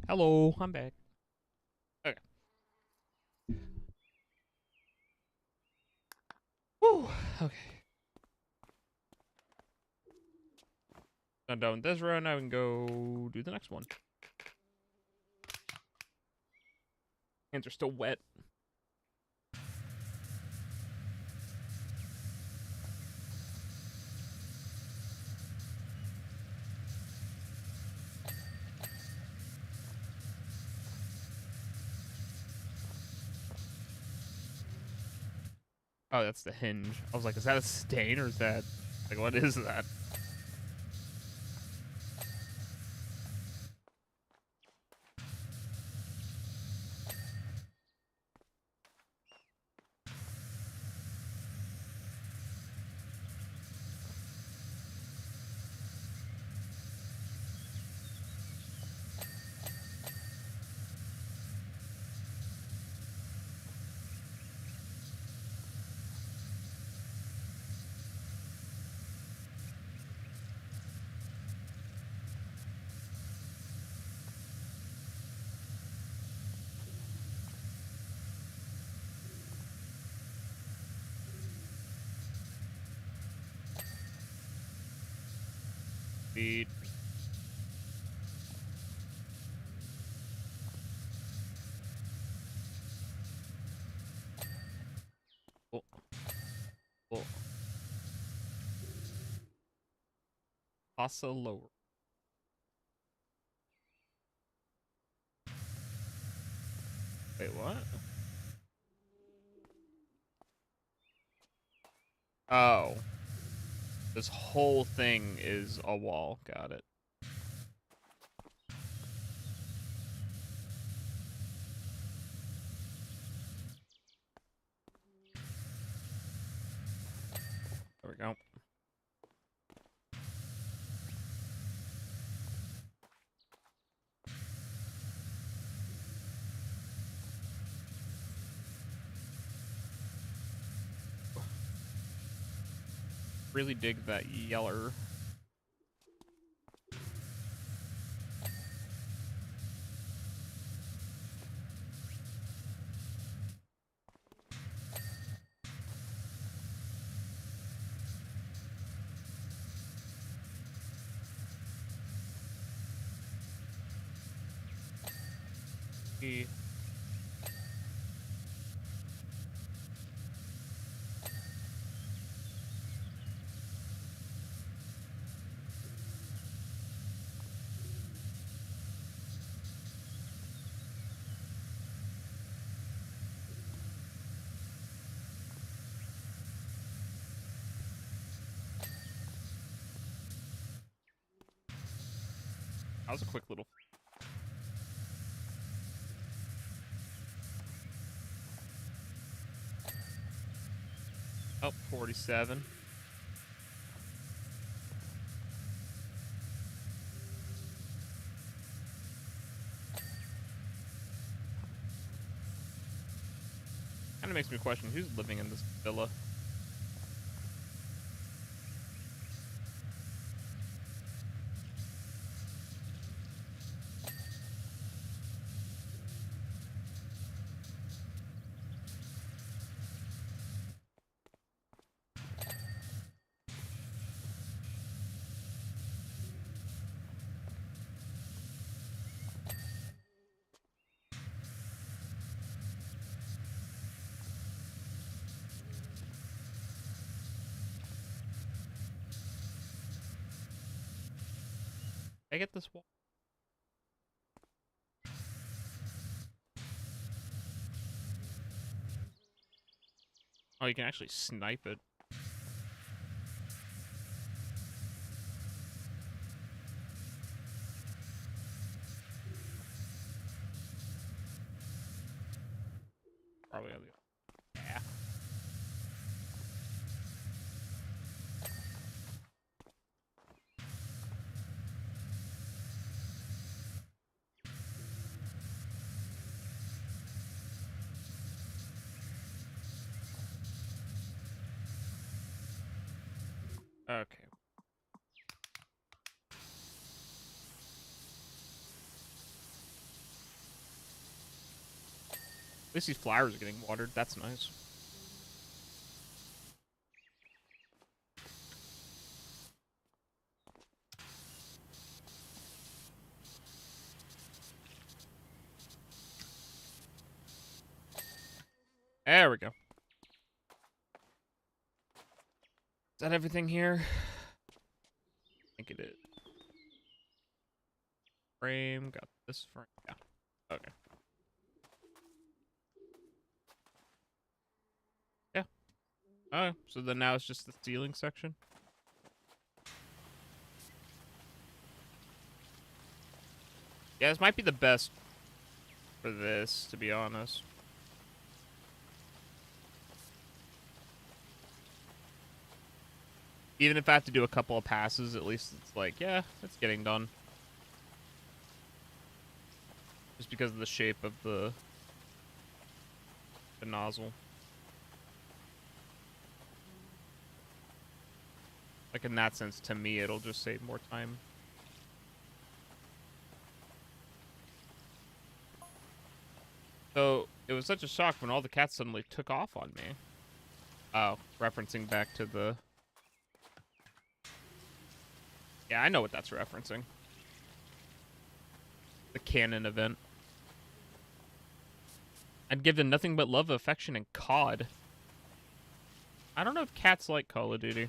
Hello, I'm back. Okay. Whew. Okay. Done with this run. I can go do the next one. Hands are still wet. Oh, that's the hinge. I was like, is that a stain or is that like what is that? Speed. Oh, oh. Pasa lower. Wait, what? Oh, this whole thing is a wall. Got it. There we go. Really dig that yeller. I That was a quick little. Oh, 47. Kind of makes me question who's living in this villa. I get this wall. Oh, you can actually snipe it. Probably on the. Yeah. Okay. At least these flowers are getting watered. That's nice. There we go. Is that everything here? I think it is. Frame, got this frame. Yeah. Okay. Yeah. Oh, so then now it's just the ceiling section? Yeah, this might be the best for this, to be honest. Even if I have to do a couple of passes, at least it's like, yeah, it's getting done. Just because of the shape of the nozzle. Like, in that sense, to me, it'll just save more time. So, it was such a shock when all the cats suddenly took off on me. Oh, referencing back to the... Yeah, I know what that's referencing. The canon event. I'd give them nothing but love, affection, and COD. I don't know if cats like Call of Duty.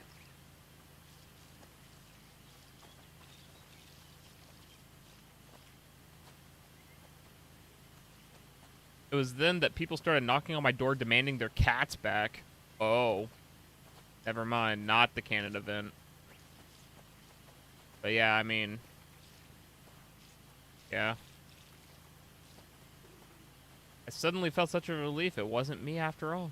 It was then that people started knocking on my door demanding their cats back. Oh. Never mind, not the canon event. But yeah, I mean... Yeah. I suddenly felt such a relief it wasn't me after all.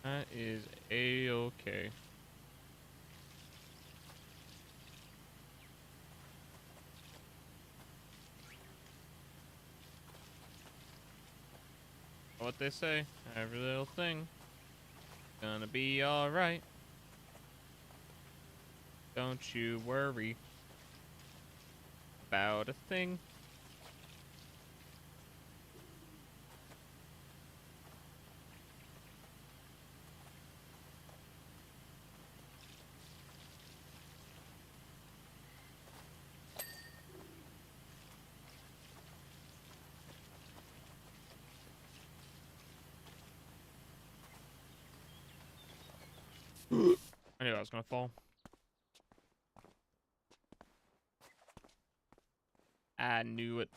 That is A-okay. What they say, every little thing gonna be alright. Don't you worry about a thing. I knew I was gonna fall. I knew it.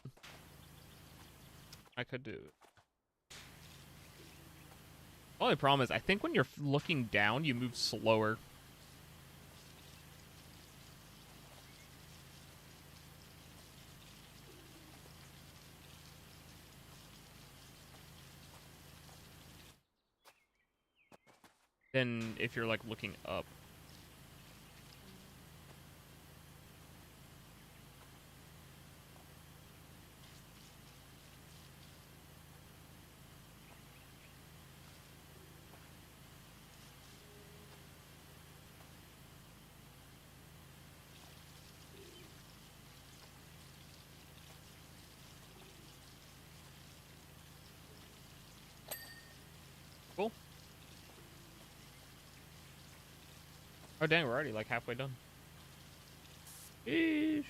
I could do it. Only problem is, I think when you're looking down, you move slower. Than if you're, like, looking up. Cool. Oh, dang, we're already, like, halfway done. Eesh.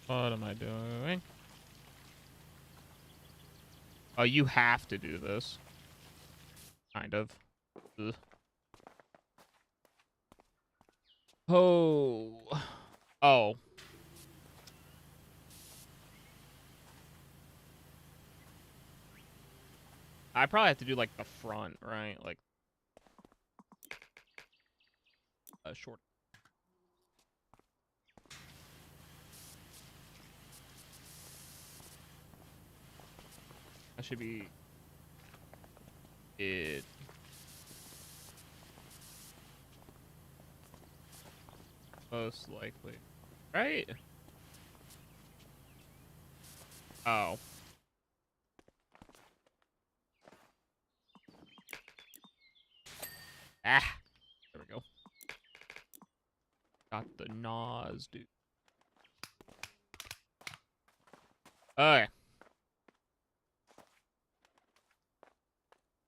What am I doing? Oh, you have to do this. Kind of. Ugh. Oh. Oh. I probably have to do, like, the front, right? Like, short. That should be it. Most likely. Right? Oh. Ah. There we go. Got the Nas, dude. Okay.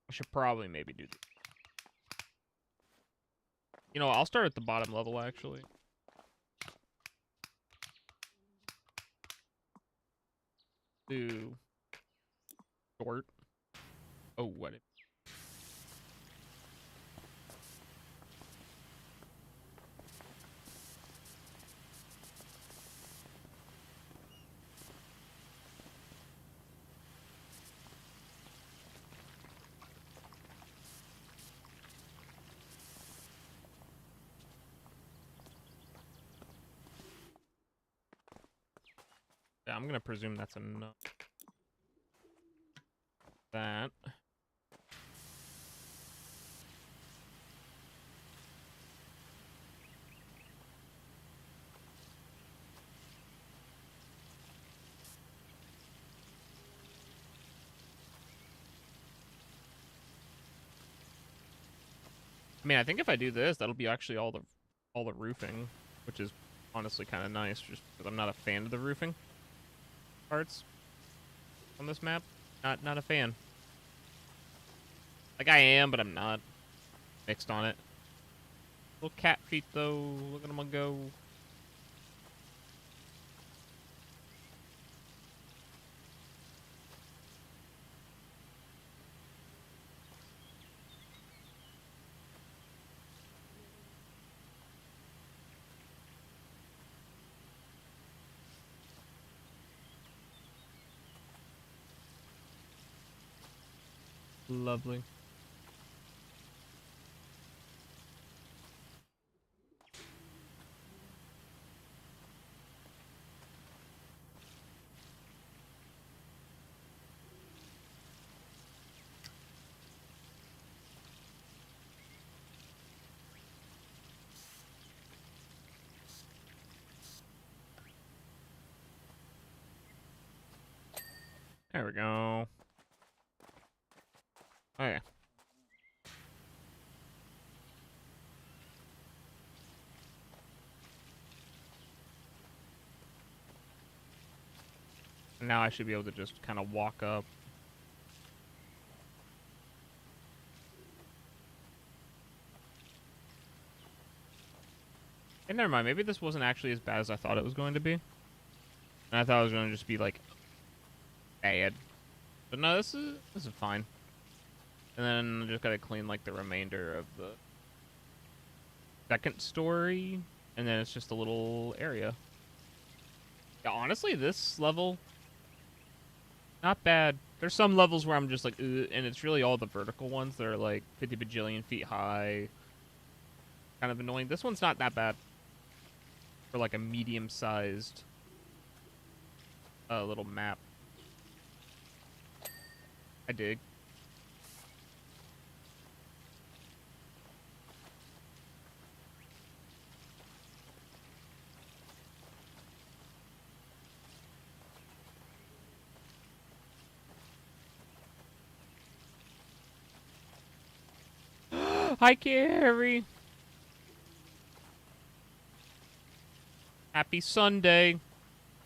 I should probably maybe do this. You know, I'll start at the bottom level, actually. Do short. Oh, what? Yeah, I'm gonna presume that's enough. That. I mean, I think if I do this, that'll be actually all the roofing, which is honestly kind of nice, just because I'm not a fan of the roofing parts on this map. Not a fan. Like I am, but I'm not. Mixed on it. Little cat feet though. Look at them go. Lovely. There we go. Oh yeah. Now I should be able to just kind of walk up. And never mind, maybe this wasn't actually as bad as I thought it was going to be. And I thought it was going to just be, like, bad. But no, this is fine. And then I just gotta clean, like, the remainder of the second story. And then it's just a little area. Yeah, honestly, this level, not bad. There's some levels where I'm just like, ugh, and it's really all the vertical ones that are, like, 50 bajillion feet high. Kind of annoying. This one's not that bad. For, like, a medium-sized little map. I dig. Hi, Carrie. Happy Sunday.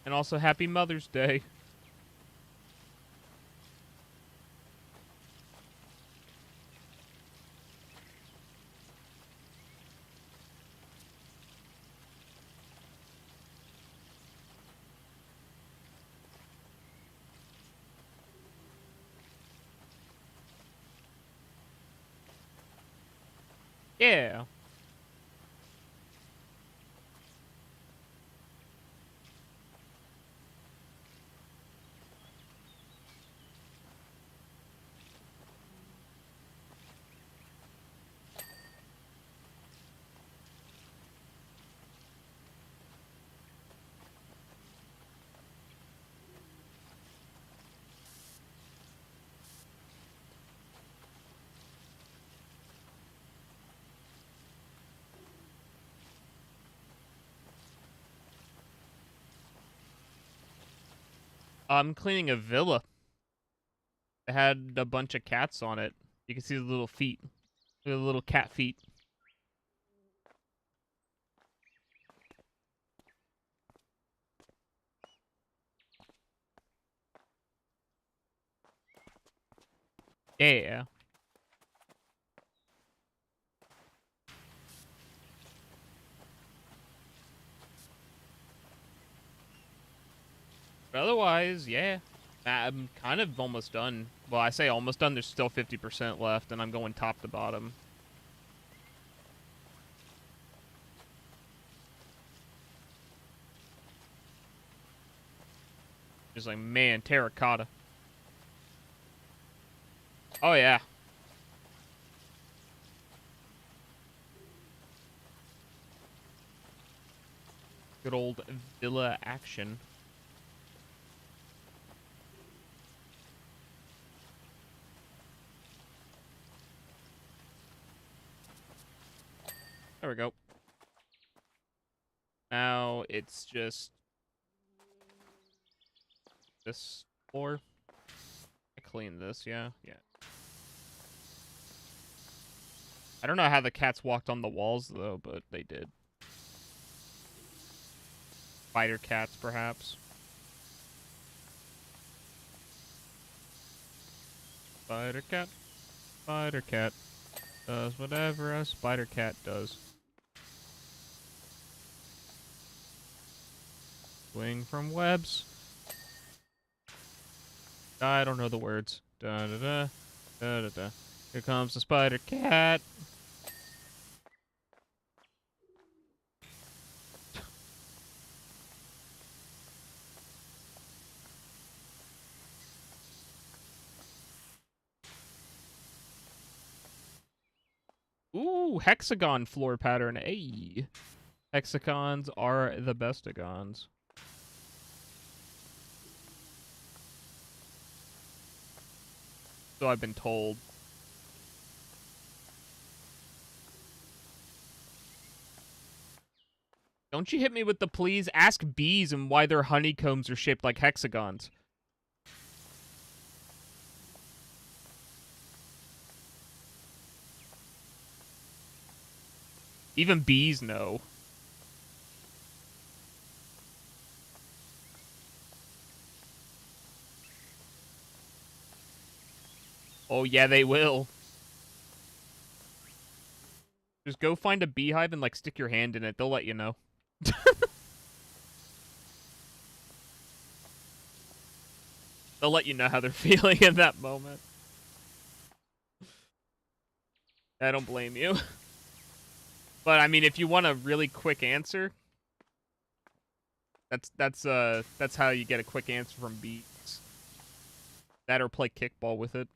And also happy Mother's Day. Yeah. I'm cleaning a villa. It had a bunch of cats on it. You can see the little feet. The little cat feet. Yeah. But otherwise, yeah. I'm kind of almost done. Well, I say almost done. There's still 50% left, and I'm going top to bottom. Just like, man, terracotta. Oh, yeah. Good old villa action. There we go. Now it's just this floor. I cleaned this, yeah. Yeah. I don't know how the cats walked on the walls, though, but they did. Spider cats, perhaps. Spider cat. Spider cat. Does whatever a spider cat does. Swing from webs. I don't know the words. Da da da. Da da da. Here comes the spider cat. Ooh, hexagon floor pattern. Hey. Hexagons are the bestigons. So I've been told. Don't you hit me with the please. Ask bees and why their honeycombs are shaped like hexagons. Even bees know. Oh, yeah, they will. Just go find a beehive and, like, stick your hand in it. They'll let you know. They'll let you know how they're feeling in that moment. I don't blame you. But, I mean, if you want a really quick answer, that's how you get a quick answer from bees. That or play kickball with it.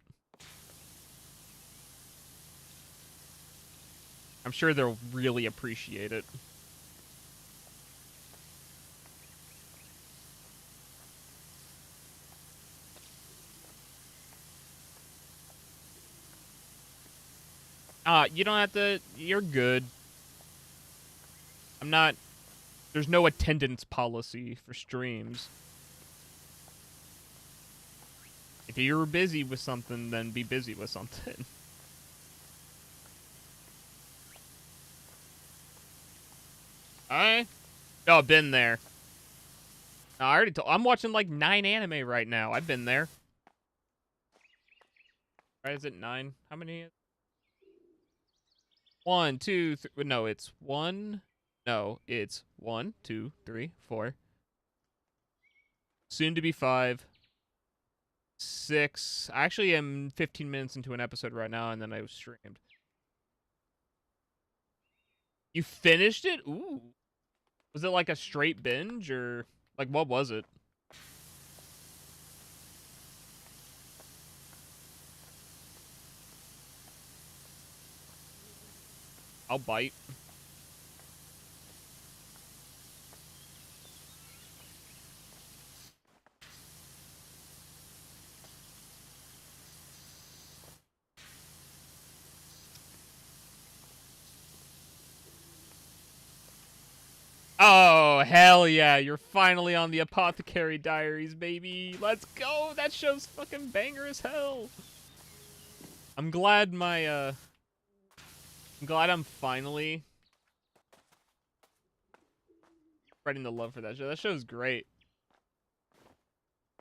I'm sure they'll really appreciate it. You don't have to... You're good. I'm not... There's no attendance policy for streams. If you're busy with something, then be busy with something. Alright. Oh, been there. No, I already told... I'm watching like 9 anime right now. I've been there. Right, is it 9? How many? 1, 2, 3... No, it's 1... No, it's 1, 2, 3, 4. Soon to be 5. 6. I actually am 15 minutes into an episode right now, and then I streamed. You finished it? Ooh. Was it like a straight binge, or... Like, what was it? I'll bite. Oh, hell yeah. You're finally on the Apothecary Diaries, baby. Let's go. That show's fucking banger as hell. I'm glad I'm finally spreading the love for that show. That show's great.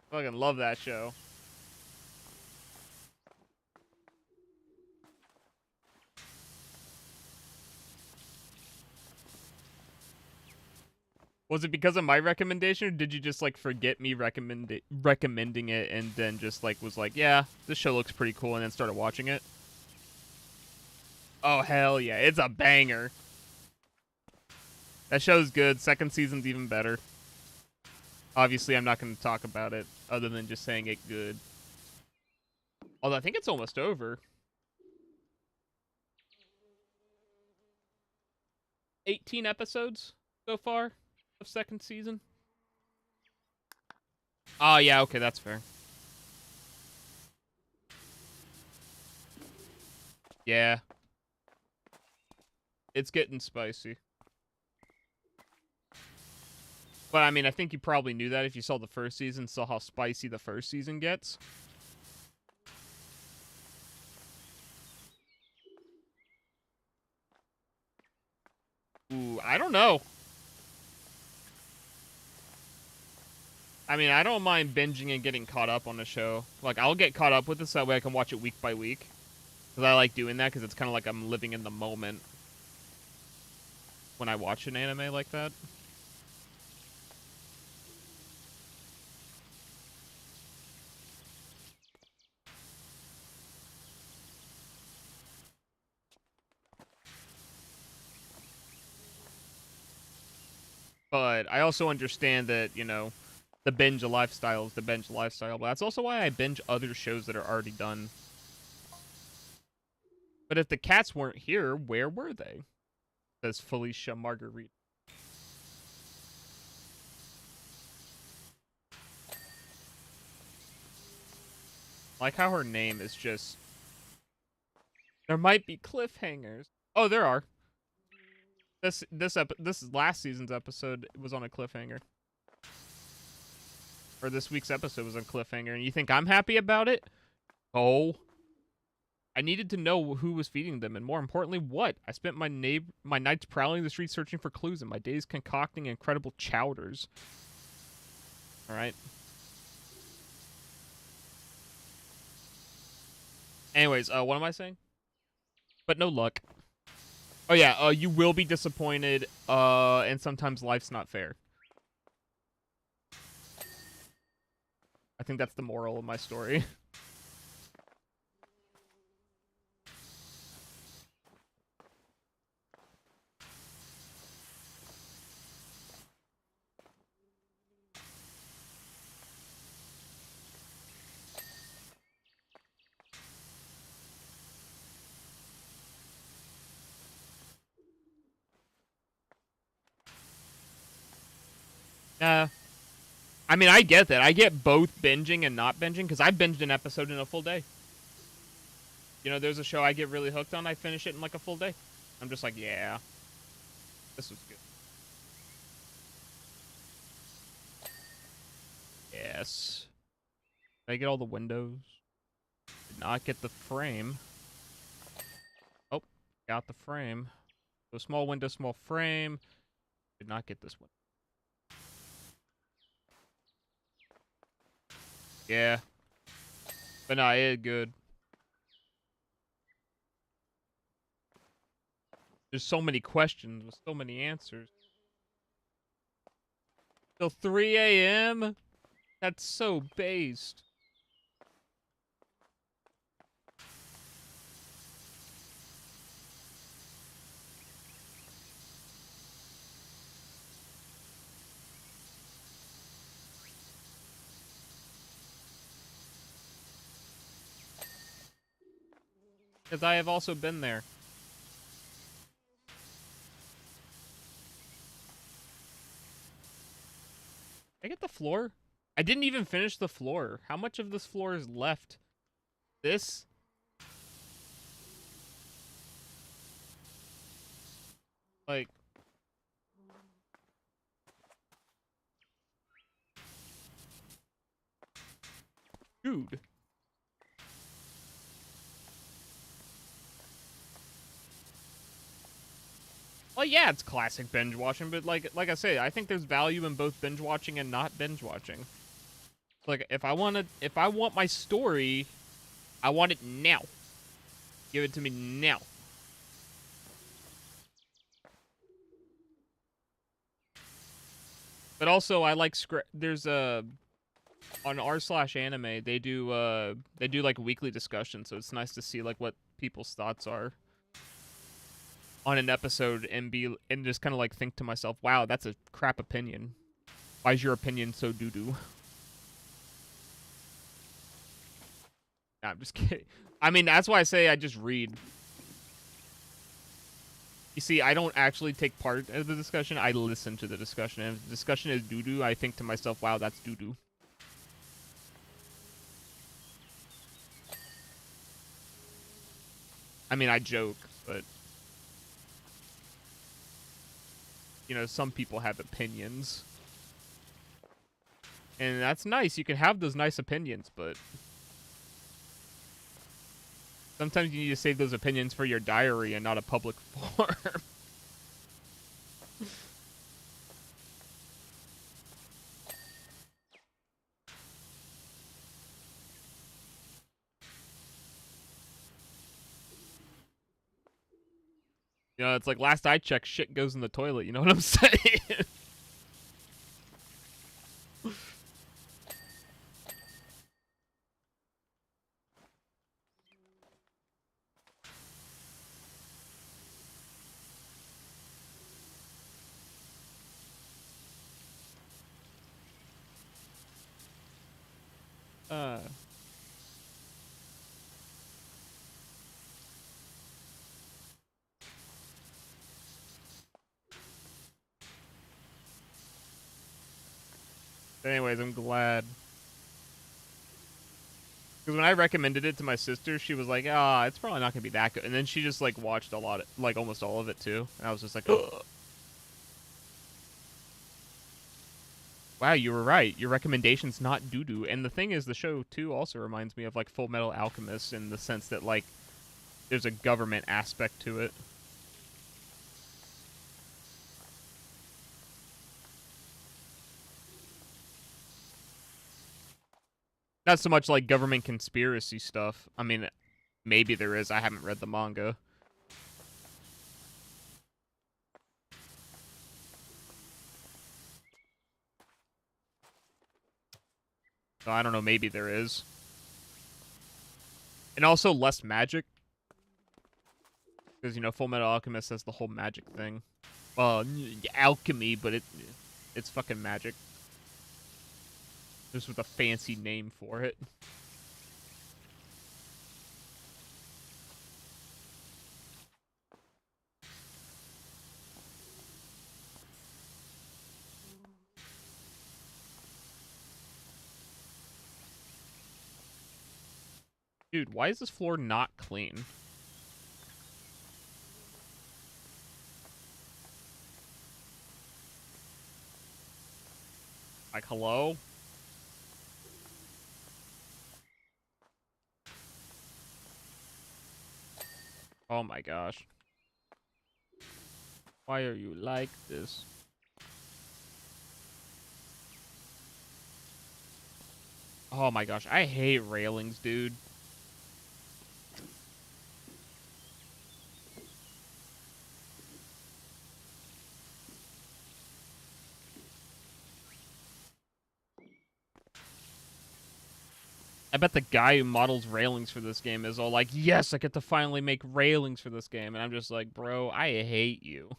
Fucking love that show. Was it because of my recommendation, or did you just like forget me recommending it and then just like was like, yeah, this show looks pretty cool, and then started watching it? Oh hell yeah, it's a banger. That show's good. Second season's even better. Obviously, I'm not going to talk about it other than just saying it good. Although I think it's almost over. 18 episodes so far of second season. Oh, yeah, okay, that's fair. Yeah. It's getting spicy. But, I mean, I think you probably knew that if you saw the first season, saw how spicy the first season gets. Ooh, I don't know. I mean, I don't mind binging and getting caught up on the show. Like, I'll get caught up with this, that way I can watch it week by week. Because I like doing that, because it's kind of like I'm living in the moment when I watch an anime like that. But I also understand that, you know, the binge lifestyle is the binge lifestyle. But that's also why I binge other shows that are already done. But if the cats weren't here, where were they? Says Felicia Marguerite. Like how her name is just... There might be cliffhangers. Oh, there are. This last season's episode was on a cliffhanger. Or this week's episode was on a cliffhanger. And you think I'm happy about it? Oh. I needed to know who was feeding them, and more importantly, what. I spent my nights prowling the streets searching for clues, and my days concocting incredible chowders. All right. Anyways, what am I saying? But no luck. Oh yeah, you will be disappointed, and sometimes life's not fair. I think that's the moral of my story. I mean, I get that. I get both binging and not binging, because I binged an episode in a full day. You know, there's a show I get really hooked on, I finish it in like a full day. I'm just like, yeah, this was good. Yes. Did I get all the windows? Did not get the frame. Oh, got the frame. So small window, small frame. Did not get this one. Yeah. But no, it is good. There's so many questions with so many answers. Till 3 a.m.? That's so based. Because I have also been there. Did I get the floor? I didn't even finish the floor. How much of this floor is left? This? Like... Dude. Well, yeah, it's classic binge watching, but like I say, I think there's value in both binge watching and not binge watching. Like if I want my story, I want it now. Give it to me now. But also, I like there's a on r/anime they do like weekly discussions, so it's nice to see like what people's thoughts are on an episode and just kind of like think to myself, wow, that's a crap opinion. Why is your opinion so doo-doo? Nah, I'm just kidding. I mean, that's why I say I just read. You see, I don't actually take part in the discussion. I listen to the discussion. And if the discussion is doo-doo, I think to myself, wow, that's doo-doo. I mean, I joke, but, you know, some people have opinions. And that's nice. You can have those nice opinions, but sometimes you need to save those opinions for your diary and not a public forum. You know, it's like last I checked, shit goes in the toilet. You know what I'm saying? uh... Anyways, I'm glad. Because when I recommended it to my sister, she was like, "Ah, it's probably not gonna be that good." And then she just like watched a lot, like almost all of it too. And I was just like, ugh. "Wow, you were right. Your recommendation's not doo doo." And the thing is, the show too also reminds me of like Full Metal Alchemist in the sense that like there's a government aspect to it. Not so much like government conspiracy stuff. I mean, maybe there is. I haven't read the manga. So I don't know, maybe there is. And also less magic. Because, you know, Full Metal Alchemist has the whole magic thing. Well, alchemy, but it's fucking magic. Just with a fancy name for it. Dude, why is this floor not clean? Like, hello? Oh my gosh. Why are you like this? Oh my gosh, I hate railings, dude. I bet the guy who models railings for this game is all like, yes, I get to finally make railings for this game. And I'm just like, bro, I hate you.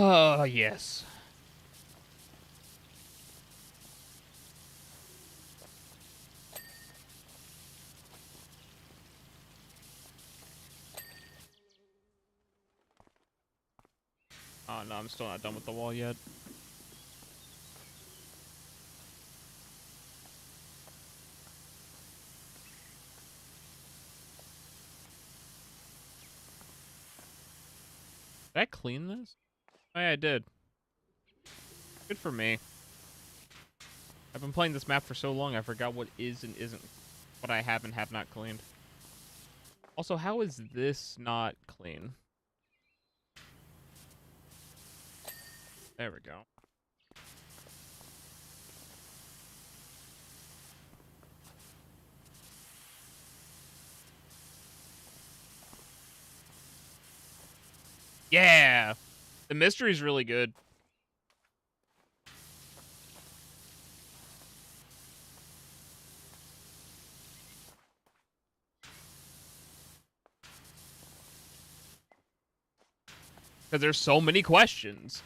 Oh, yes. Oh, no, I'm still not done with the wall yet. Did I clean this? Oh, yeah, I did. Good for me. I've been playing this map for so long, I forgot what is and isn't, what I have and have not cleaned. Also, how is this not clean? There we go. Yeah! The mystery's really good. Because there's so many questions.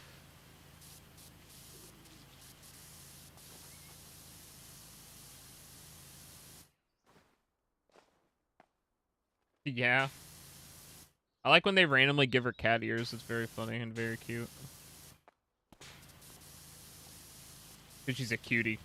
Yeah. I like when they randomly give her cat ears. It's very funny and very cute. Because she's a cutie.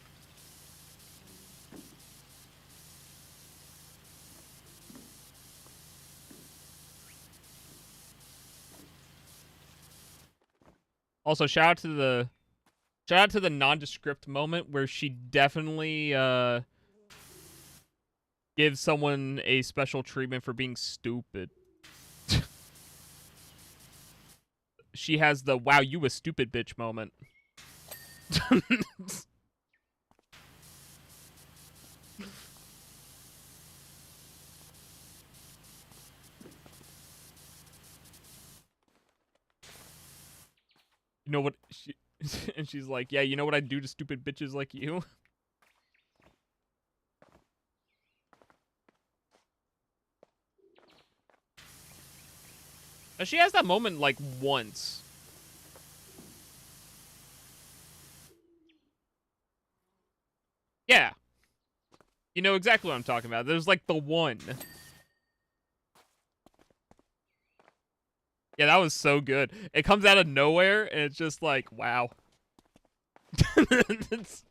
Also, shout out to the nondescript moment where she definitely gives someone a special treatment for being stupid. She has the wow, you a stupid bitch moment. You know what she and she's like, yeah, you know what I do to stupid bitches like you? Now, she has that moment like once. Yeah. You know exactly what I'm talking about. There's like the one. Yeah, that was so good. It comes out of nowhere and it's just like, wow. It's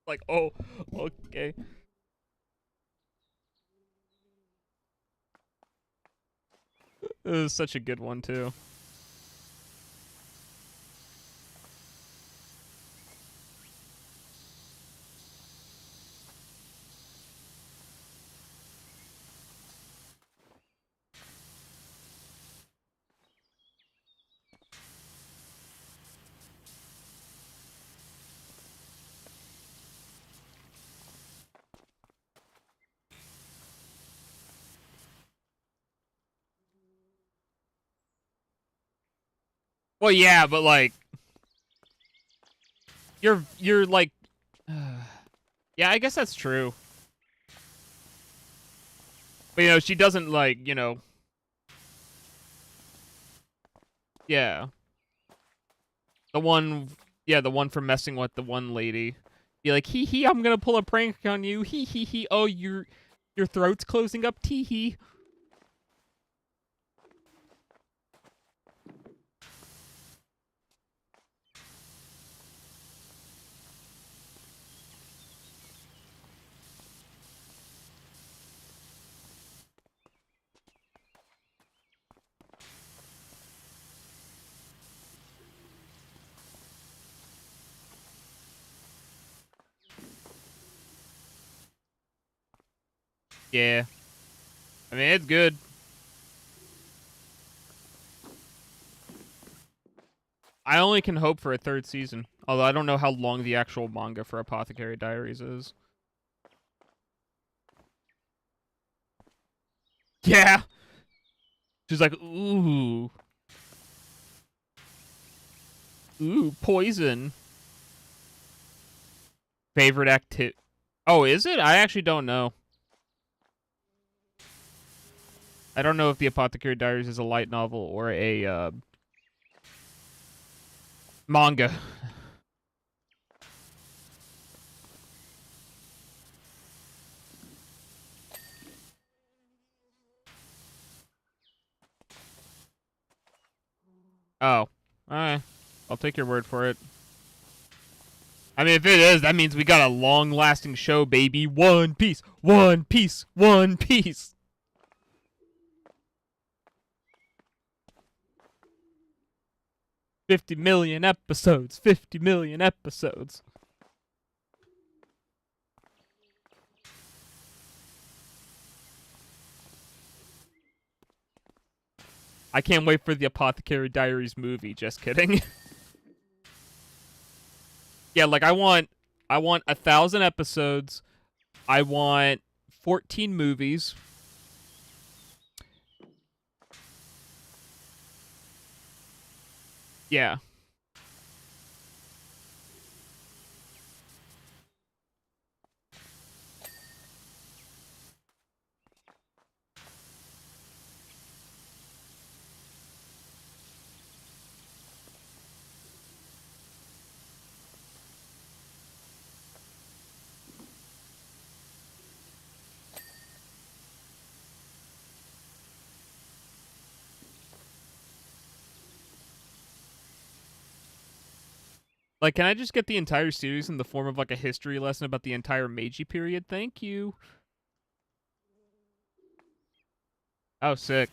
like, oh, okay. It was such a good one too. Well, yeah, but like, you're like, yeah, I guess that's true. But you know, she doesn't like, you know, yeah, the one, yeah, the one for messing with the one lady. Be like, hee hee, I'm gonna pull a prank on you. Hee hee hee. Oh, your throat's closing up. Tee hee. Yeah, I mean it's good. I only can hope for a third season. Although I don't know how long the actual manga for Apothecary Diaries is. Yeah. She's like, ooh, poison. Favorite activity. Oh, is it? I actually don't know. I don't know if the Apothecary Diaries is a light novel or a manga. Oh. Alright. I'll take your word for it. I mean, if it is, that means we got a long-lasting show, baby. One Piece! One Piece! One Piece! $50 million episodes. 50 million episodes. I can't wait for the Apothecary Diaries movie. Just kidding. Yeah, like I want 1,000 episodes. I want 14 movies. Yeah. Like, can I just get the entire series in the form of, like, a history lesson about the entire Meiji period? Thank you. Oh, sick.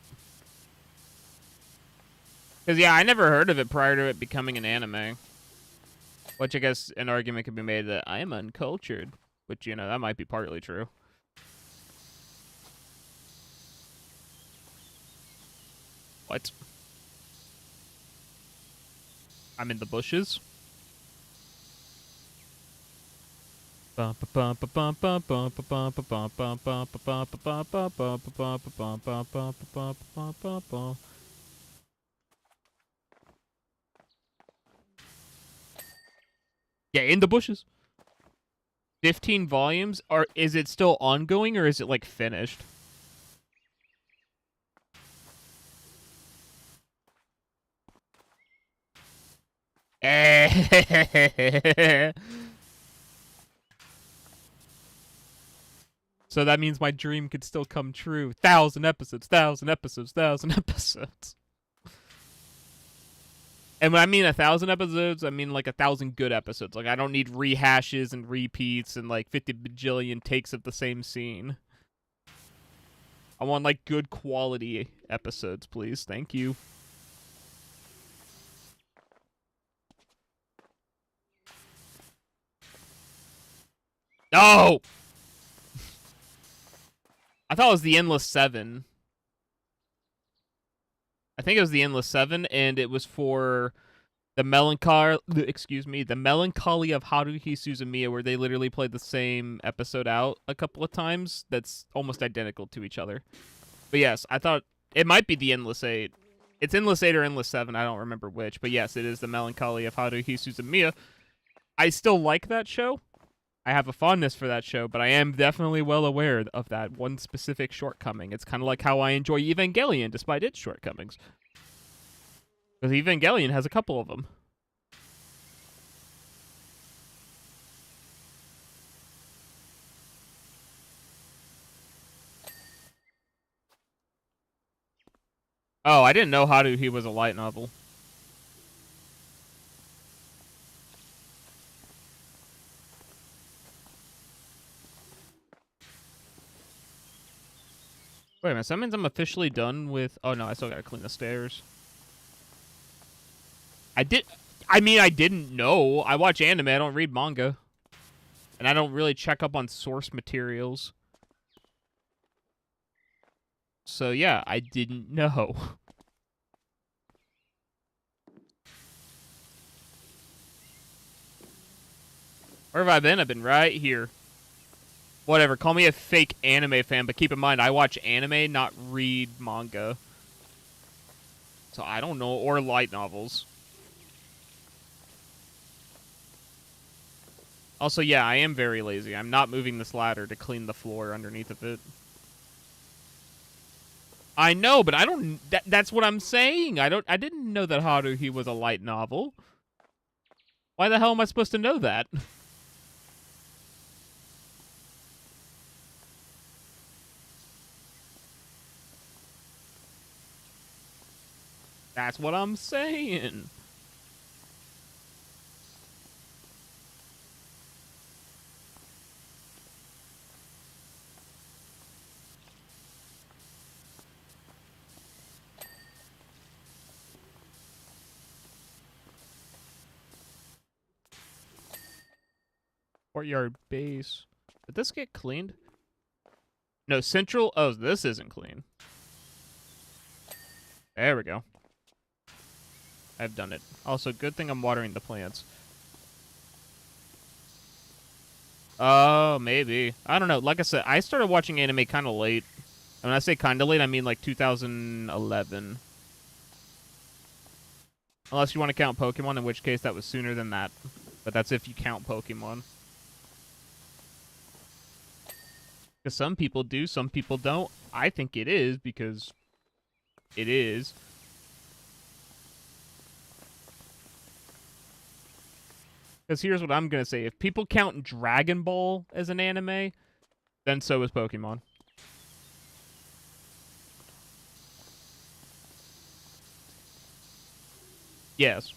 Because, yeah, I never heard of it prior to it becoming an anime. Which I guess an argument could be made that I am uncultured. Which, you know, that might be partly true. What? I'm in the bushes? Yeah, in the bushes. 15 volumes? Is it still ongoing or is it, like, finished? So that means my dream could still come true. 1,000 episodes, 1,000 episodes, 1,000 episodes. And when I mean 1,000 episodes, I mean like 1,000 good episodes. Like, I don't need rehashes and repeats and like 50 bajillion takes of the same scene. I want like good quality episodes, please. Thank you. No! I thought it was the Endless Seven. I think it was the Endless Seven, and it was for the melancholy of Haruhi Suzumiya, where they literally played the same episode out a couple of times. That's almost identical to each other. But yes, I thought it might be the Endless Eight. It's Endless Eight or Endless Seven. I don't remember which. But yes, it is the melancholy of Haruhi Suzumiya. I still like that show. I have a fondness for that show, but I am definitely well aware of that one specific shortcoming. It's kind of like how I enjoy Evangelion, despite its shortcomings. Because Evangelion has a couple of them. Oh, I didn't know Haruhi was a light novel. Wait a minute, so that means I'm officially done with... Oh, no, I still gotta clean the stairs. I didn't know. I watch anime, I don't read manga. And I don't really check up on source materials. So, yeah, I didn't know. Where have I been? I've been right here. Whatever, call me a fake anime fan, but keep in mind, I watch anime, not read manga. So I don't know, or light novels. Also, yeah, I am very lazy. I'm not moving this ladder to clean the floor underneath of it. I know, but I don't... that's what I'm saying. I didn't know that Haruhi was a light novel. Why the hell am I supposed to know that? That's what I'm saying. Courtyard base. Did this get cleaned? No, central. Oh, this isn't clean. There we go. I've done it. Also, good thing I'm watering the plants. Oh, maybe. I don't know. Like I said, I started watching anime kind of late. And when I say kind of late, I mean like 2011. Unless you want to count Pokemon, in which case that was sooner than that. But that's if you count Pokemon. Because some people do, some people don't. I think it is because it is. Because here's what I'm going to say. If people count Dragon Ball as an anime, then so is Pokemon. Yes.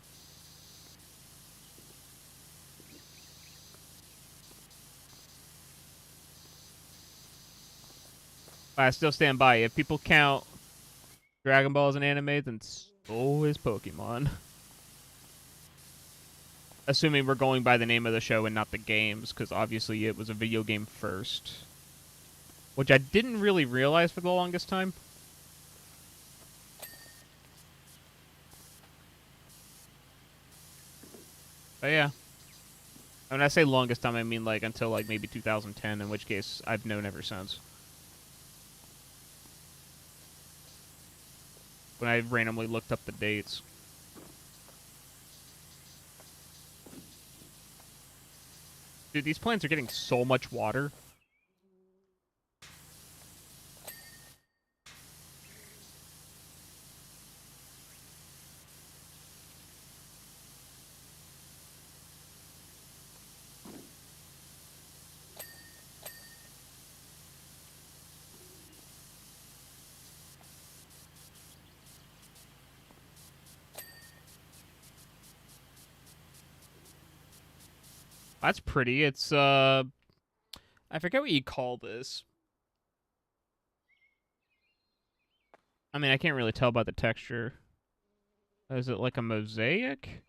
I still stand by. If people count Dragon Ball as an anime, then so is Pokemon. Assuming we're going by the name of the show and not the games, because obviously it was a video game first. Which I didn't really realize for the longest time. But yeah. When I say longest time, I mean like until like maybe 2010, in which case I've known ever since. When I randomly looked up the dates. Dude, these plants are getting so much water. That's pretty. It's, I forget what you call this. I mean, I can't really tell by the texture. Is it like a mosaic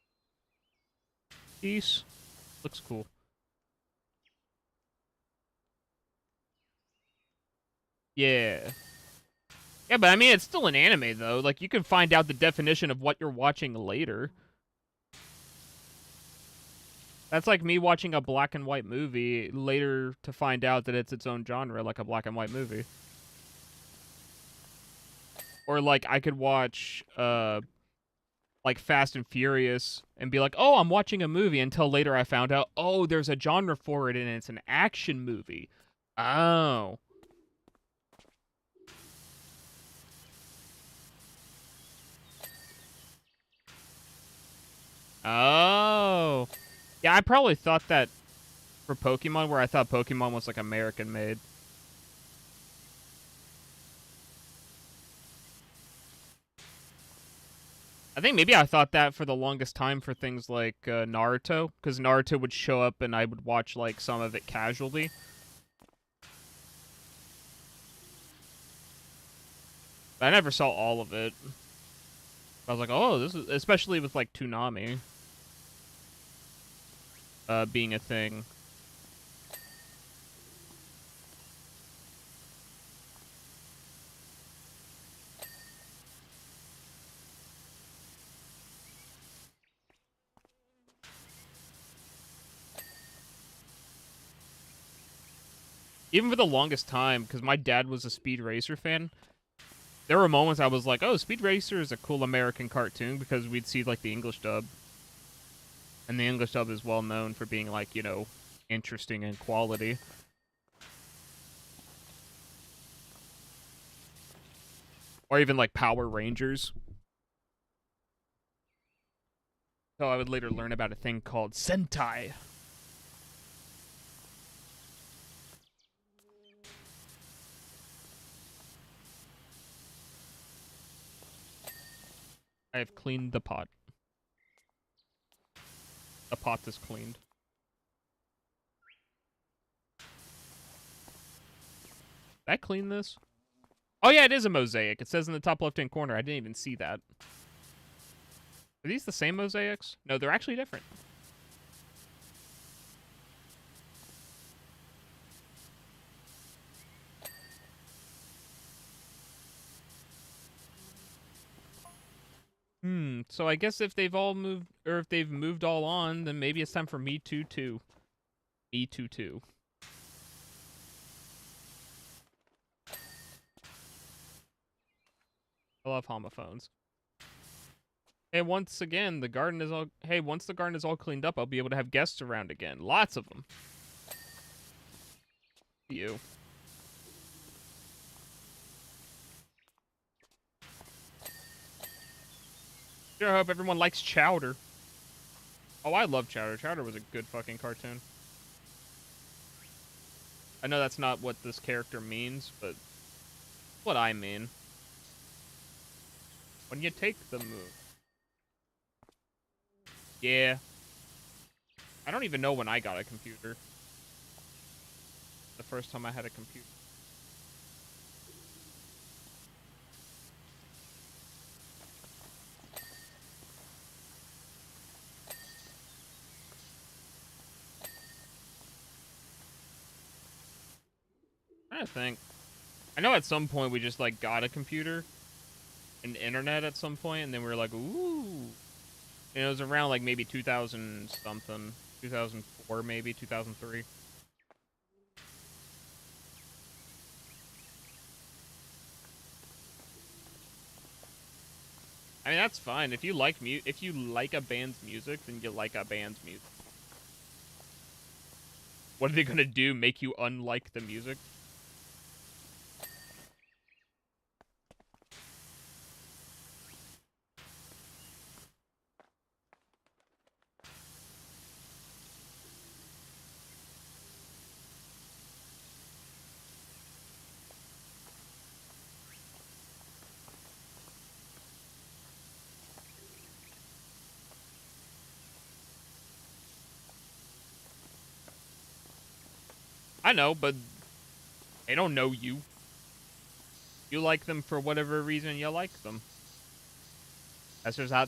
piece? Looks cool. Yeah. Yeah, but I mean, it's still an anime, though. Like, you can find out the definition of what you're watching later. That's like me watching a black and white movie later to find out that it's its own genre, like a black and white movie. Or, like, I could watch, like, Fast and Furious and be like, oh, I'm watching a movie, until later I found out, oh, there's a genre for it and it's an action movie. Oh. Oh. Yeah, I probably thought that for Pokemon, where I thought Pokemon was, like, American-made. I think maybe I thought that for the longest time for things like Naruto, because Naruto would show up and I would watch, like, some of it casually. But I never saw all of it. I was like, oh, this is... Especially with, like, Toonami being a thing. Even for the longest time, because my dad was a Speed Racer fan, there were moments I was like, oh, Speed Racer is a cool American cartoon, because we'd see, like, the English dub. And the English dub is well known for being, like, you know, interesting in quality. Or even, like, Power Rangers. So I would later learn about a thing called Sentai. I have cleaned the pot. The pot is cleaned. Did I clean this? Oh yeah, it is a mosaic. It says in the top left-hand corner. I didn't even see that. Are these the same mosaics? No, they're actually different. So I guess if they've all moved, or if they've moved all on, then maybe it's time for me too. Me too. I love homophones. Hey, once again, the garden is all... Hey, once the garden is all cleaned up, I'll be able to have guests around again. Lots of them. You. Sure hope everyone likes Chowder. Oh, I love Chowder. Chowder was a good fucking cartoon. I know that's not what this character means, but what I mean. When you take the move. Yeah. I don't even know when I got a computer. The first time I had a computer. I think. I know at some point we just, like, got a computer. And internet at some point, and then we were like, ooh. And it was around, like, maybe 2000 something. 2004, maybe, 2003. I mean, that's fine. If you like a band's music, then you like a band's music. What are they gonna do? Make you unlike the music? I know, but they don't know you. You like them for whatever reason you like them. That's just how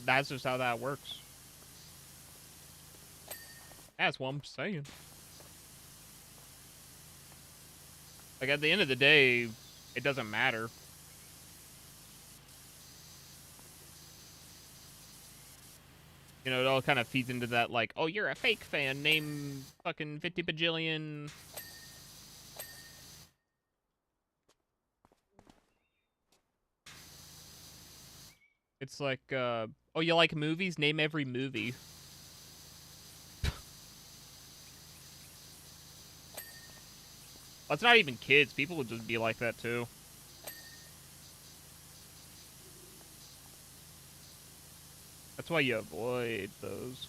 that works. That's what I'm saying. Like, at the end of the day, it doesn't matter. You know, it all kind of feeds into that, like, oh, you're a fake fan, name fucking 50 bajillion. It's like, oh, you like movies? Name every movie. Well, it's not even kids. People would just be like that, too. That's why you avoid those.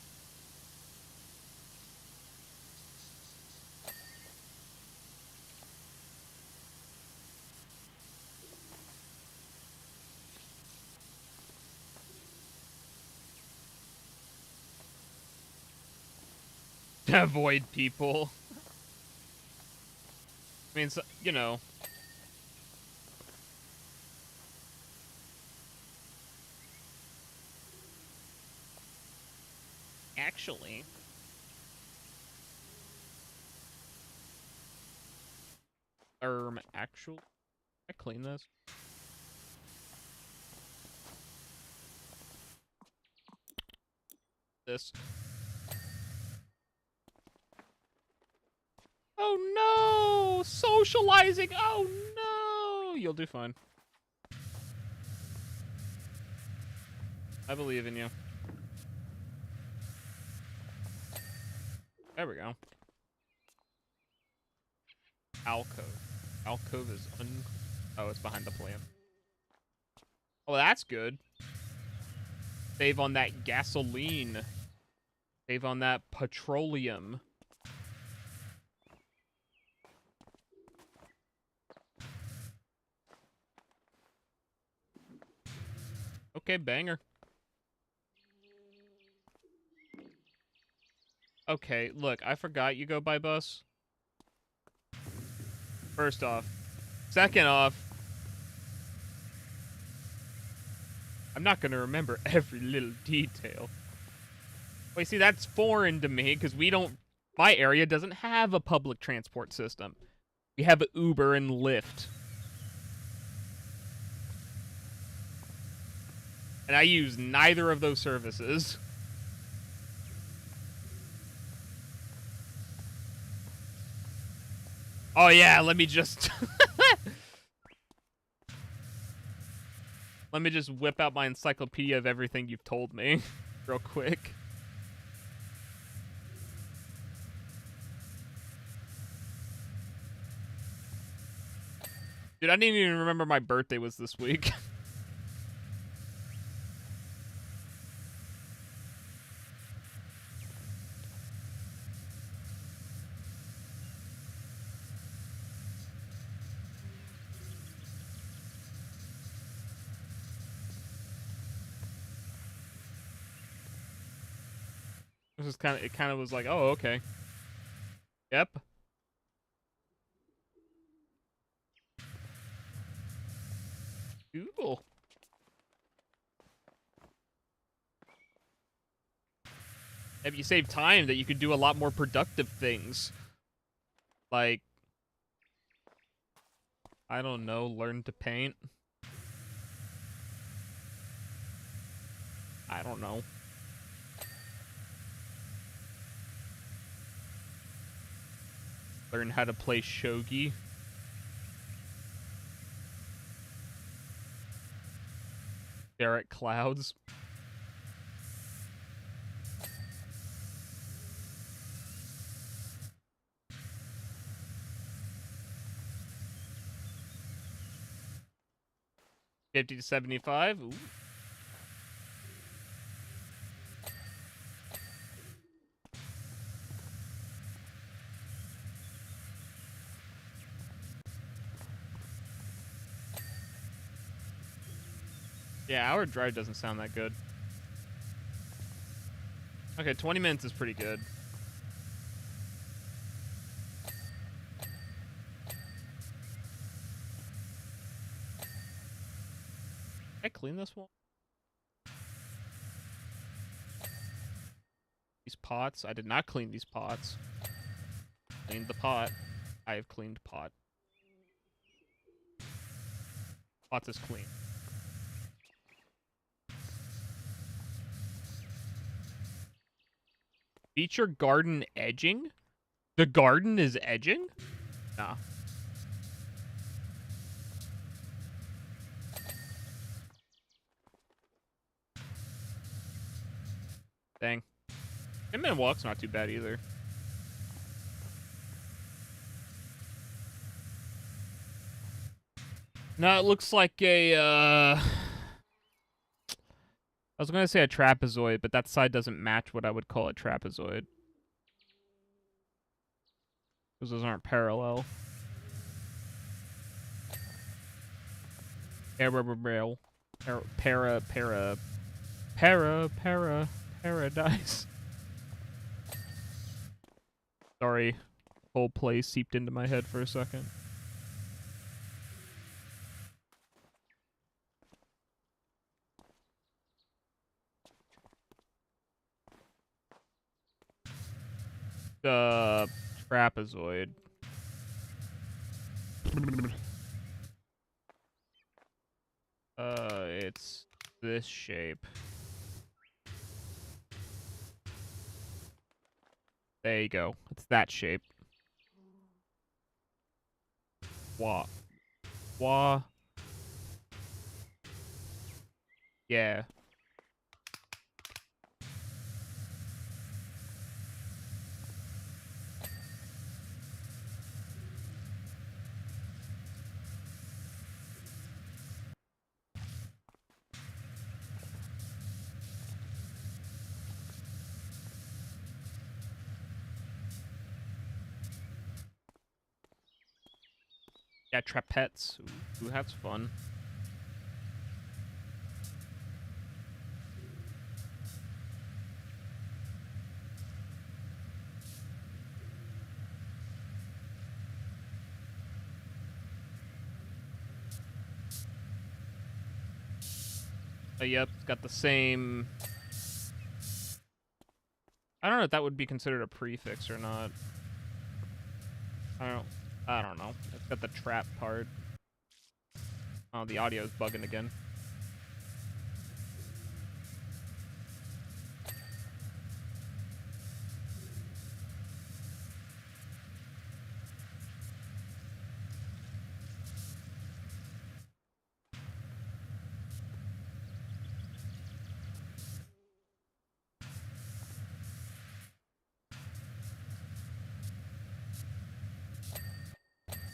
Avoid people. I mean, so, you know. Actually. Actually. I clean this. This. Oh no! Socializing! Oh no! You'll do fine. I believe in you. There we go. Alcove. Alcove is Oh, it's behind the plant. Oh, that's good. Save on that gasoline. Save on that petroleum. Okay, banger. Okay, look, I forgot you go by bus. First off. Second off, I'm not going to remember every little detail. Wait, see, that's foreign to me, because my area doesn't have a public transport system. We have Uber and Lyft. And I use neither of those services. Oh yeah, let me just... Let me just whip out my encyclopedia of everything you've told me real quick. Dude, I didn't even remember my birthday was this week. It kind of was like, oh, okay. Yep. Cool. If you save time, that you could do a lot more productive things. Like, I don't know, learn to paint. I don't know. Learn how to play shogi. Stare at clouds. $50 to $75. Ooh. Yeah, hour drive doesn't sound that good. Okay, 20 minutes is pretty good. Did I clean this one? These pots? I did not clean these pots. Cleaned the pot. I have cleaned pot. Pots is clean. Feature garden edging? The garden is edging? Nah. Dang. 10-minute walk's not too bad either. No, it looks like a, I was gonna say a trapezoid, but that side doesn't match what I would call a trapezoid. Because those aren't parallel. Paradise. Sorry. Whole play seeped into my head for a second. Trapezoid. It's this shape. There you go. It's that shape. Wah. Wah. Yeah. Yeah, trapets. Ooh, that's fun. Yep, it's got the same... I don't know if that would be considered a prefix or not. I don't know. It's got the trap part. Oh, the audio's bugging again.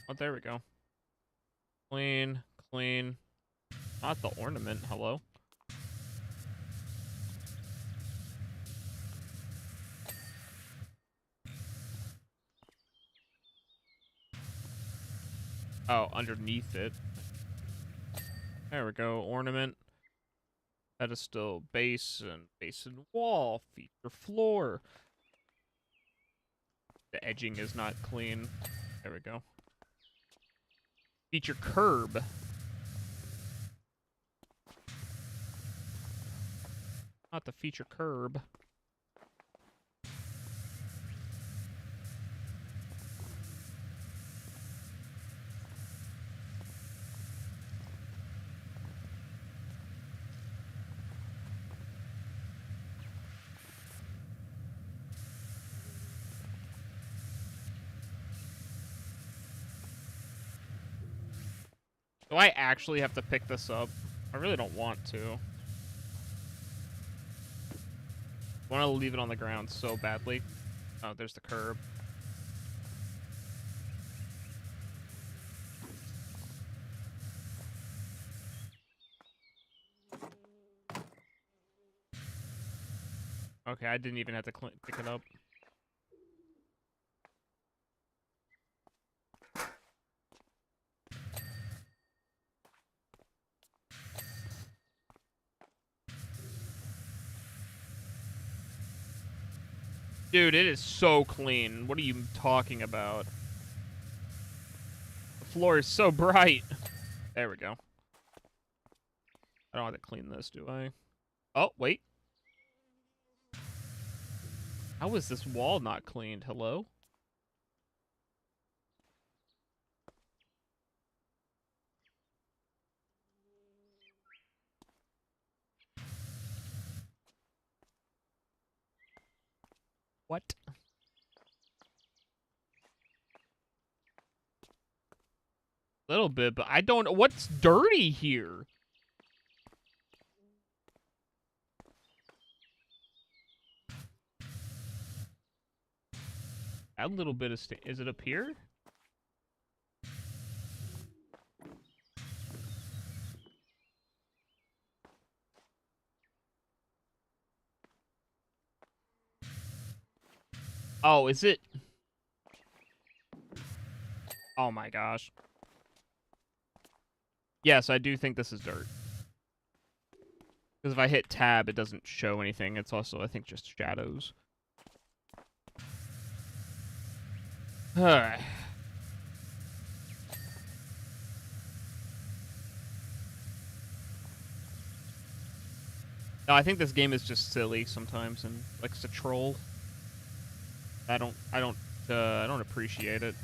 Oh, there we go. Clean, clean. Not the ornament, hello? Oh, underneath it. There we go, ornament. Pedestal, basin, basin wall, feature floor. The edging is not clean. There we go. Feature curb. Not the feature curb. Do I actually have to pick this up? I really don't want to. I want to leave it on the ground so badly. Oh, there's the curb. Okay, I didn't even have to pick it up. Dude, it is so clean. What are you talking about? The floor is so bright. There we go. I don't have to clean this, do I? Oh, wait. How is this wall not cleaned? Hello? What? Little bit, but I don't... What's dirty here? That little bit of... Is it up here? Oh, is it... Oh my gosh. Yes, I do think this is dirt. Because if I hit tab, it doesn't show anything. It's also, I think, just shadows. No, I think this game is just silly sometimes and likes to troll. I don't appreciate it.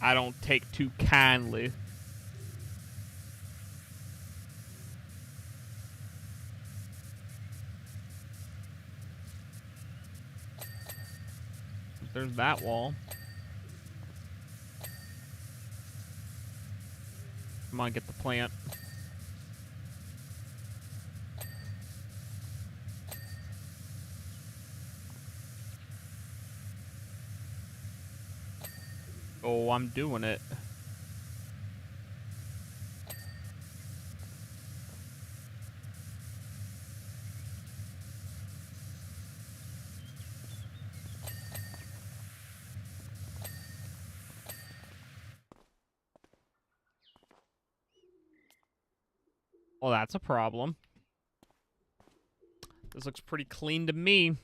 I don't take too kindly. There's that wall. Come on, get the plant. Oh, I'm doing it. Well, that's a problem. This looks pretty clean to me.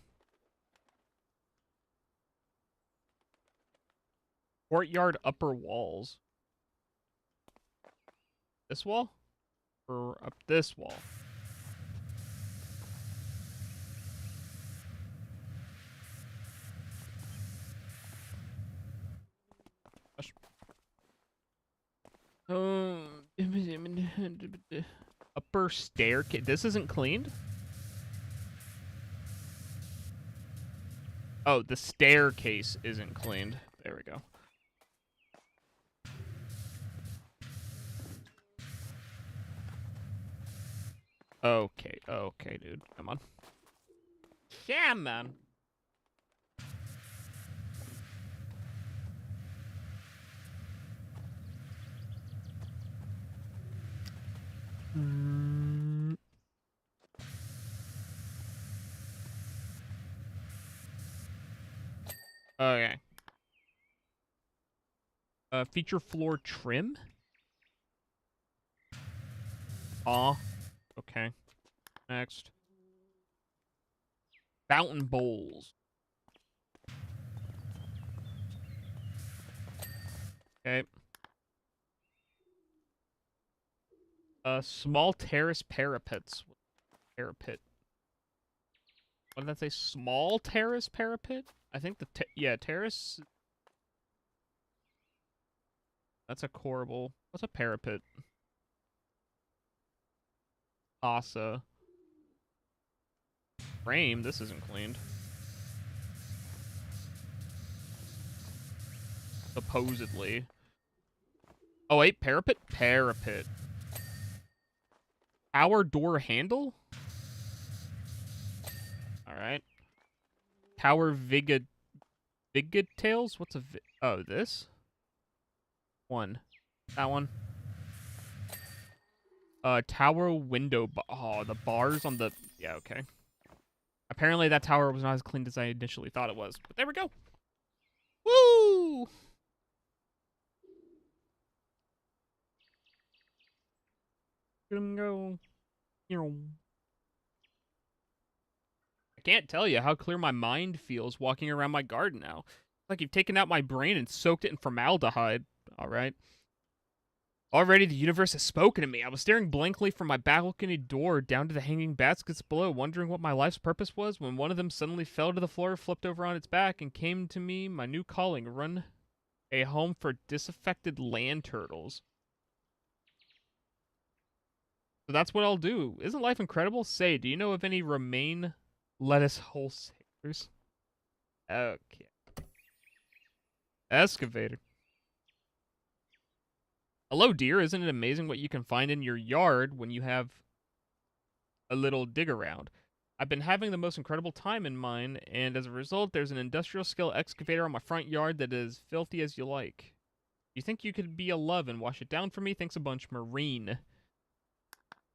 Courtyard upper walls. This wall? Or up this wall? Upper staircase. This isn't cleaned? Oh, the staircase isn't cleaned. There we go. Okay, okay, dude. Come on. Yeah, man. Okay. Feature floor trim? Aw. Okay. Next. Fountain bowls. Okay. Small terrace parapets. Parapet. What did that say? Small terrace parapet? I think yeah, terrace. That's a corbel. What's a parapet? Asa. Frame. This isn't cleaned. Supposedly. Oh wait, parapet? Parapet. Tower door handle? Alright. Tower Vigatails? What's a oh, this? One. That one. Tower window. Oh, the bars on the... Yeah, okay. Apparently that tower was not as clean as I initially thought it was. But there we go. Woo! Go. I can't tell you how clear my mind feels walking around my garden now. It's like you've taken out my brain and soaked it in formaldehyde. All right. Already the universe has spoken to me. I was staring blankly from my balcony door down to the hanging baskets below, wondering what my life's purpose was, when one of them suddenly fell to the floor, flipped over on its back, and came to me my new calling, run a home for disaffected land turtles. So that's what I'll do. Isn't life incredible? Say, do you know of any romaine lettuce wholesalers? Okay. Excavator. Hello, dear. Isn't it amazing what you can find in your yard when you have a little dig around? I've been having the most incredible time in mine, and as a result, there's an industrial scale excavator on my front yard that is filthy as you like. You think you could be a love and wash it down for me? Thanks a bunch, Marine.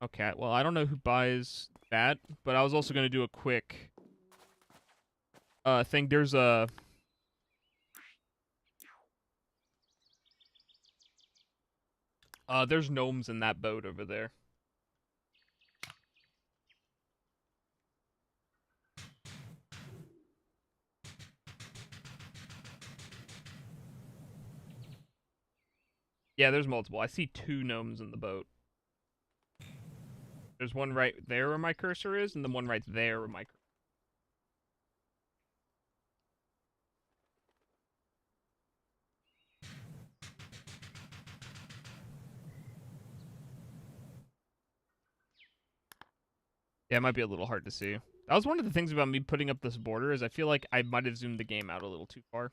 Okay, well, I don't know who buys that, but I was also going to do a quick thing. There's gnomes in that boat over there. Yeah, there's multiple. I see 2 gnomes in the boat. There's one right there where my cursor is, and the one right there where my cursor. Yeah, it might be a little hard to see. That was one of the things about me putting up this border, is I feel like I might have zoomed the game out a little too far.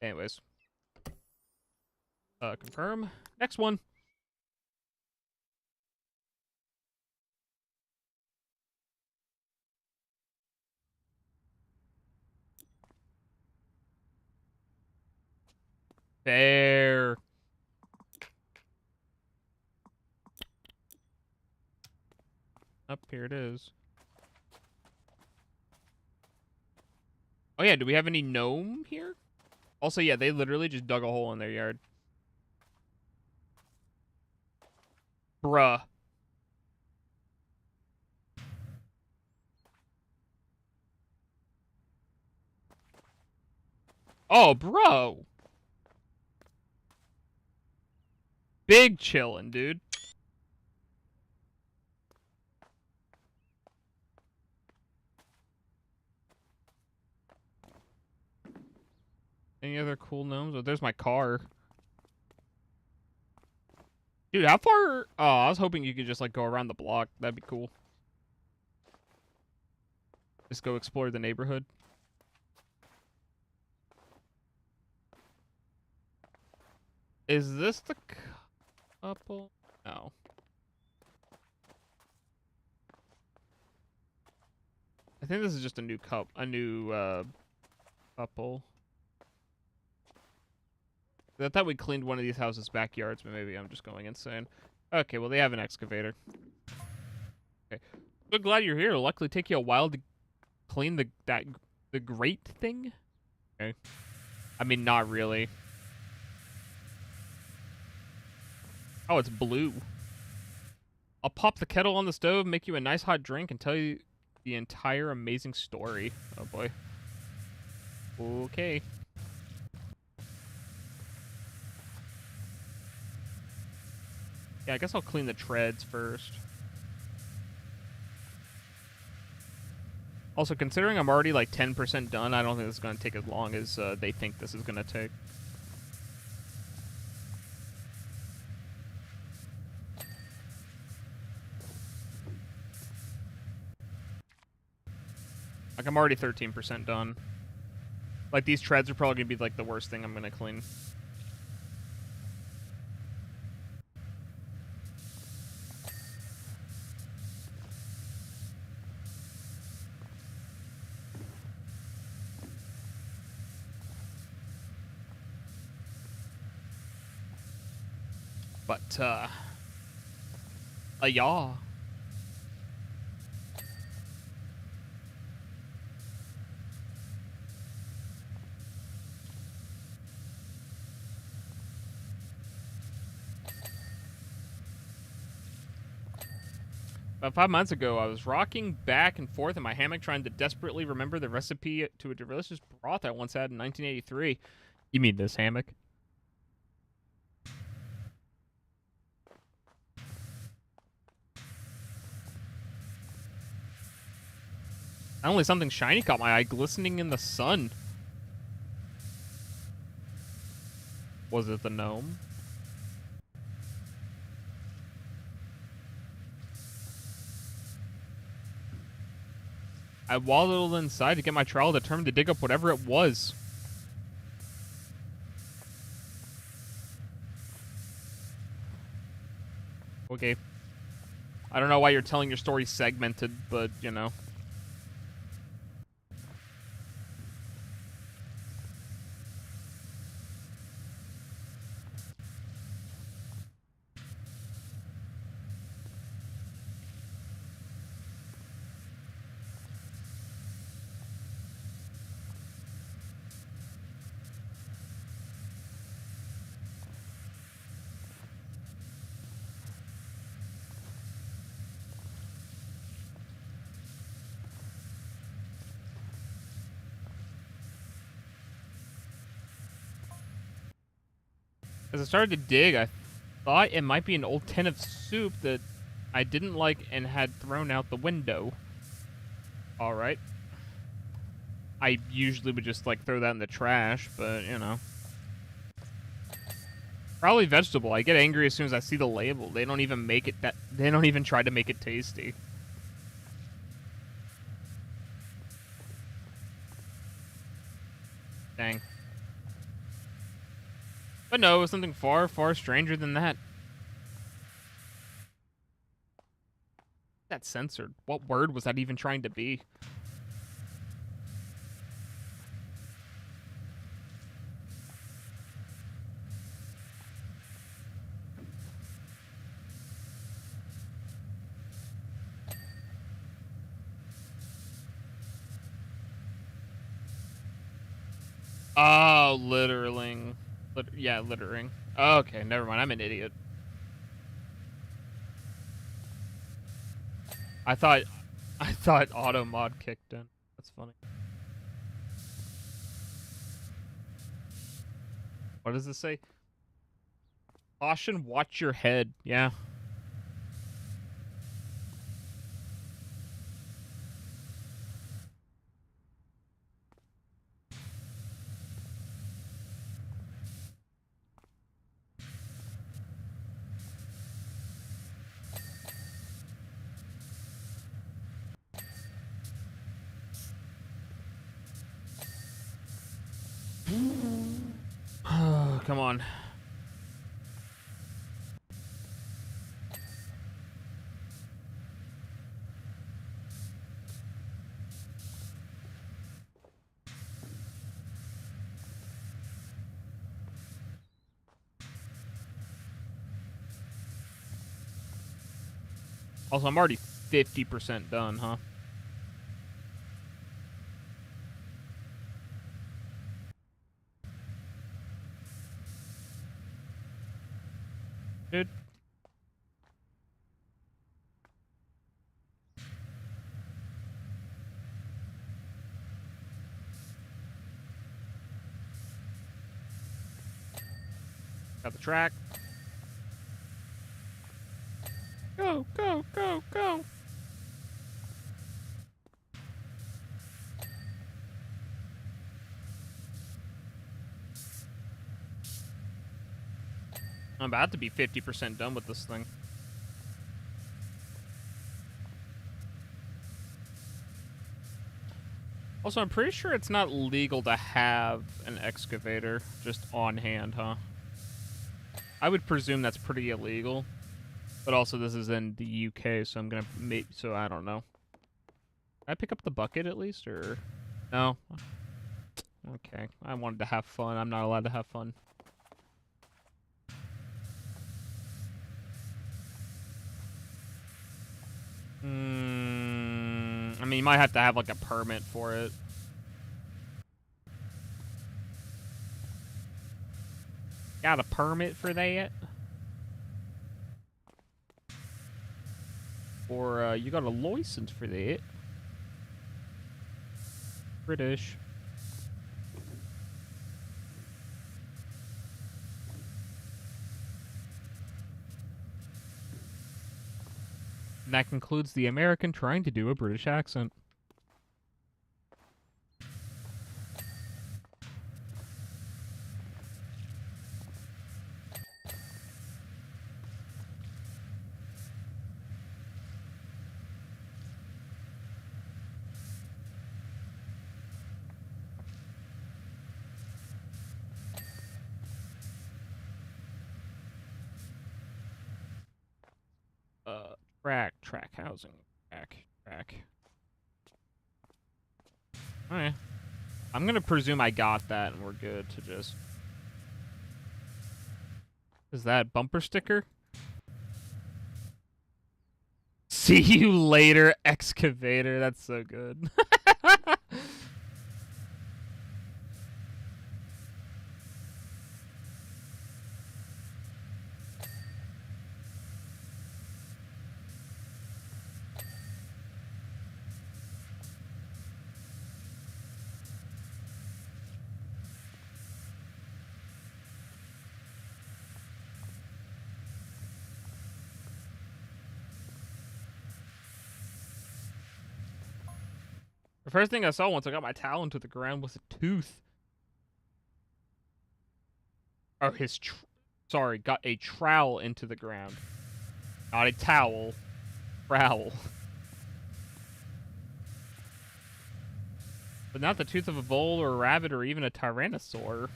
Anyways. Confirm. Next one. There. Up here it is. Oh yeah, do we have any gnome here? Also, yeah, they literally just dug a hole in their yard. Bruh. Oh, bro. Big chillin', dude. Any other cool gnomes? Oh, there's my car. Dude, how far? Oh, I was hoping you could just, like, go around the block. That'd be cool. Just go explore the neighborhood. Is this the couple? No. I think this is just a new couple. I thought we cleaned one of these houses' backyards, but maybe I'm just going insane. Okay, well, they have an excavator. Okay. So glad you're here. It'll likely take you a while to clean the grate thing. Okay. I mean, not really. Oh, it's blue. I'll pop the kettle on the stove, make you a nice hot drink, and tell you the entire amazing story. Oh, boy. Okay. Yeah, I guess I'll clean the treads first. Also, considering I'm already like 10% done, I don't think this is going to take as long as they think this is going to take. Like, I'm already 13% done. Like, these treads are probably going to be like the worst thing I'm going to clean. But, yeah. About 5 months ago, I was rocking back and forth in my hammock trying to desperately remember the recipe to a delicious broth I once had in 1983. You mean this hammock? Only something shiny caught my eye, glistening in the sun. Was it the gnome? I waddled inside to get my trowel, determined to dig up whatever it was. Okay. I don't know why you're telling your story segmented, but, you know. As I started to dig, I thought it might be an old tin of soup that I didn't like and had thrown out the window. Alright. I usually would just, like, throw that in the trash, but, you know. Probably vegetable. I get angry as soon as I see the label. They don't even make it that... They don't even try to make it tasty. Dang. But no, it was something far, far stranger than that. That's censored. What word was that even trying to be? Oh, littering. Yeah, littering. Okay, never mind. I'm an idiot. I thought auto mod kicked in. That's funny. What does this say? Caution, watch your head. Yeah. Come on. Also, I'm already 50% done, huh? Dude. Got the track. Go, go, go, go. I'm about to be 50% done with this thing. Also, I'm pretty sure it's not legal to have an excavator just on hand, huh? I would presume that's pretty illegal. But also, this is in the UK, so I'm gonna make... So, I don't know. Can I pick up the bucket, at least, or... No? Okay. I wanted to have fun. I'm not allowed to have fun. I mean, you might have to have, like, a permit for it. Got a permit for that? Or, you got a license for that? British. And that concludes the American trying to do a British accent. Track housing. Track. Alright. I'm gonna presume I got that and we're good to just... Is that bumper sticker? See you later, excavator. That's so good. The first thing I saw once I got my towel into the ground was a tooth. Or sorry, got a trowel into the ground. Not a towel. Trowel. But not the tooth of a bull or a rabbit or even a tyrannosaur.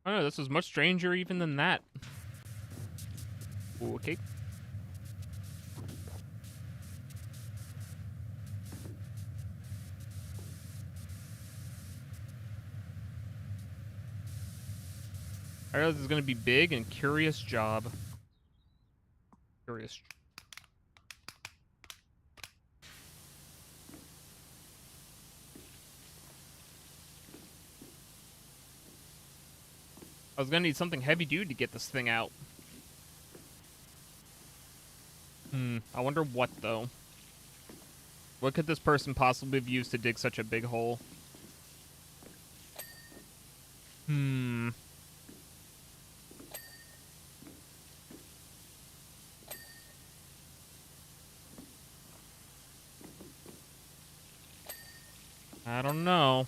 Oh, this is much stranger even than that. Ooh, okay. I realize it's going to be big and curious job. Curious. I was going to need something heavy duty to get this thing out. I wonder what, though. What could this person possibly have used to dig such a big hole? I don't know.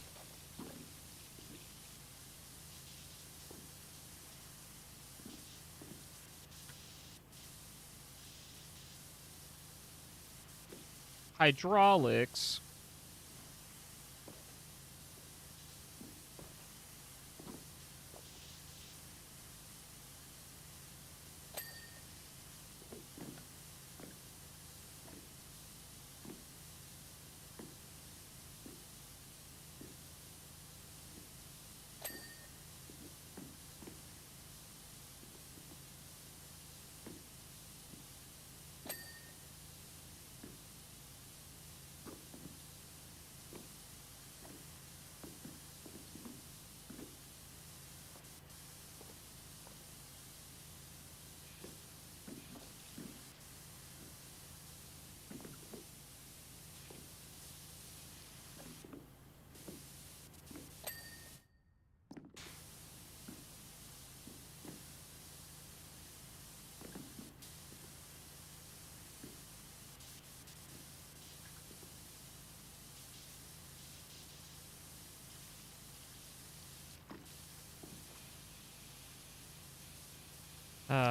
Hydraulics.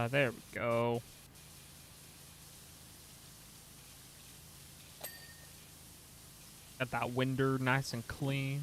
There we go. Got that window nice and clean.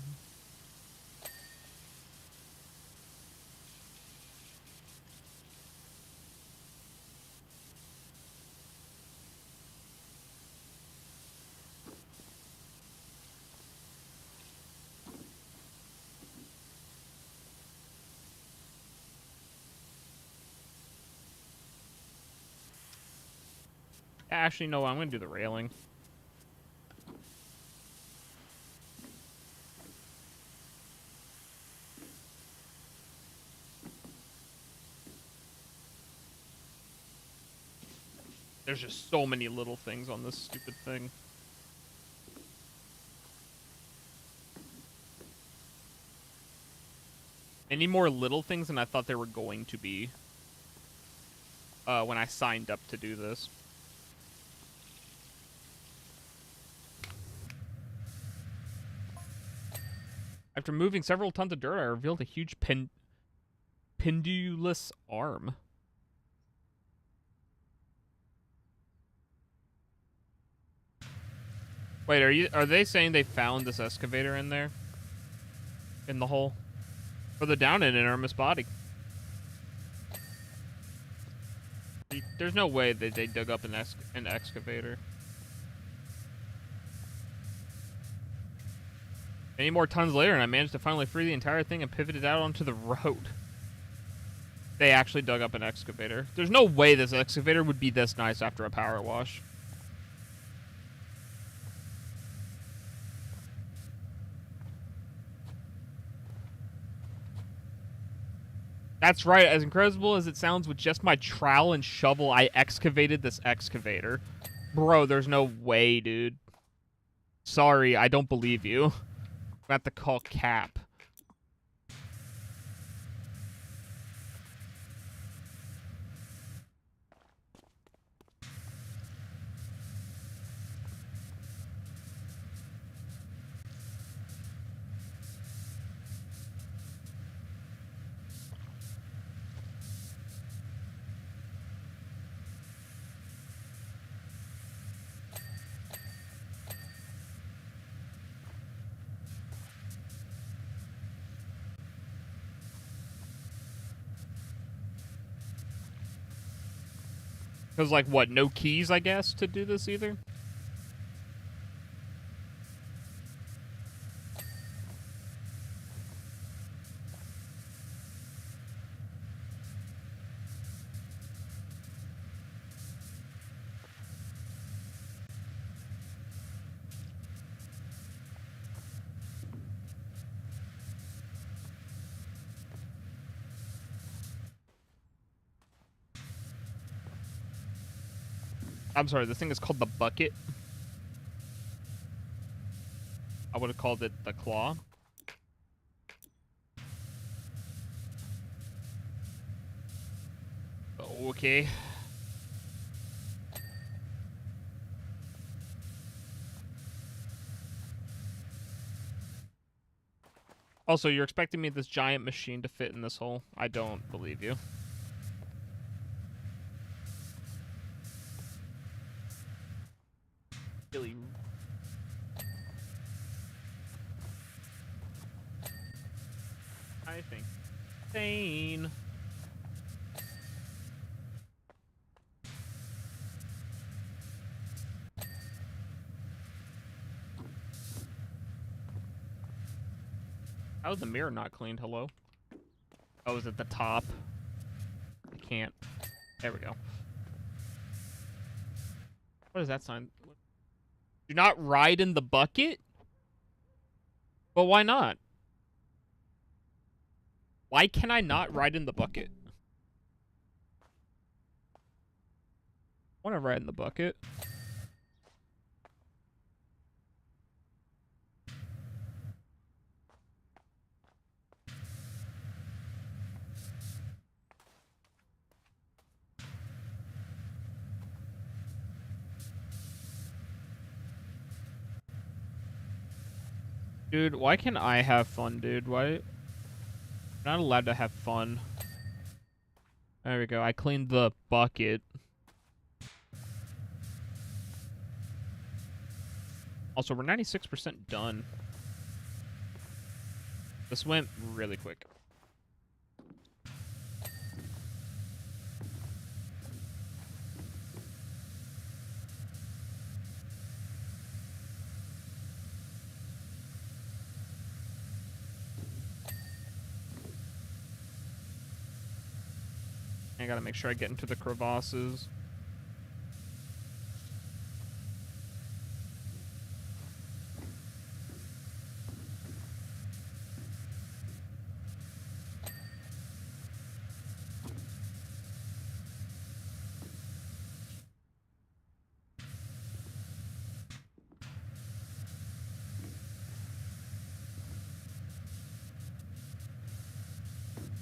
Actually, no, I'm gonna do the railing. There's just so many little things on this stupid thing. Any more little things than I thought there were going to be when I signed up to do this. After moving several tons of dirt, I revealed a huge pendulous arm. Wait, are they saying they found this excavator in there? In the hole? Further down, an enormous body. There's no way that they dug up an excavator. Many more tons later, and I managed to finally free the entire thing and pivot it out onto the road. They actually dug up an excavator. There's no way this excavator would be this nice after a power wash. That's right, as incredible as it sounds, with just my trowel and shovel, I excavated this excavator. Bro, there's no way, dude. Sorry, I don't believe you. I'm gonna have to call Cap. Because, like, what, no keys, I guess, to do this either? I'm sorry, this thing is called the bucket. I would have called it the claw. Okay. Also, you're expecting me this giant machine to fit in this hole? I don't believe you. Really. I think. Insane. How is the mirror not cleaned? Hello? Oh, is it the top? I can't. There we go. What is that sign? Do not ride in the bucket? But why not? Why can I not ride in the bucket? I want to ride in the bucket. Dude, why can't I have fun, dude? Why? I'm not allowed to have fun. There we go. I cleaned the bucket. Also, we're 96% done. This went really quick. I gotta make sure I get into the crevasses.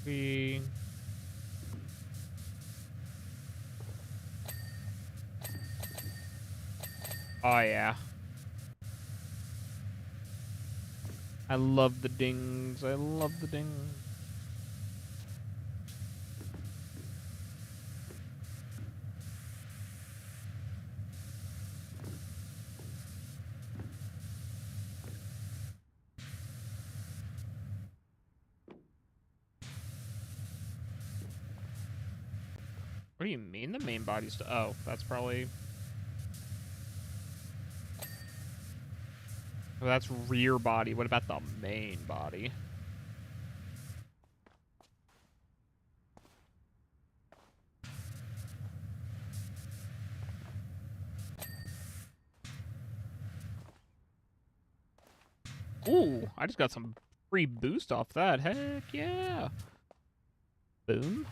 We... Oh, yeah. I love the dings. I love the dings. What do you mean the main body's... Oh, that's probably... Oh, that's rear body. What about the main body? Ooh, I just got some free boost off that. Heck yeah. Boom.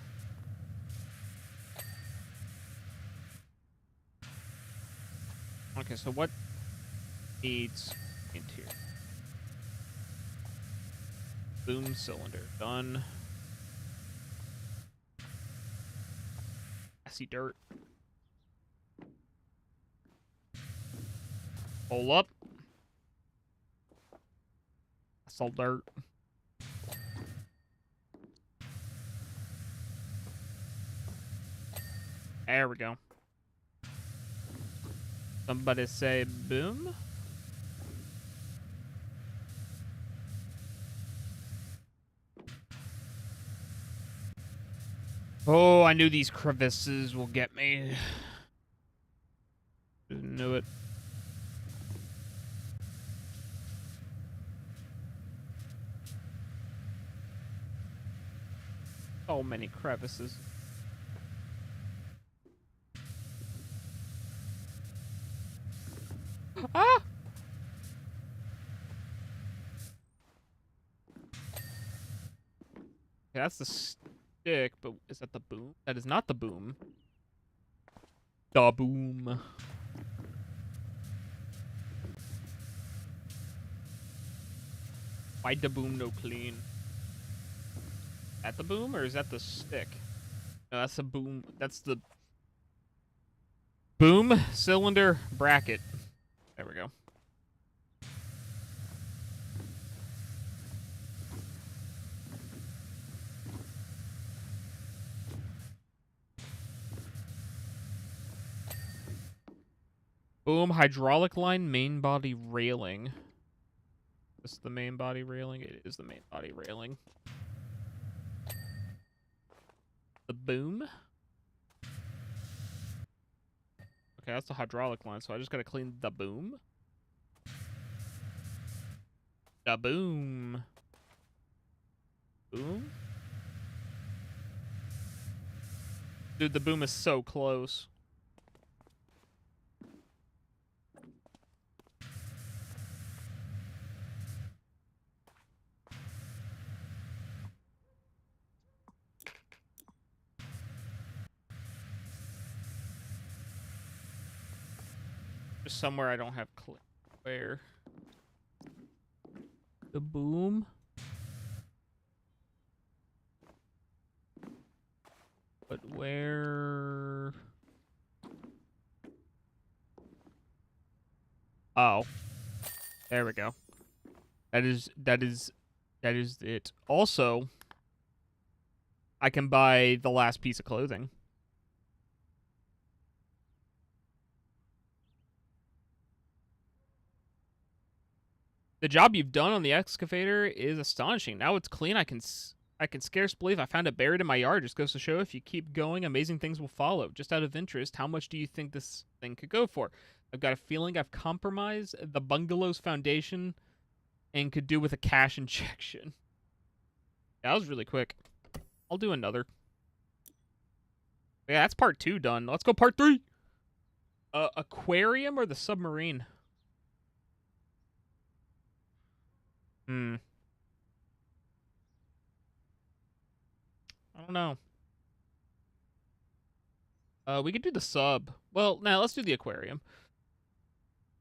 Okay, so what needs interior? Boom cylinder. Done. I see dirt. Pull up. I saw dirt. There we go. Somebody say boom. Oh, I knew these crevices will get me. Just knew it. So many crevices. Ah! Okay, that's the stick, but is that the boom? That is not the boom. Da boom. Why da boom no clean? Is that the boom or is that the stick? No, that's the boom. That's the boom cylinder bracket. There we go. Boom, hydraulic line, main body railing. This is the main body railing? It is the main body railing. The boom. Okay, that's the hydraulic line, so I just gotta clean the boom. The boom. Boom? Dude, the boom is so close. Just somewhere I don't have where. The boom. But where? Oh. There we go. That is it. Also, I can buy the last piece of clothing. The job you've done on the excavator is astonishing. Now it's clean. I can scarce believe I found it buried in my yard. Just goes to show if you keep going, amazing things will follow. Just out of interest, how much do you think this thing could go for? I've got a feeling I've compromised the bungalow's foundation and could do with a cash injection. Yeah, that was really quick. I'll do another. Yeah, that's part 2 done. Let's go part 3. Aquarium or the submarine? I don't know. We could do the sub. Well, now let's do the aquarium.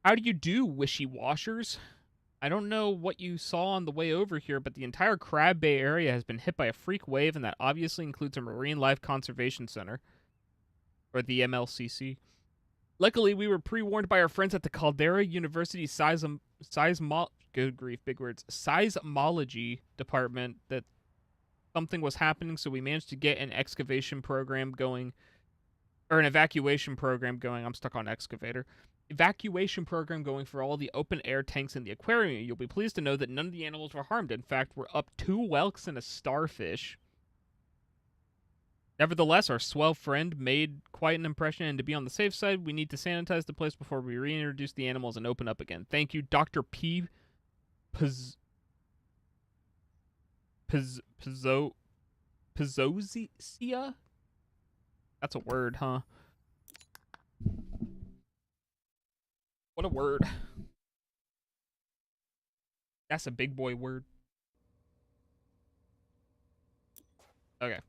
How do you do, wishy washers? I don't know what you saw on the way over here, but the entire Crab Bay area has been hit by a freak wave, and that obviously includes a Marine Life Conservation Center, or the MLCC. Luckily, we were pre-warned by our friends at the Caldera University good grief, big words, seismology department that something was happening, so we managed to get an excavation program going, or an evacuation program going. I'm stuck on excavator. Evacuation program going for all the open air tanks in the aquarium. You'll be pleased to know that none of the animals were harmed. In fact, we're up 2 whelks and a starfish. Nevertheless, our swell friend made quite an impression, and to be on the safe side, we need to sanitize the place before we reintroduce the animals and open up again. Thank you, Dr. P. Pizzozia? That's a word, huh? What a word. That's a big boy word. Okay.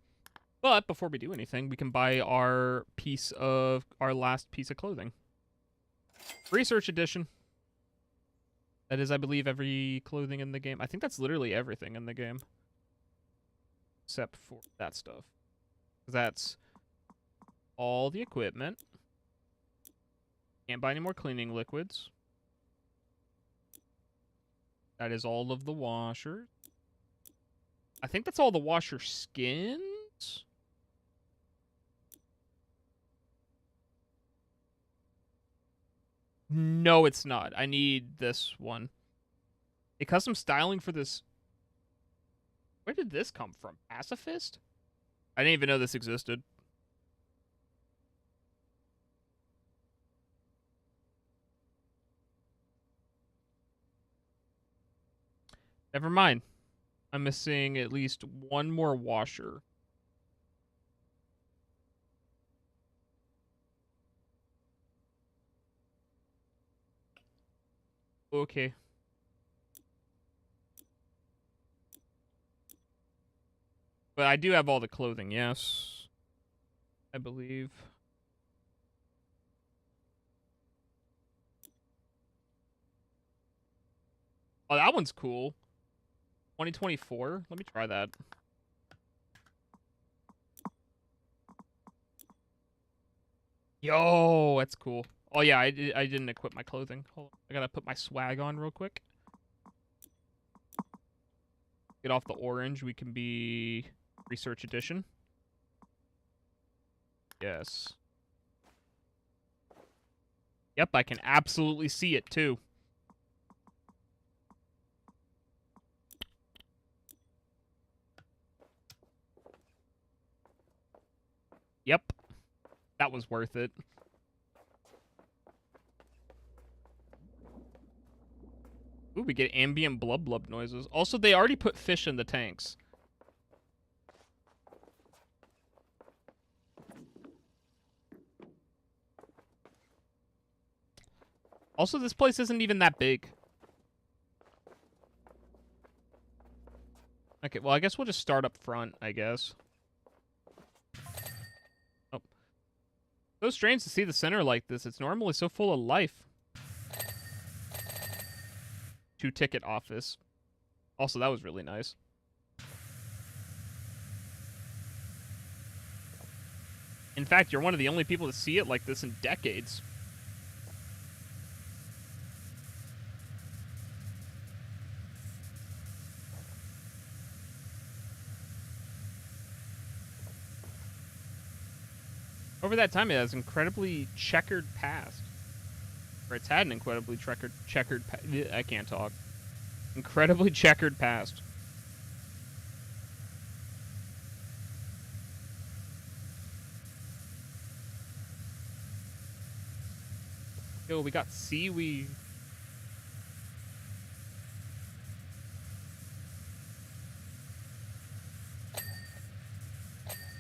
But before we do anything, we can buy our last piece of clothing. Research edition. That is, I believe, every clothing in the game. I think that's literally everything in the game. Except for that stuff. That's all the equipment. Can't buy any more cleaning liquids. That is all of the washers. I think that's all the washer skins. No, it's not. I need this one. A custom styling for this. Where did this come from? Pacifist? I didn't even know this existed. Never mind. I'm missing at least one more washer. Okay. But I do have all the clothing, yes. I believe. Oh, that one's cool. 2024. Let me try that. Yo, that's cool. Oh yeah, I didn't equip my clothing. Hold on. I gotta put my swag on real quick. Get off the orange. We can be research edition. Yes. Yep, I can absolutely see it too. Yep. That was worth it. Ooh, we get ambient blub blub noises. Also, they already put fish in the tanks. Also, this place isn't even that big. Okay, well, I guess we'll just start up front, I guess. Oh. So strange to see the center like this. It's normally so full of life. 2-ticket office. Also, that was really nice. In fact, you're one of the only people to see it like this in decades. Over that time, it has incredibly checkered past. Or it's had an incredibly checkered I can't talk. Incredibly checkered past. Yo, we got seaweed.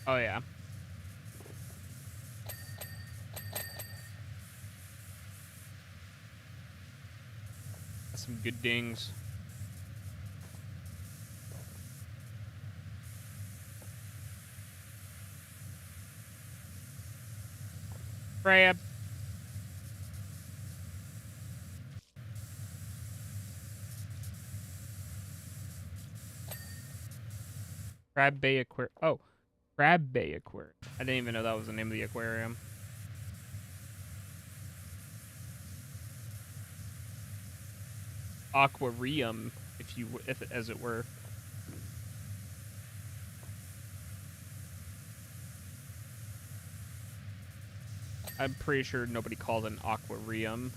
Oh, yeah. That's some good dings. Crab. Crab Bay Aquarium. Oh, Crab Bay Aquarium. I didn't even know that was the name of the aquarium. Aquarium, if as it were. I'm pretty sure nobody called it an aquarium.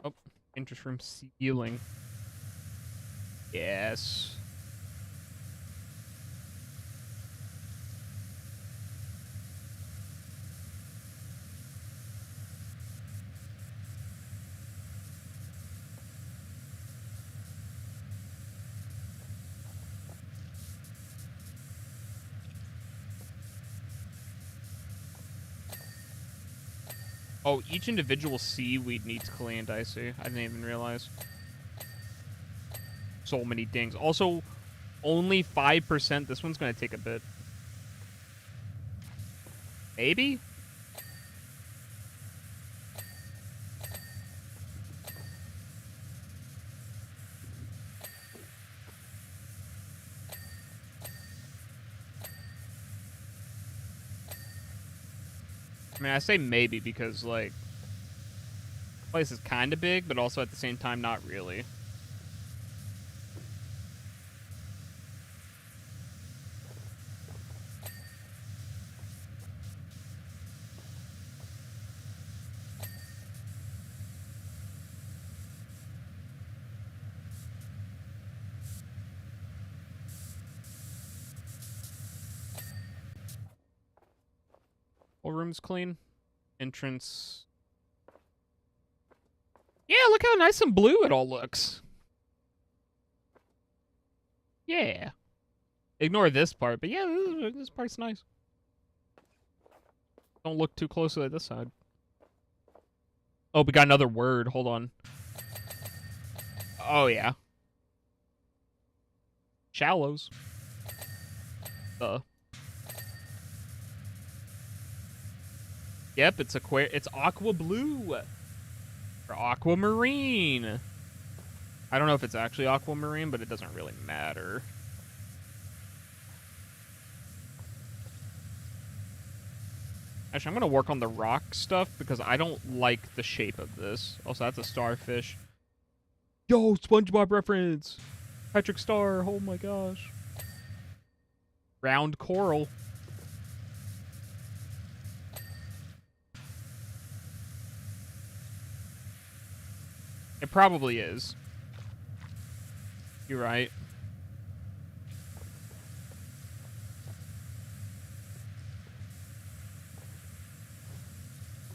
Oh, interest room ceiling. Yes. Oh, each individual seaweed needs cleaned, I see. I didn't even realize. So many dings. Also, only 5%. This one's going to take a bit. Maybe? I mean, I say maybe because, like, the place is kind of big, but also at the same time, not really. Whole room's clean. Entrance. Yeah, look how nice and blue it all looks. Yeah. Ignore this part, but yeah, this part's nice. Don't look too closely at this side. Oh, we got another word. Hold on. Oh, yeah. Shallows. Yep, it's aqua blue. Or aquamarine. I don't know if it's actually aquamarine, but it doesn't really matter. Actually, I'm going to work on the rock stuff because I don't like the shape of this. Also, that's a starfish. Yo, SpongeBob reference. Patrick Star. Oh my gosh. Round coral. It probably is. You're right.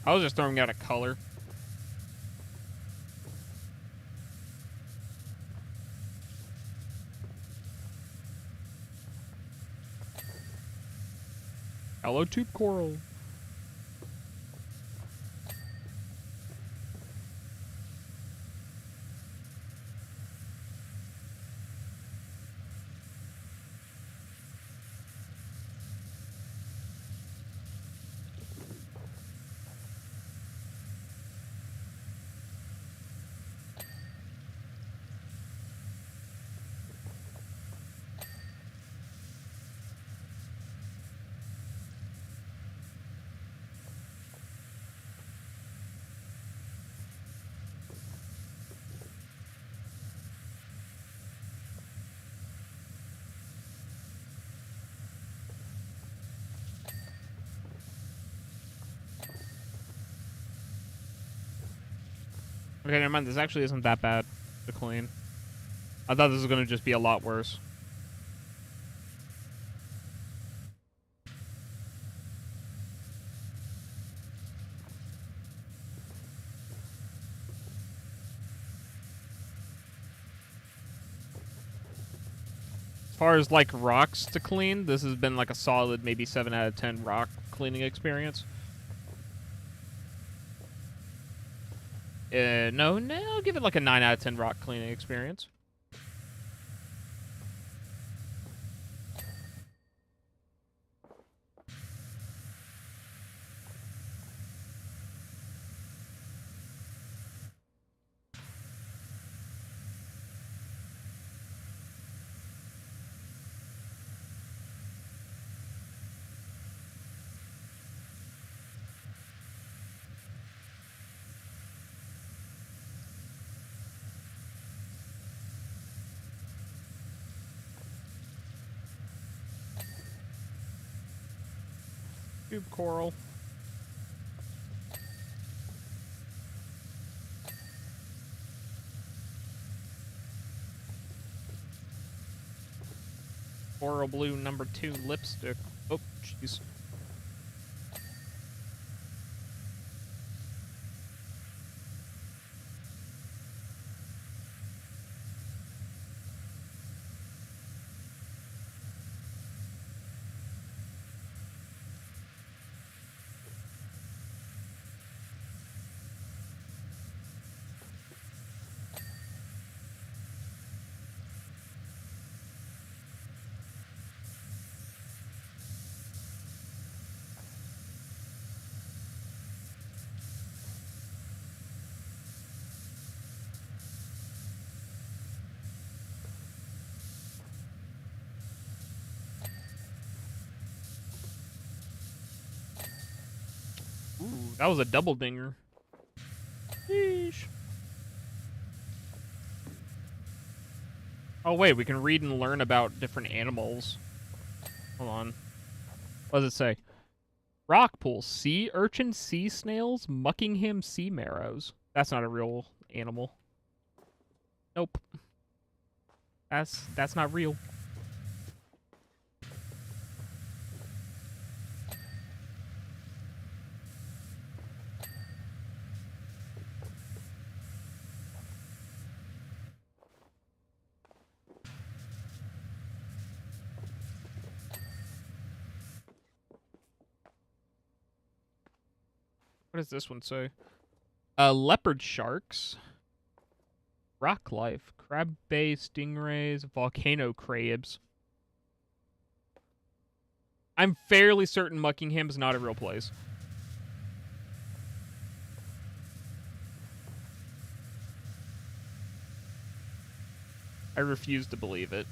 I was just throwing out a color. Hello, tube coral. Okay, never mind. This actually isn't that bad to clean. I thought this was going to just be a lot worse. As far as, like, rocks to clean, this has been, like, a solid maybe 7 out of 10 rock cleaning experience. No, I'll give it, like, a 9 out of 10 rock cleaning experience. Tube coral. Coral blue #2 lipstick. Oh, jeez. Ooh, that was a double dinger. Sheesh. Oh, wait, we can read and learn about different animals. Hold on. What does it say? Rock pool, sea urchin, sea snails, Muckingham sea marrows. That's not a real animal. Nope. That's not real. What does this one say? Leopard sharks. Rock life. Crab bay stingrays. Volcano crabs. I'm fairly certain Muckingham's not a real place. I refuse to believe it.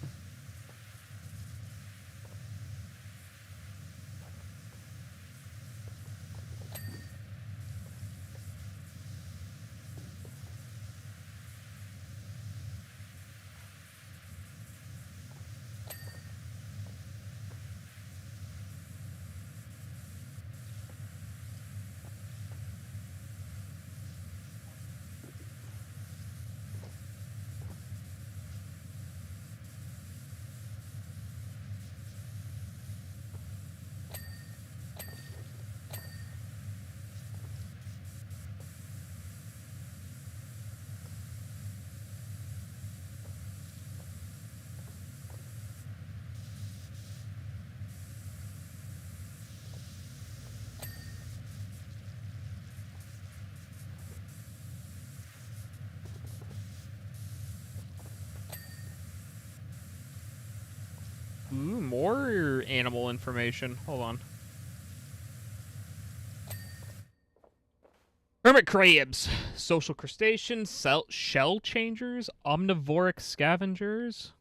Ooh, more animal information. Hold on. Hermit crabs, social crustaceans, shell changers, omnivoric scavengers.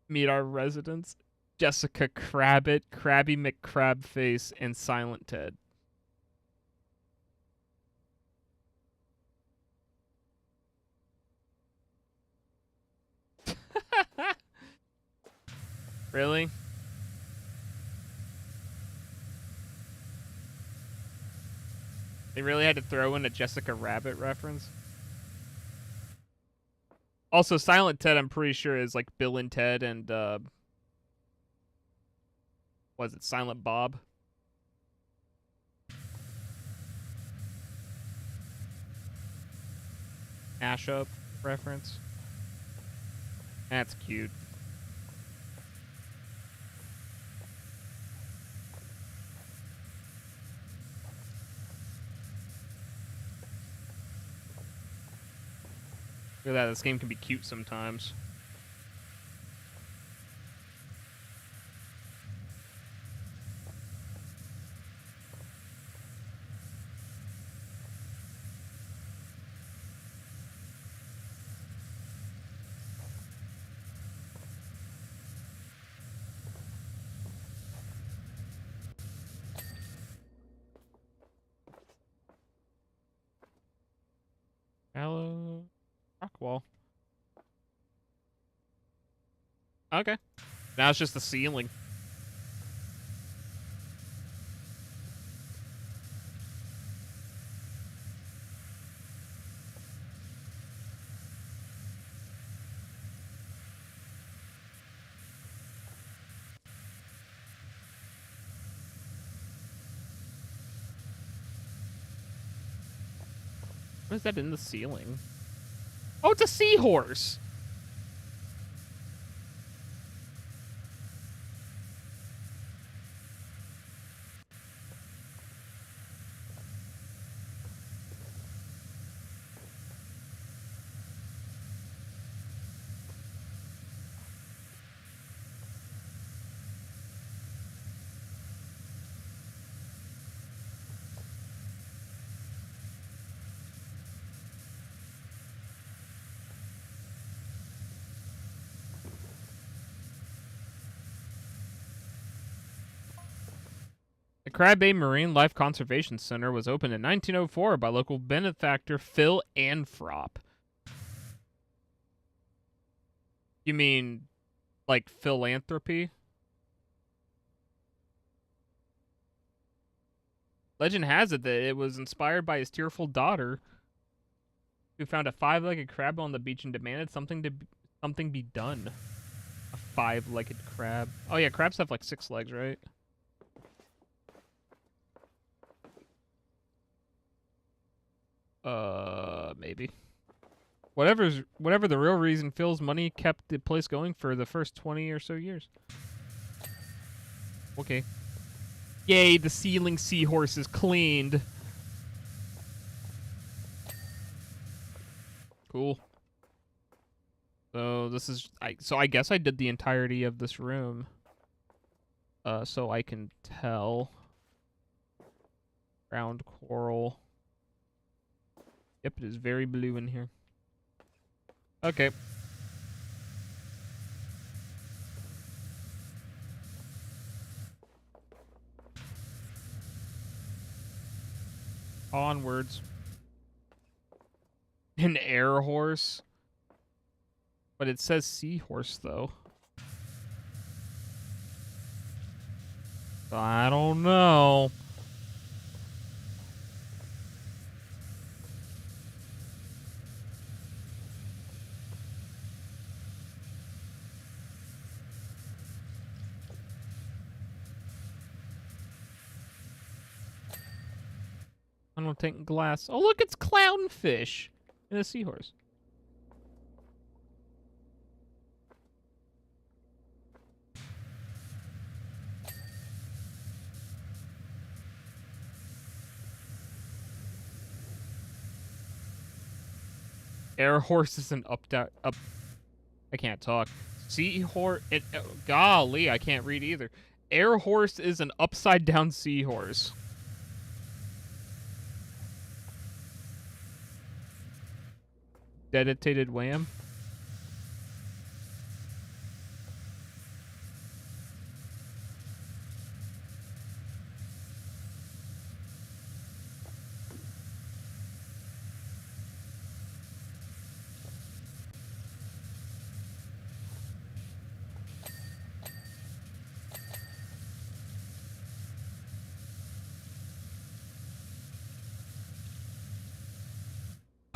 Meet our residents. Jessica Crabbit, Krabby McCrabface, and Silent Ted. Really? They really had to throw in a Jessica Rabbit reference? Also, Silent Ted, I'm pretty sure, is like Bill and Ted and, was it Silent Bob? Mashup reference. That's cute. Look at that, this game can be cute sometimes. Hello. Rockwall. Okay. Now it's just the ceiling. What is that in the ceiling? Oh, it's a seahorse! The Crab Bay Marine Life Conservation Center was opened in 1904 by local benefactor Phil Anfrop. You mean, like, philanthropy? Legend has it that it was inspired by his tearful daughter, who found a five-legged crab on the beach and demanded something be done. A five-legged crab. Oh yeah, crabs have like 6 legs, right? Maybe. Whatever the real reason, Phil's money kept the place going for the first 20 or so years. Okay. Yay, the ceiling seahorse is cleaned. Cool. So this is so I guess I did the entirety of this room. So I can tell. Ground coral. Yep, it is very blue in here. Okay. Onwards. An air horse? But it says seahorse, though. I don't know. I don't take glass. Oh, look, it's clownfish and a seahorse. Air horse is an up. I can't talk. Seahorse. Golly, I can't read either. Air horse is an upside down seahorse. Dedicated wham.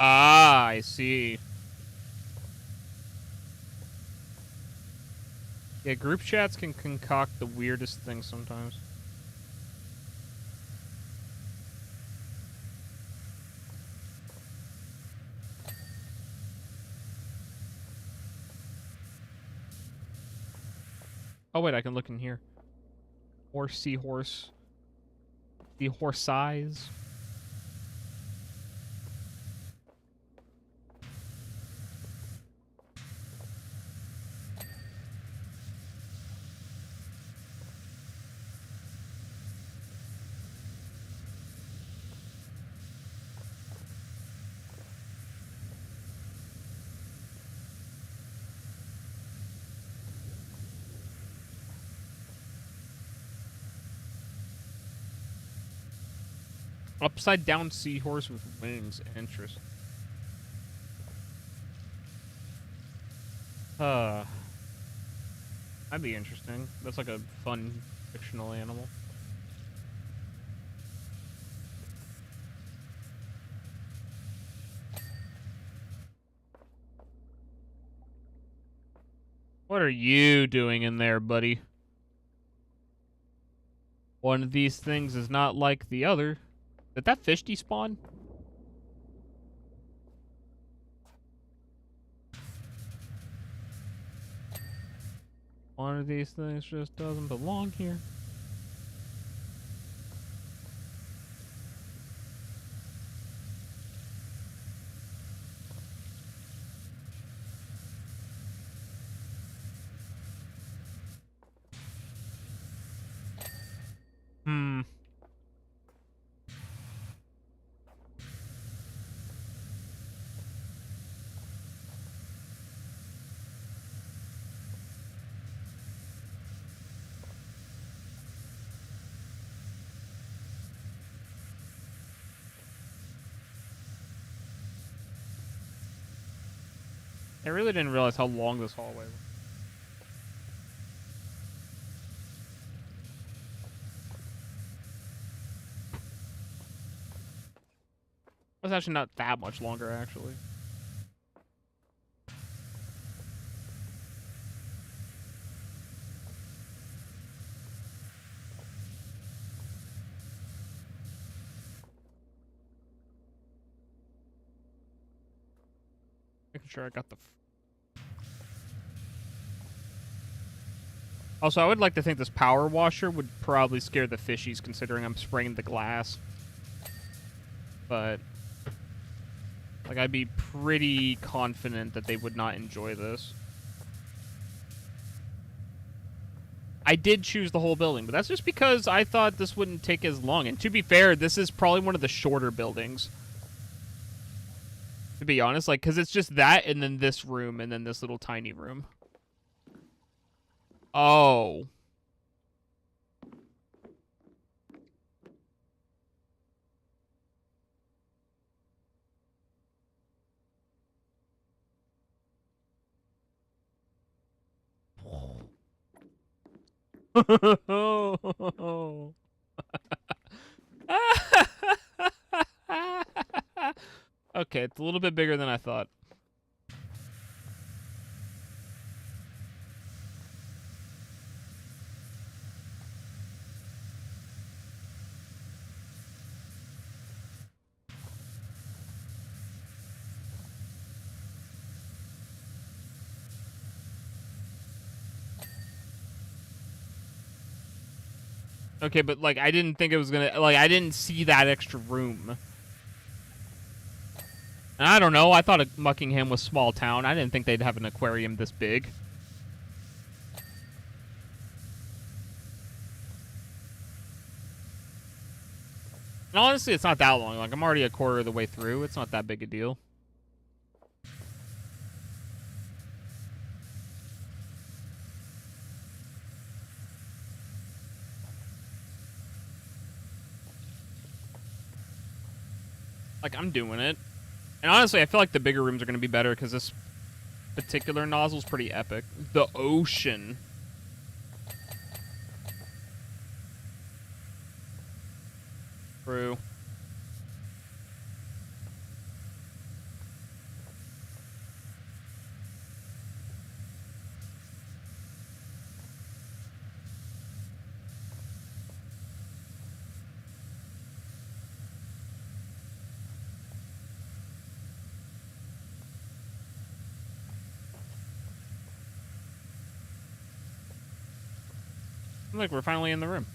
Ah, I see. Yeah, group chats can concoct the weirdest things sometimes. Oh, wait, I can look in here. Horse, seahorse. The horse size. Upside down seahorse with wings. Interesting. That'd be interesting. That's like a fun fictional animal. What are you doing in there, buddy? One of these things is not like the other. Did that fish despawn? One of these things just doesn't belong here. Hmm. I really didn't realize how long this hallway was. It's actually not that much longer, actually. Making sure I got the... Also, I would like to think this power washer would probably scare the fishies, considering I'm spraying the glass. But, like, I'd be pretty confident that they would not enjoy this. I did choose the whole building, but that's just because I thought this wouldn't take as long. And to be fair, this is probably one of the shorter buildings. To be honest, like, because it's just that, and then this room, and then this little tiny room. Oh. Okay, it's a little bit bigger than I thought. Okay, but, like, I didn't think it was gonna... Like, I didn't see that extra room. And I don't know, I thought Muckingham was small town. I didn't think they'd have an aquarium this big. And honestly, it's not that long. Like, I'm already a quarter of the way through. It's not that big a deal. Like, I'm doing it. And honestly, I feel like the bigger rooms are going to be better because this particular nozzle's pretty epic. The ocean. True. Look, we're finally in the room.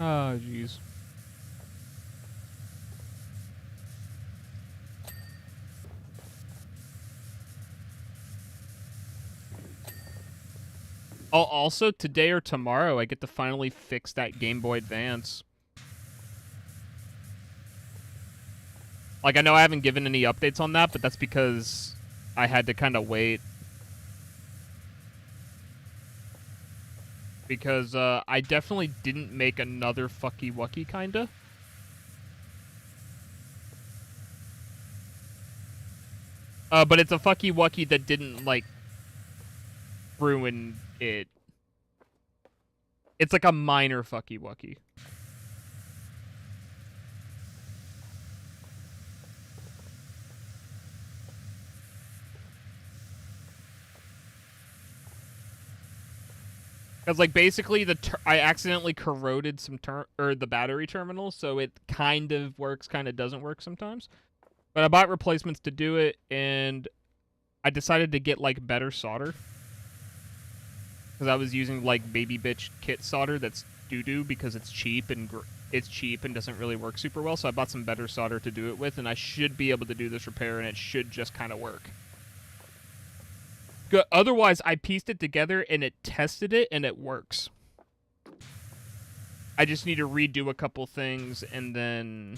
Oh, jeez. Oh, also, today or tomorrow, I get to finally fix that Game Boy Advance. Like, I know I haven't given any updates on that, but that's because I had to kind of wait. Because, I definitely didn't make another fucky wucky, kinda. But it's a fucky wucky that didn't, like, ruin it. It's like a minor fucky wucky. Because, like, basically, I accidentally corroded the battery terminal, so it kind of works, kind of doesn't work sometimes. But I bought replacements to do it, and I decided to get, like, better solder. Because I was using, like, baby bitch kit solder that's doo-doo because it's cheap and doesn't really work super well. So I bought some better solder to do it with, and I should be able to do this repair, and it should just kind of work. Otherwise, I pieced it together, and it tested it, and it works. I just need to redo a couple things, and then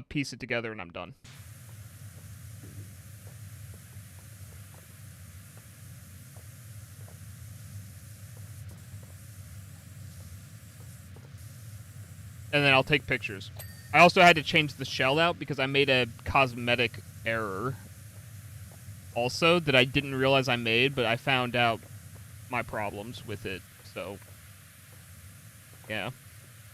piece it together, and I'm done. And then I'll take pictures. I also had to change the shell out because I made a cosmetic error also that I didn't realize I made, but I found out my problems with it, so yeah.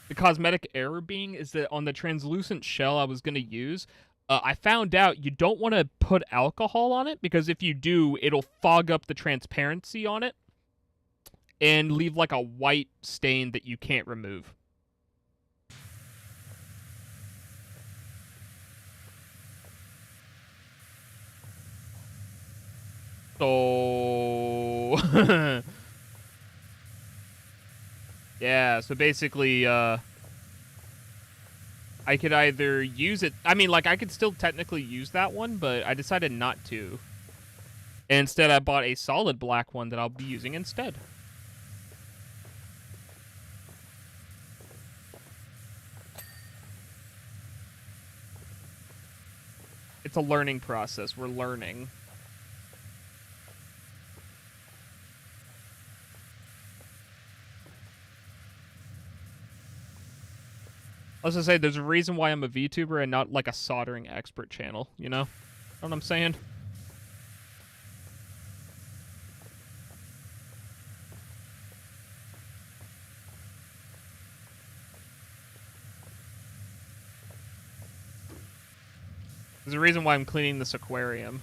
The cosmetic error being is that on the translucent shell I was going to use, I found out you don't want to put alcohol on it because if you do, it'll fog up the transparency on it and leave like a white stain that you can't remove. So yeah, so basically I could either use it. I mean, like I could still technically use that one, but I decided not to. And instead I bought a solid black one that I'll be using instead. It's a learning process. We're learning. Let's just say there's a reason why I'm a VTuber and not like a soldering expert channel, you know? Know what I'm saying? There's a reason why I'm cleaning this aquarium.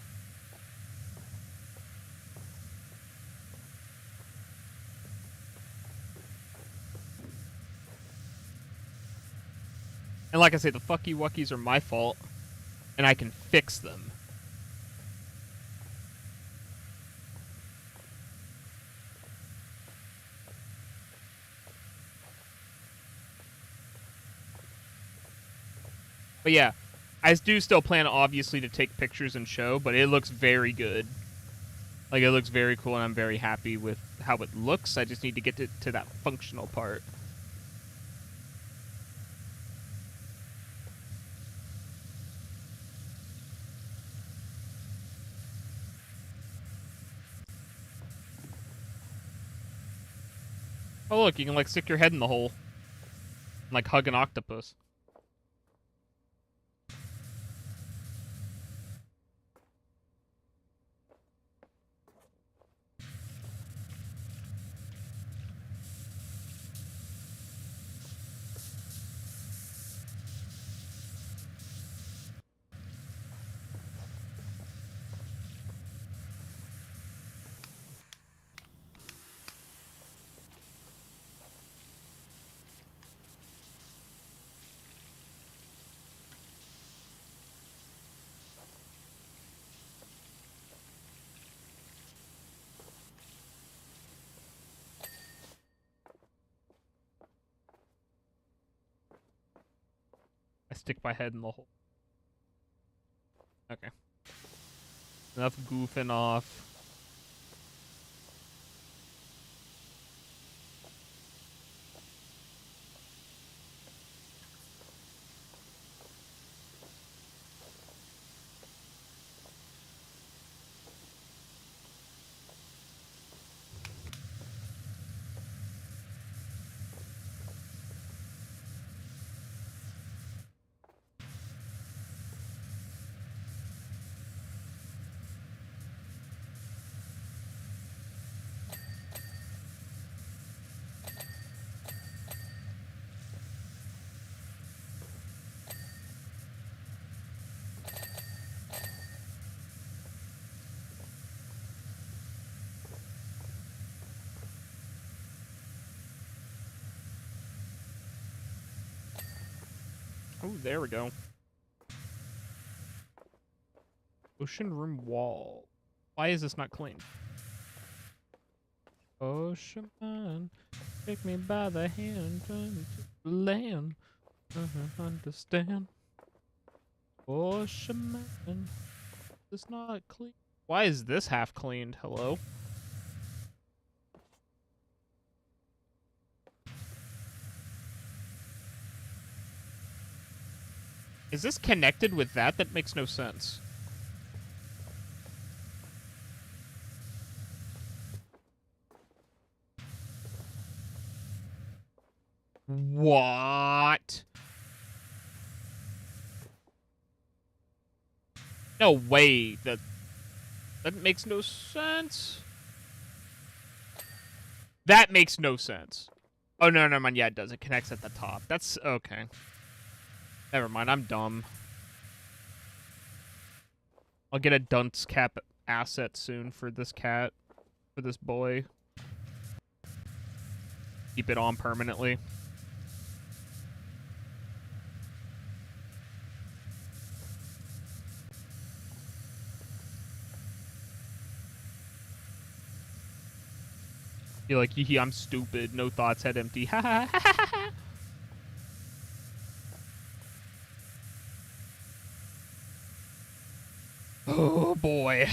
And like I say, the fucky wuckies are my fault, and I can fix them. But yeah, I do still plan, obviously, to take pictures and show, but it looks very good. Like, it looks very cool, and I'm very happy with how it looks. I just need to get to that functional part. Oh, look, you can, like, stick your head in the hole. And, like, hug an octopus. I stick my head in the hole. Okay. Enough goofing off. Oh, there we go. Ocean room wall. Why is this not clean? Ocean man, take me by the hand, turn me to the land. Understand? Ocean man, this not clean. Why is this half cleaned? Hello? Is this connected with that? That makes no sense. What? No way. That makes no sense. That makes no sense. Oh, no, never mind. Yeah, it does. It connects at the top. That's okay. Never mind. I'm dumb. I'll get a dunce cap asset soon for this cat, for this boy. Keep it on permanently. You're like, hee, I'm stupid. No thoughts, head empty. Ha ha ha ha ha. Oh boy.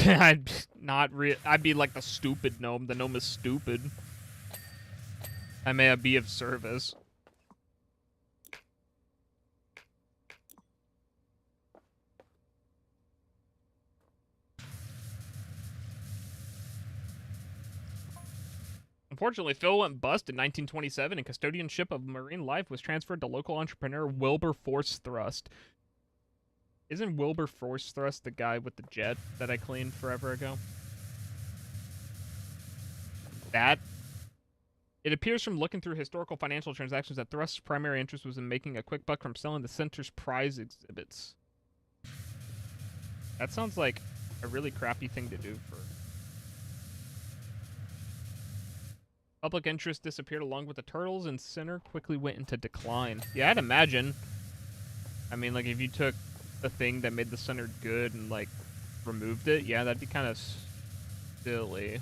I'd be like the stupid gnome. The gnome is stupid. I may be of service. Unfortunately, Phil went bust in 1927, and custodianship of marine life was transferred to local entrepreneur Wilbur Force Thrust. Isn't Wilbur Force Thrust the guy with the jet that I cleaned forever ago? That? It appears from looking through historical financial transactions that Thrust's primary interest was in making a quick buck from selling the center's prize exhibits. That sounds like a really crappy thing to do for... Public interest disappeared along with the turtles, and center quickly went into decline. Yeah, I'd imagine. I mean, like, if you took the thing that made the center good and, like, removed it, yeah, that'd be kind of silly.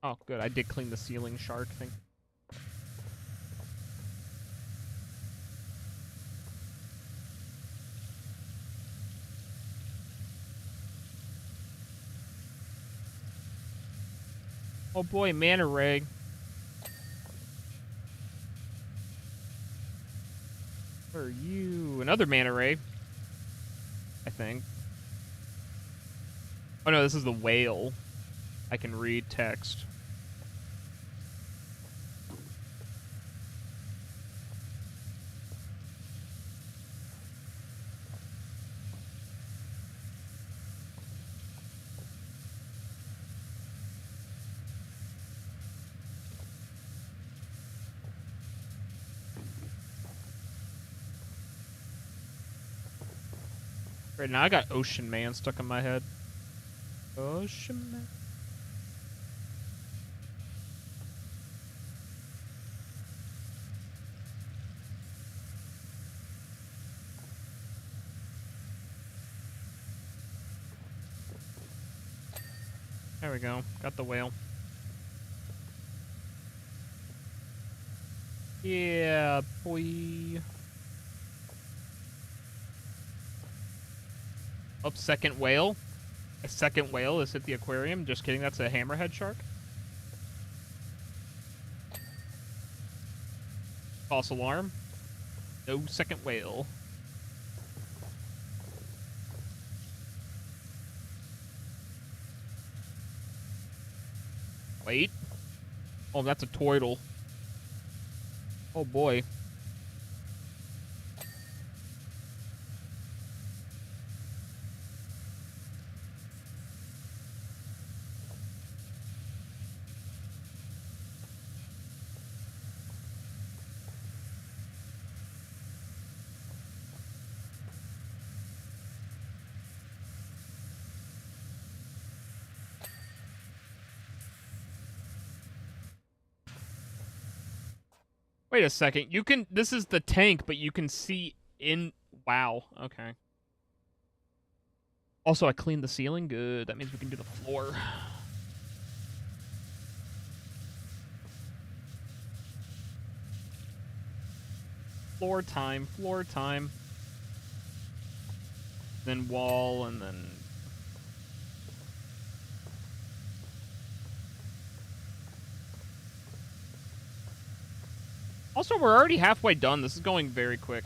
Oh, good. I did clean the ceiling shark thing. Oh boy, mana ray. Where are you? Another mana ray. I think. Oh no, this is the whale. I can read text. Right now I got Ocean Man stuck in my head. Ocean Man. There we go. Got the whale. Yeah, boy. Oh, second whale. A second whale has hit the aquarium. Just kidding, that's a hammerhead shark. False alarm. No second whale. Wait. Oh, that's a turtle. Oh boy. Wait a second. You can... This is the tank, but you can see in... Wow. Okay. Also, I cleaned the ceiling. Good. That means we can do the floor. Floor time. Floor time. Then wall, and then... Also, we're already halfway done. This is going very quick.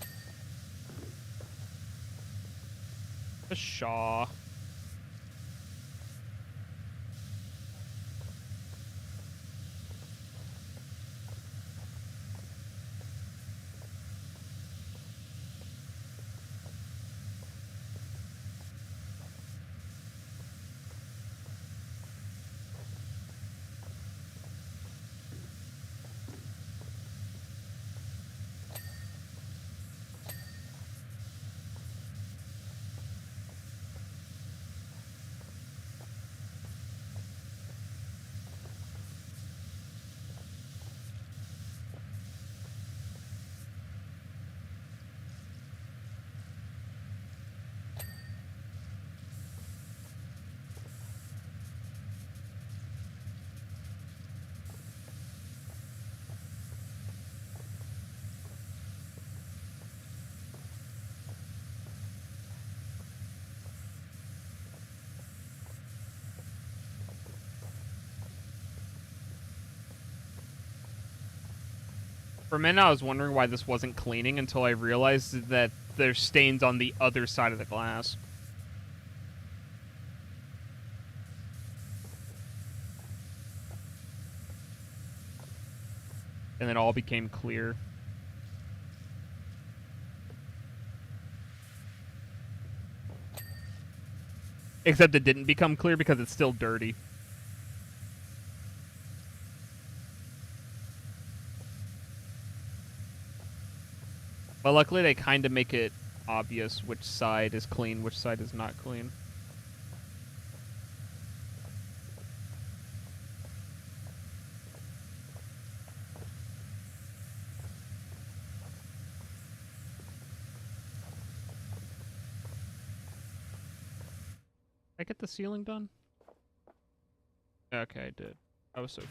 The Shaw. For a minute, I was wondering why this wasn't cleaning until I realized that there's stains on the other side of the glass. And it all became clear. Except it didn't become clear because it's still dirty. But luckily they kind of make it obvious which side is clean, which side is not clean. Did I get the ceiling done? Okay, I did. I was so...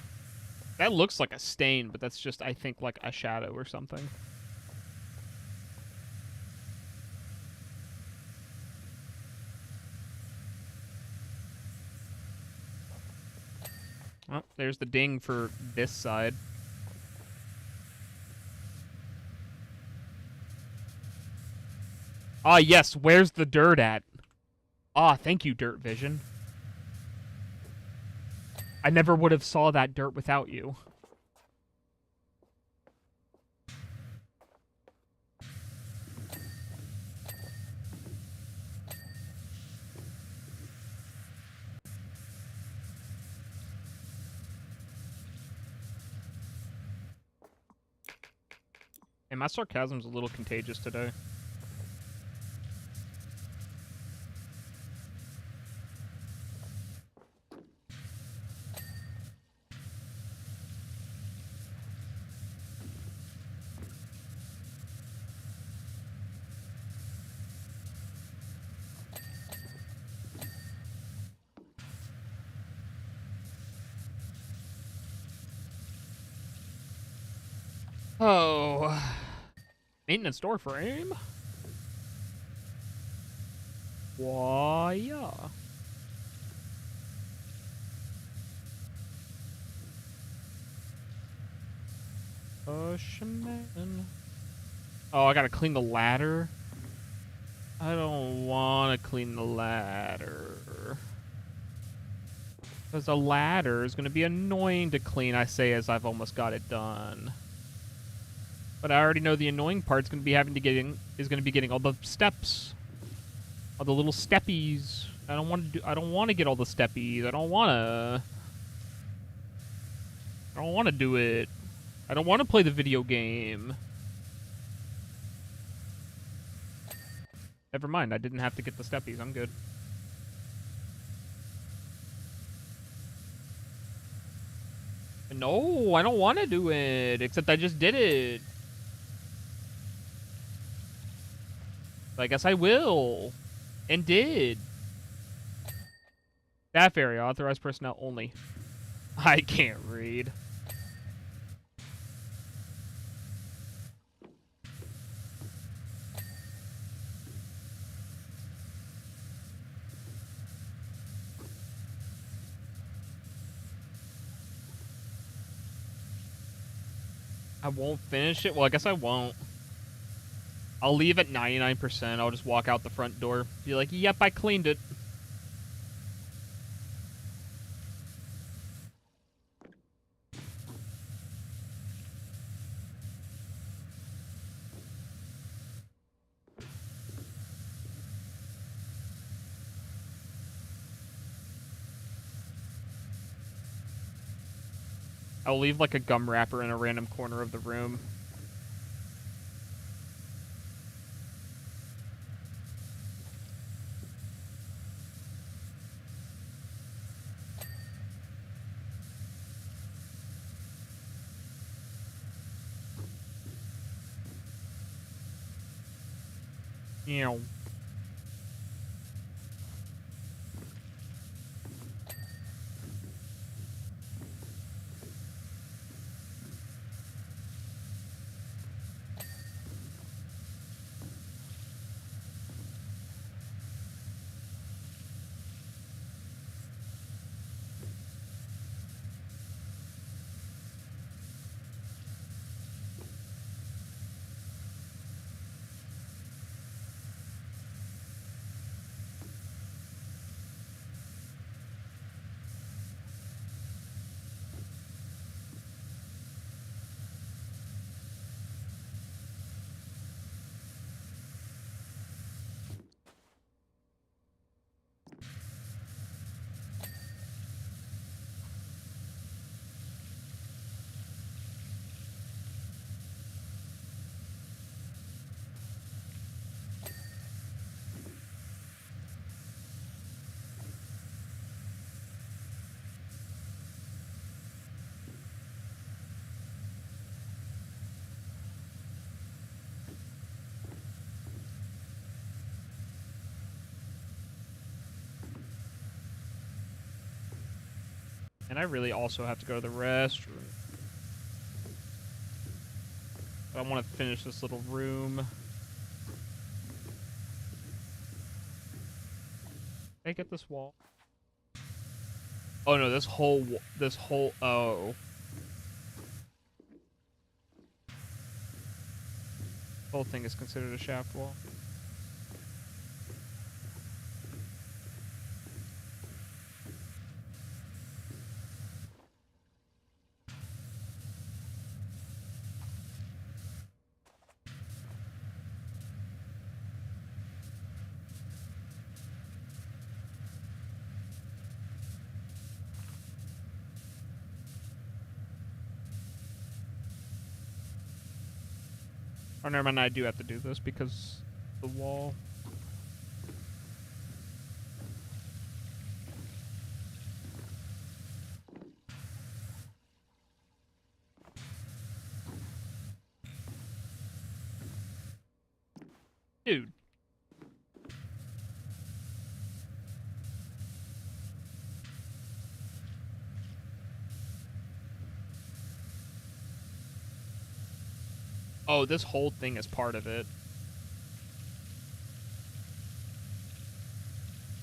That looks like a stain, but that's just, I think, like a shadow or something. Oh, there's the ding for this side. Ah, yes, where's the dirt at? Ah, thank you, Dirt Vision. I never would have saw that dirt without you. Hey, my sarcasm's a little contagious today. Oh. Maintenance door frame? Why, yeah. Pushman. Oh, I gotta clean the ladder? I don't want to clean the ladder. Because the ladder is going to be annoying to clean, I say, as I've almost got it done. But I already know the annoying part's going to be getting all the steps. All the little steppies. I don't want to get all the steppies. I don't want to do it. I don't want to play the video game. Never mind, I didn't have to get the steppies. I'm good. No, I don't want to do it. Except I just did it. But I guess I will. And did. Staff area, authorized personnel only. I can't read. I won't finish it? Well, I guess I won't. I'll leave at 99%. I'll just walk out the front door. Be like, yep, I cleaned it. I'll leave like a gum wrapper in a random corner of the room. Ew. And I really also have to go to the restroom. But I want to finish this little room. Can I get this wall? Oh no, this whole, oh. The whole thing is considered a shaft wall. Oh, never mind, I do have to do this because the wall. Dude. Oh, this whole thing is part of it.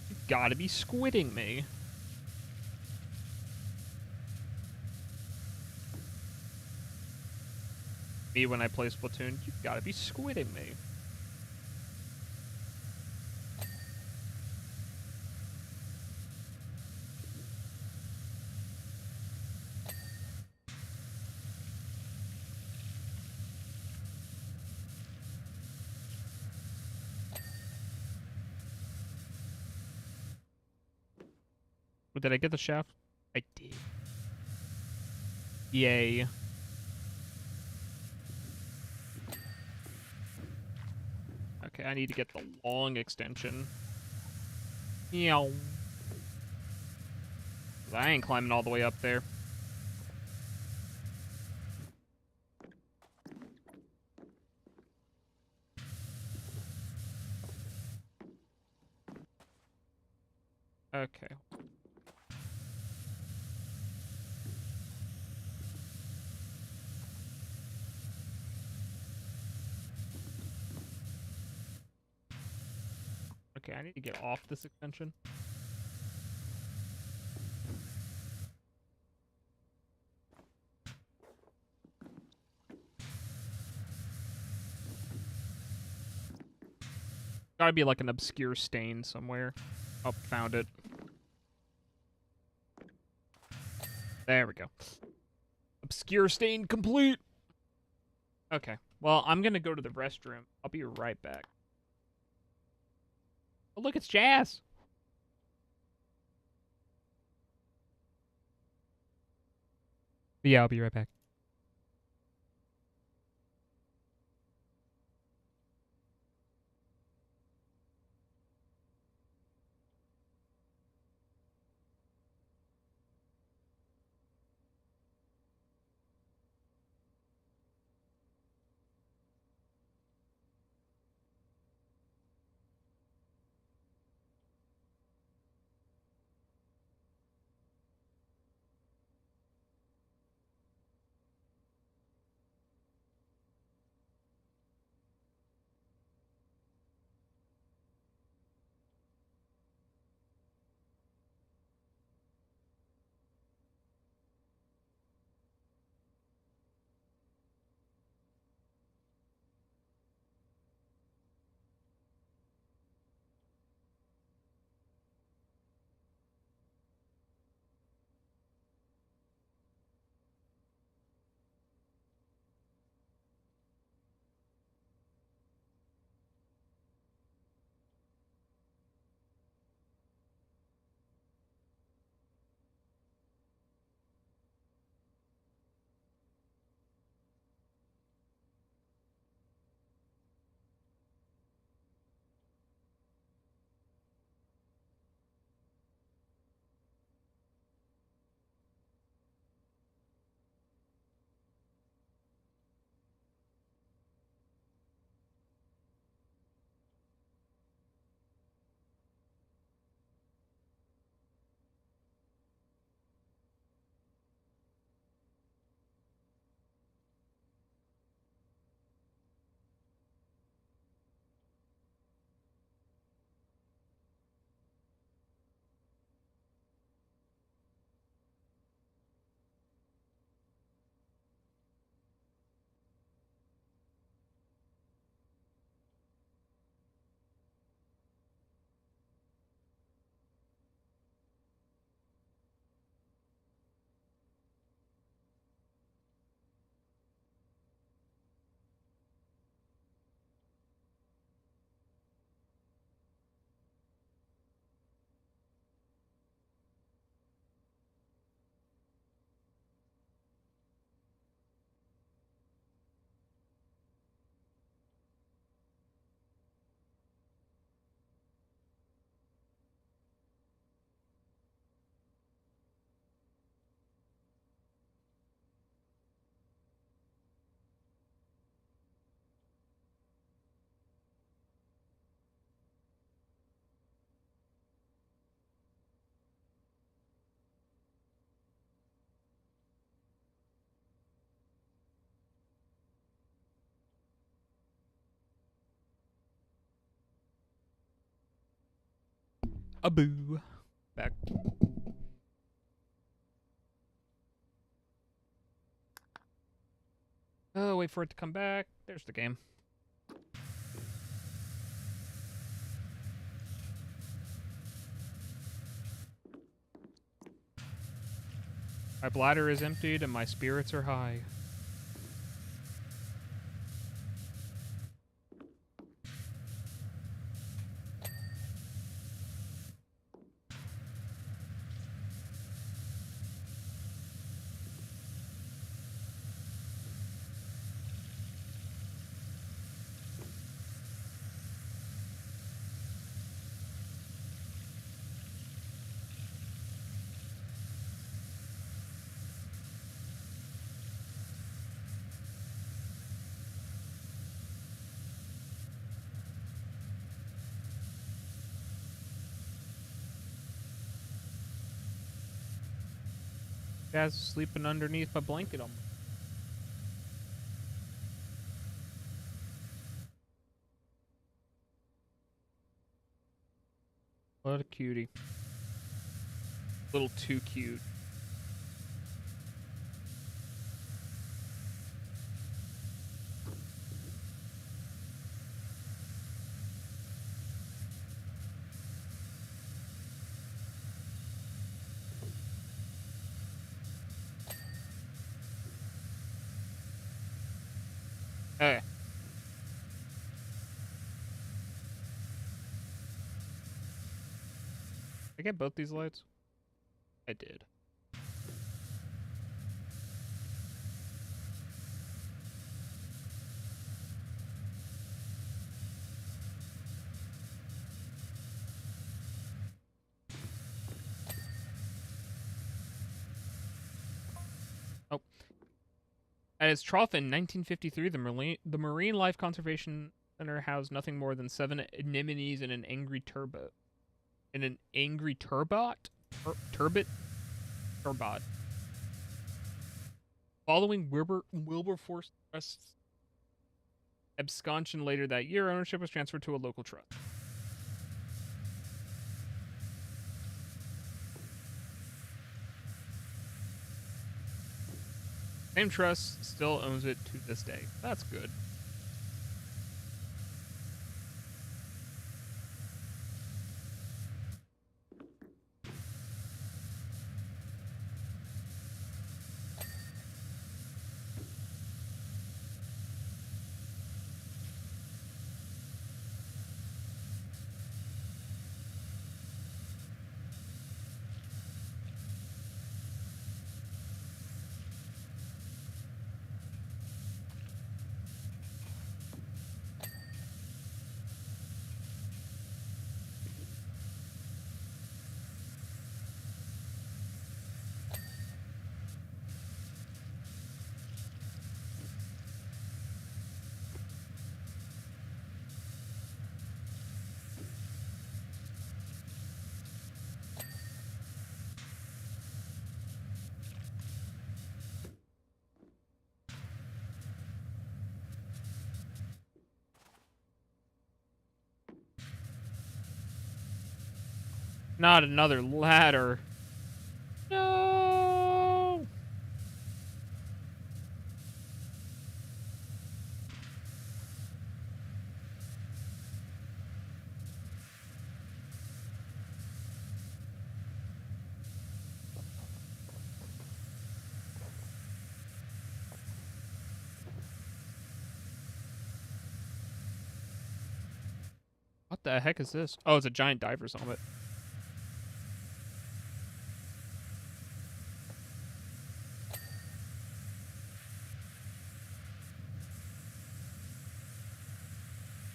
You gotta be squidding me. Me when I play Splatoon, you gotta be squidding me. But did I get the shaft? I did. Yay. Okay, I need to get the long extension. Meow. I ain't climbing all the way up there. Okay. Okay, I need to get off this extension. Gotta be like an obscure stain somewhere. Oh, found it. There we go. Obscure stain complete. Okay. Well, I'm gonna go to the restroom. I'll be right back. Oh, look, it's Jazz. Yeah, I'll be right back. A boo. Back. Oh, wait for it to come back. There's the game. My bladder is emptied and my spirits are high. Guys sleeping underneath my blanket on. What a cutie. A little too cute. Hey. Did I get both these lights? I did. Oh. At its trough in 1953, the Marine Life Conservation Center housed nothing more than 7 anemones and an angry turbot. And an angry turbot? Turbot? Turbot. Following Wilberforce Trust's absconsion later that year, ownership was transferred to a local trust. Same trust still owns it to this day. That's good. Not another ladder. No. What the heck is this? Oh, it's a giant diver's helmet.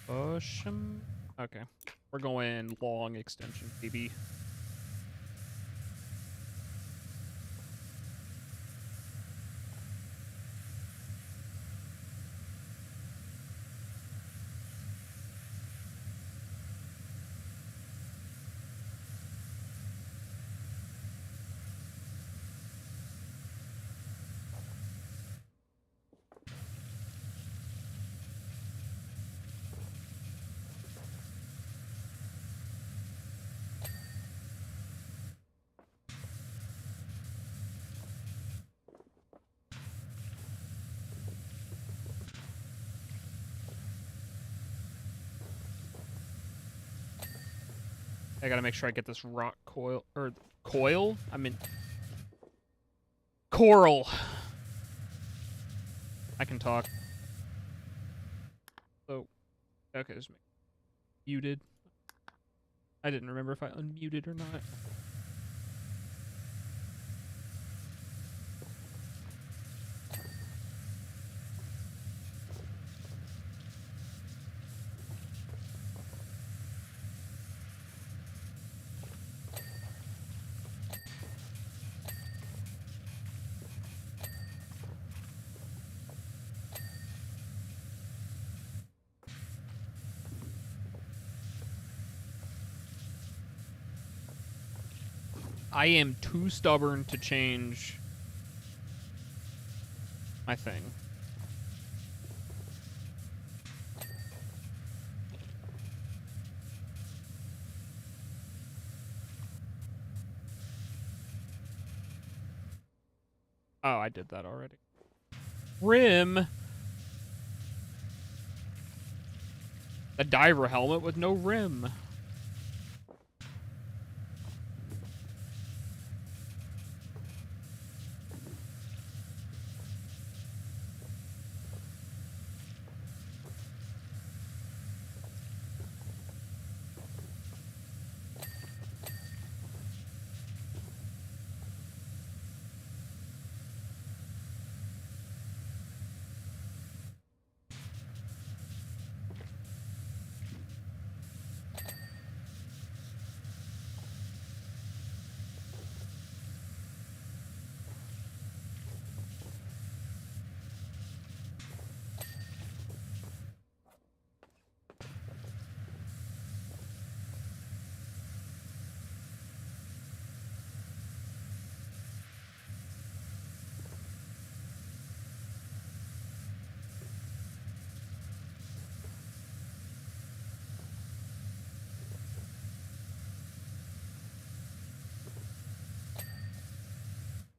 Push him. Okay. We're going long extension, baby. I gotta make sure I get this rock coil, or coil? I mean, coral. I can talk. So, okay, just make muted. I didn't remember if I unmuted or not. I am too stubborn to change my thing. Oh, I did that already. Rim. A diver helmet with no rim.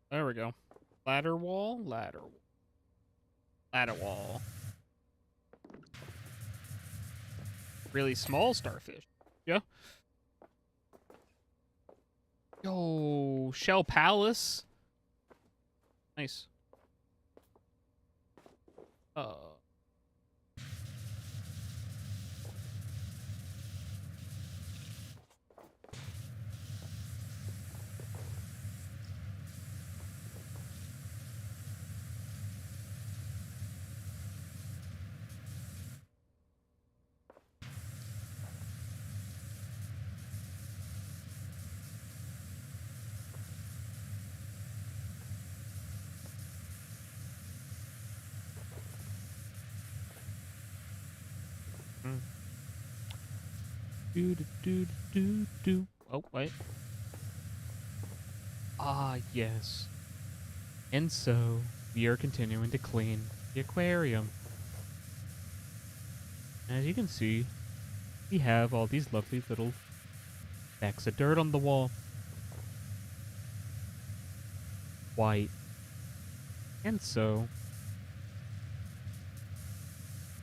There we go. Ladder wall, ladder wall. Ladder wall. Really small starfish. Yeah. Yo, Shell Palace. Nice. Do do do do do. Oh wait. Ah yes. And so we are continuing to clean the aquarium. As you can see, we have all these lovely little specks of dirt on the wall. White. And so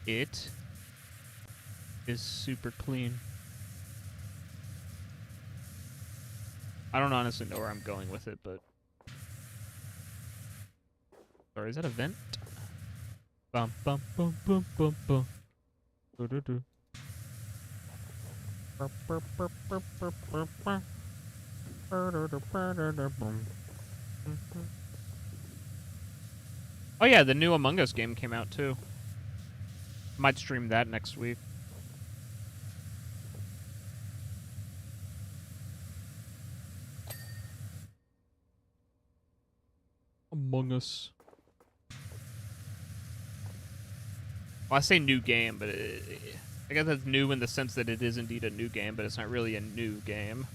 it is super clean. I don't honestly know where I'm going with it, but... Sorry, is that a vent? Bum bum bum bum bum bum. Do do do. Oh yeah, the new Among Us game came out too. Might stream that next week. Among Us. Well, I say new game, but I guess that's new in the sense that it is indeed a new game, but it's not really a new game.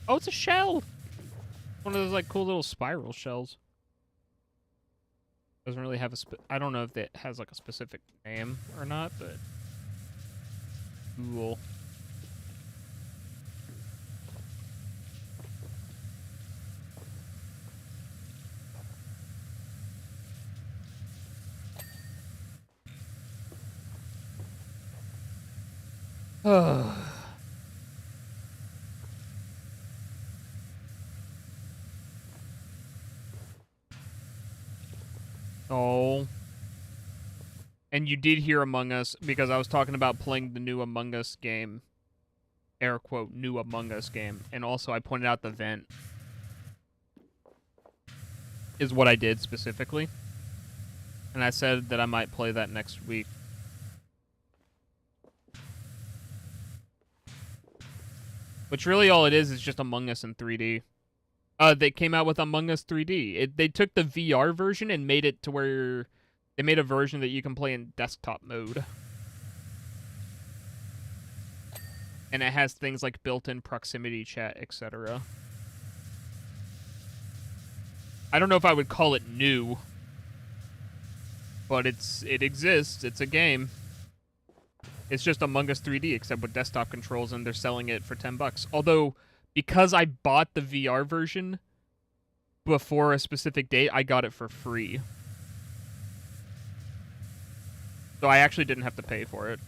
Oh, it's a shell. One of those like cool little spiral shells. Doesn't really have a I don't know if it has like a specific name or not, but cool. Oh. And you did hear Among Us because I was talking about playing the new Among Us game. Air quote, new Among Us game. And also I pointed out the vent. Is what I did specifically. And I said that I might play that next week. Which really all it is just Among Us in 3D. They came out with Among Us 3D. They took the VR version and made it to where they made a version that you can play in desktop mode. And it has things like built-in proximity chat, etc. I don't know if I would call it new, but it exists. It's a game. It's just Among Us 3D, except with desktop controls, and they're selling it for $10. Although, because I bought the VR version before a specific date, I got it for free. So I actually didn't have to pay for it.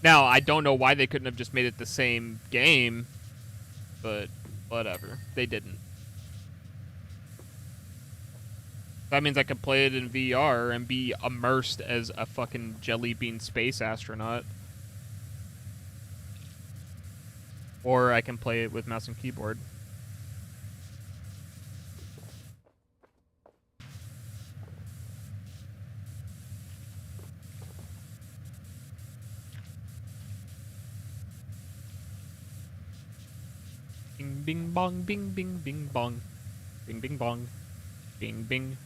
Now, I don't know why they couldn't have just made it the same game, but whatever. They didn't. That means I could play it in VR and be immersed as a fucking jelly bean space astronaut. Or I can play it with mouse and keyboard. Bing, bing, bong, bing, bing, bing, bong. Bing, bing, bong. Bing, bing.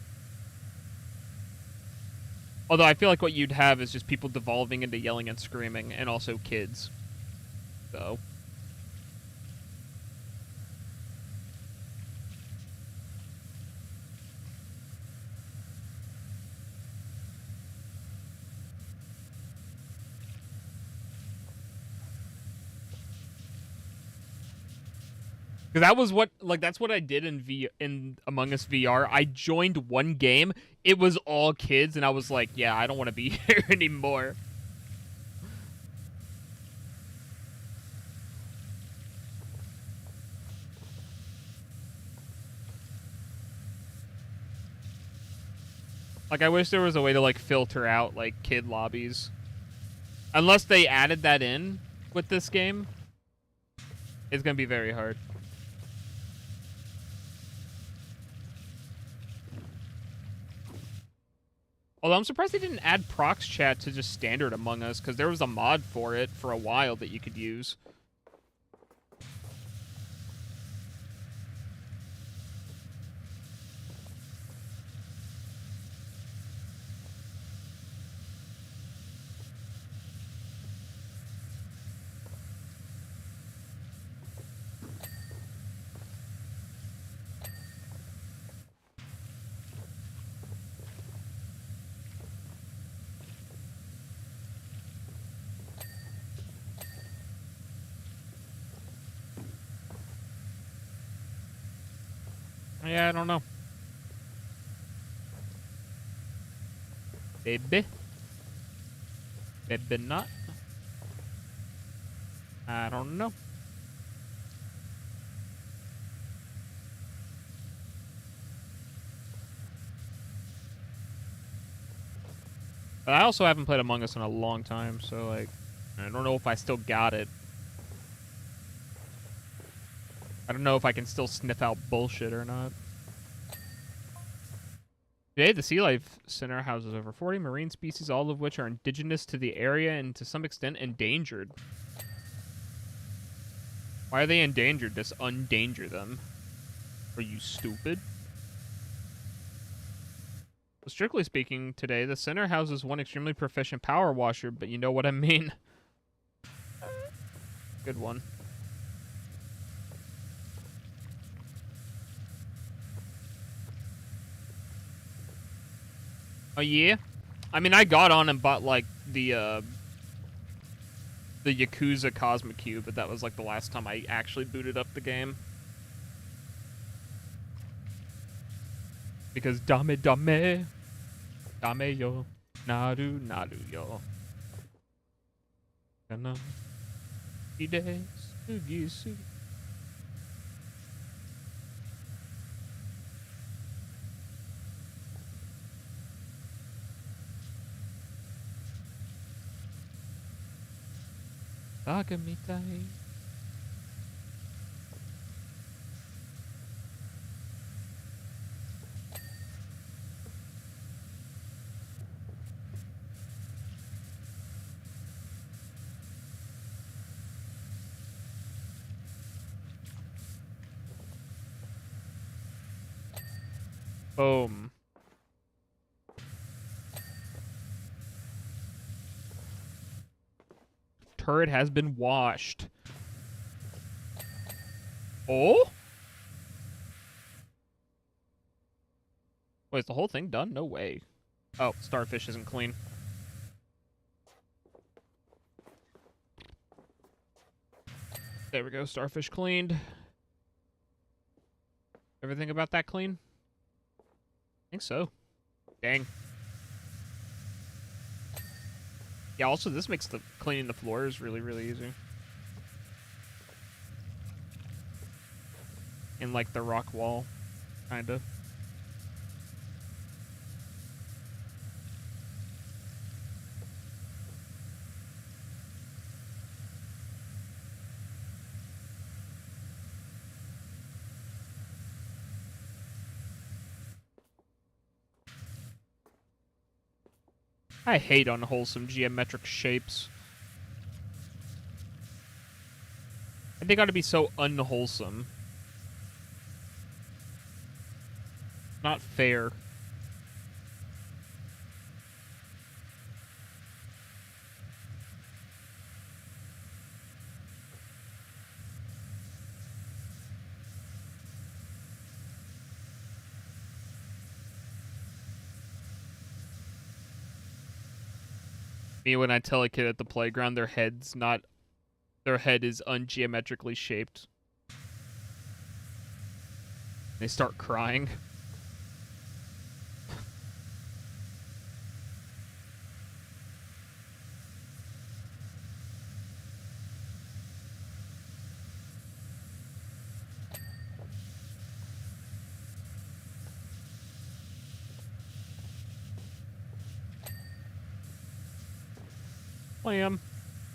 Although I feel like what you'd have is just people devolving into yelling and screaming, and also kids. So. Because that was what, like, that's what I did in Among Us VR. I joined one game. It was all kids, and I was like, yeah, I don't want to be here anymore. Like, I wish there was a way to, like, filter out, like, kid lobbies. Unless they added that in with this game, it's going to be very hard. Although I'm surprised they didn't add prox chat to just standard Among Us, because there was a mod for it for a while that you could use. Yeah, I don't know. Baby. Maybe not. I don't know. But I also haven't played Among Us in a long time, so, like, I don't know if I still got it. I don't know if I can still sniff out bullshit or not. Today, the Sea Life Center houses over 40 marine species, all of which are indigenous to the area and to some extent endangered. Why are they endangered? Just undanger them. Are you stupid? Well, strictly speaking, today, the center houses one extremely proficient power washer, but you know what I mean. Good one. Oh, yeah? I mean, I got on and bought, like, the Yakuza Cosmic Cube, but that was, like, the last time I actually booted up the game. Because dame yo, naru yo. Kana ide sugisu. Agamitai. Boom. Turret has been washed. Oh? Wait, is the whole thing done? No way. Oh, starfish isn't clean. There we go, starfish cleaned. Everything about that clean? I think so. Dang. Yeah, also this makes the cleaning the floors really, really easy. And like the rock wall, kinda. I hate unwholesome geometric shapes. They gotta be so unwholesome. Not fair. Me when I tell a kid at the playground their head is ungeometrically shaped. They start crying. Clam.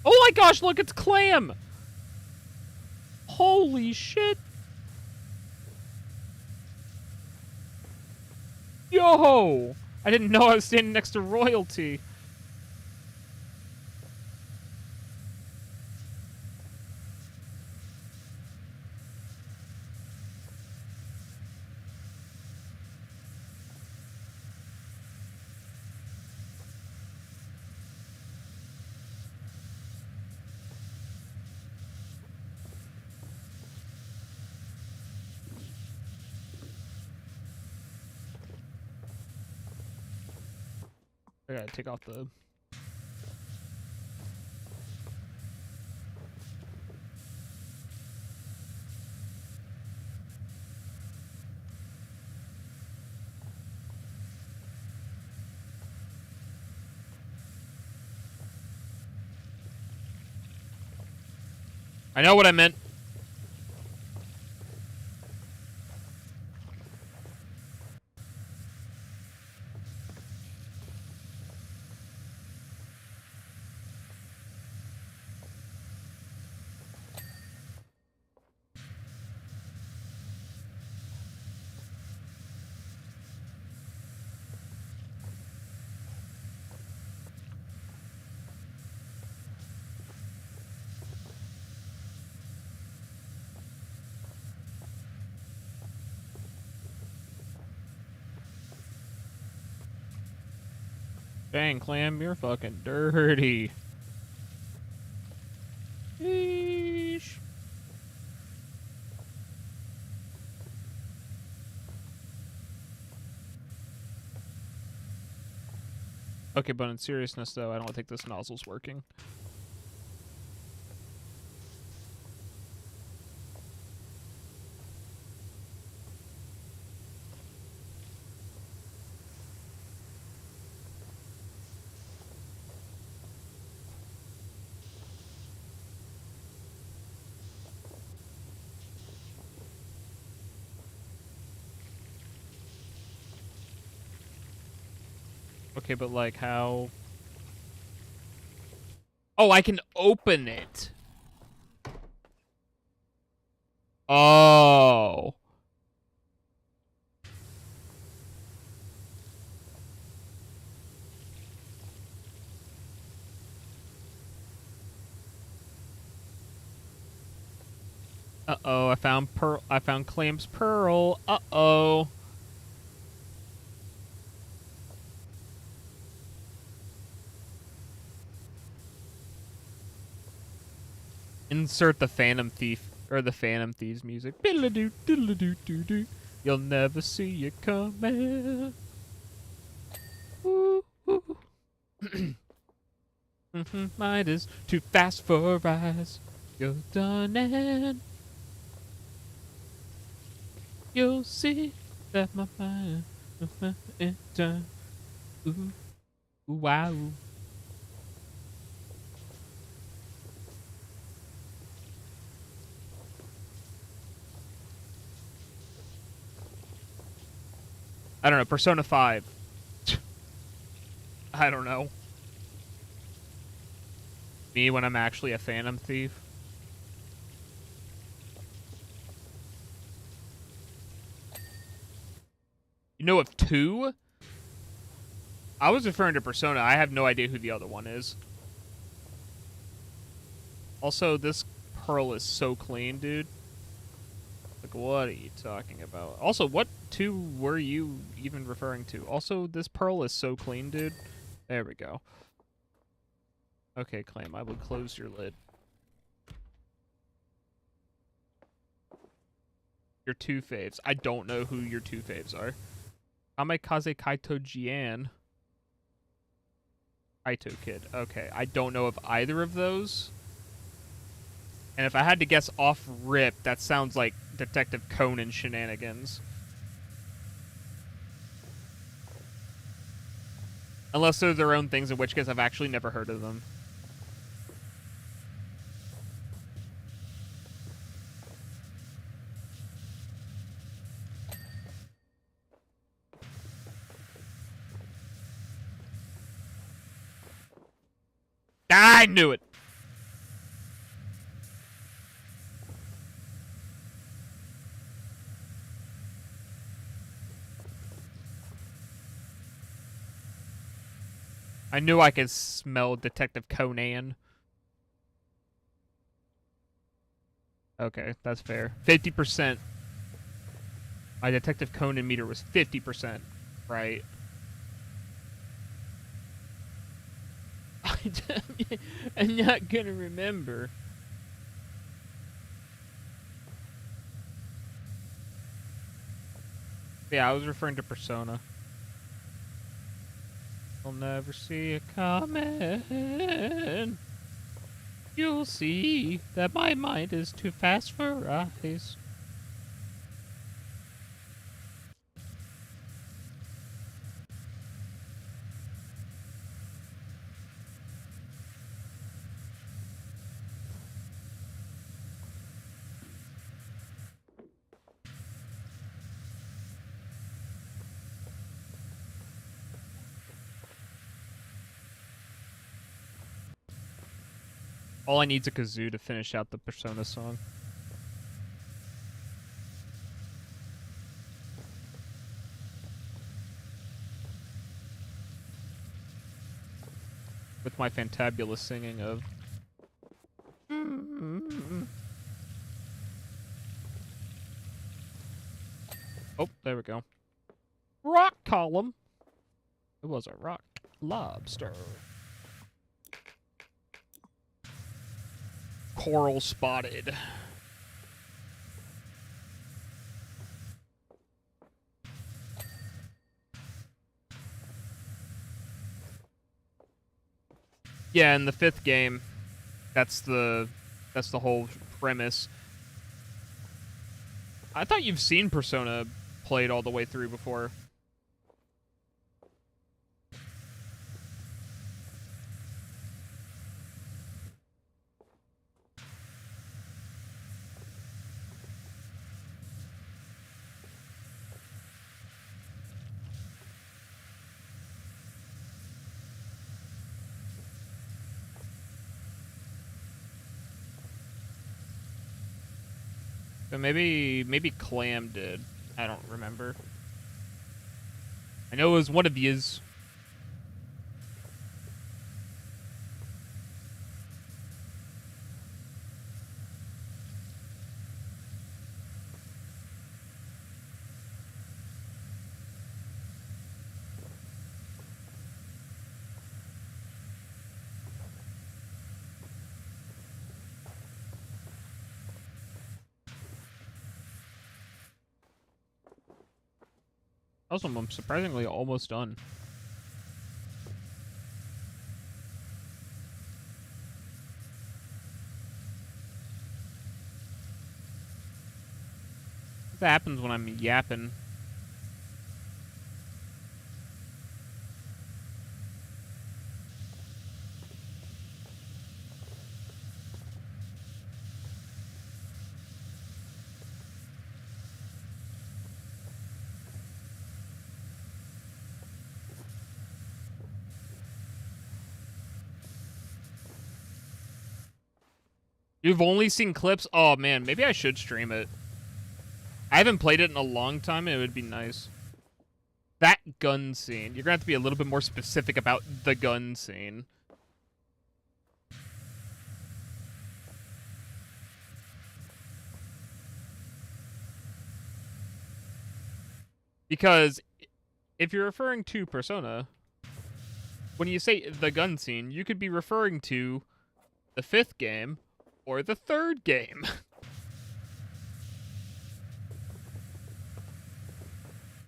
Oh my gosh, look, it's Clam! Holy shit! Yo! I didn't know I was standing next to royalty. I gotta take off the... I know what I meant. Dang, Clam, you're fucking dirty. Eee. Okay, but in seriousness, though, I don't think this nozzle's working. Okay, but like how... Oh, I can open it. Oh. Uh-oh, I found Clam's pearl. Uh-oh. Insert the Phantom Thief or the Phantom Thieves music. Diddle-a-doo, diddle-a-doo, doo-doo. You'll never see it coming. Ooh, ooh. Mind is too fast for eyes. You're done and you'll see that my mind is done. Ooh, ooh, wow. I don't know, Persona 5. I don't know. Me when I'm actually a Phantom Thief. You know of 2? I was referring to Persona. I have no idea who the other one is. Also, this pearl is so clean, dude. Like, what are you talking about? Also, what 2 were you even referring to? Also, this pearl is so clean, dude. There we go. Okay, Clam, I will close your lid. Your 2 faves. I don't know who your 2 faves are. Kamikaze Kaito Jian. Kaito Kid. Okay, I don't know of either of those. And if I had to guess off rip, that sounds like Detective Conan shenanigans. Unless they're their own things, in which case I've actually never heard of them. I knew it! I knew I could smell Detective Conan. Okay, that's fair. 50%. My Detective Conan meter was 50%, right? I'm not gonna remember. Yeah, I was referring to Persona. You'll never see it coming. You'll see that my mind is too fast for eyes. All I need is a kazoo to finish out the Persona song. With my fantabulous singing of... Oh, there we go. Rock column. It was a rock lobster. Coral spotted. Yeah, in the 5th game, that's the whole premise. I thought you've seen Persona played all the way through before. So maybe Clam did. I don't remember. I know it was one of yous. Also, I'm surprisingly almost done. What happens when I'm yapping? You've only seen clips? Oh, man. Maybe I should stream it. I haven't played it in a long time, and it would be nice. That gun scene. You're going to have to be a little bit more specific about the gun scene. Because if you're referring to Persona, when you say the gun scene, you could be referring to the 5th game or the 3rd game.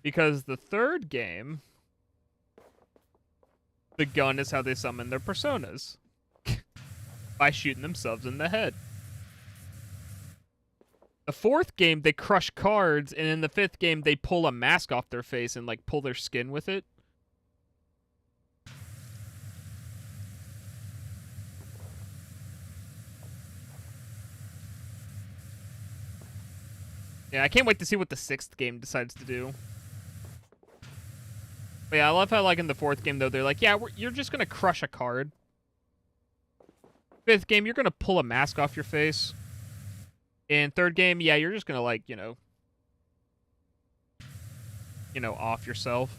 Because the 3rd game, the gun is how they summon their personas. By shooting themselves in the head. The 4th game, they crush cards, and in the 5th game, they pull a mask off their face and, like, pull their skin with it. Yeah, I can't wait to see what the 6th game decides to do. But yeah, I love how, like, in the 4th game, though, they're like, yeah, you're just gonna crush a card. 5th game, you're gonna pull a mask off your face. In 3rd game, yeah, you're just gonna, like, you know, off yourself.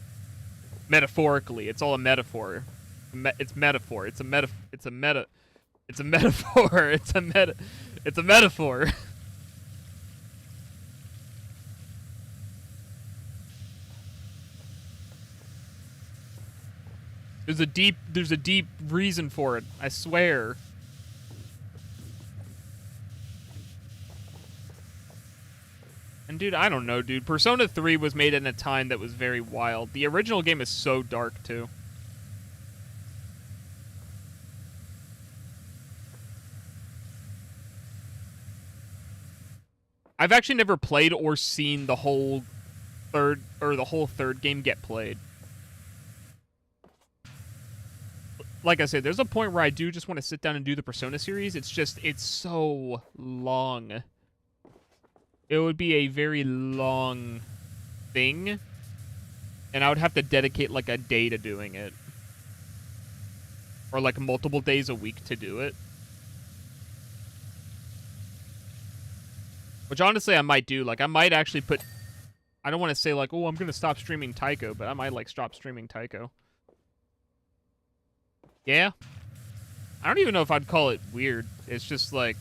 Metaphorically, it's all a metaphor. It's metaphor. It's a meta. It's a meta. It's a metaphor. It's a meta. It's a metaphor. There's a deep reason for it. I swear. And dude, I don't know, dude. Persona 3 was made in a time that was very wild. The original game is so dark, too. I've actually never played or seen the whole third game get played. Like I said, there's a point where I do just want to sit down and do the Persona series. It's so long. It would be a very long thing, and I would have to dedicate like a day to doing it, or like multiple days a week to do it. Which honestly I might do. Like I might actually put, I don't want to say like, oh, I'm going to stop streaming Taiko, but I might like stop streaming Taiko. Yeah. I don't even know if I'd call it weird. It's just like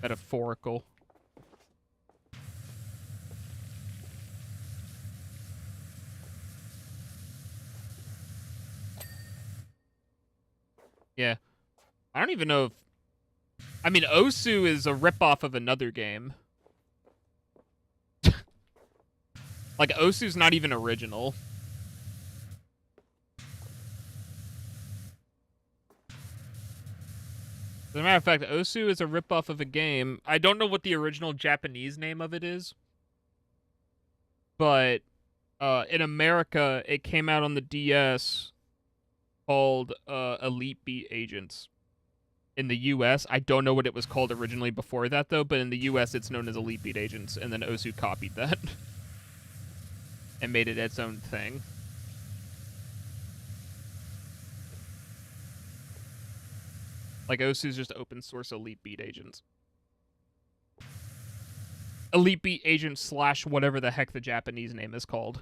metaphorical. Yeah. I don't even know if... I mean, Osu is a ripoff of another game. Like, Osu's not even original. As a matter of fact, Osu is a ripoff of a game. I don't know what the original Japanese name of it is, but in America, it came out on the DS called Elite Beat Agents. In the US, I don't know what it was called originally before that, though, but in the US, it's known as Elite Beat Agents, and then Osu copied that and made it its own thing. Like, Osu's just open source Elite Beat Agents. Elite Beat Agent / whatever the heck the Japanese name is called.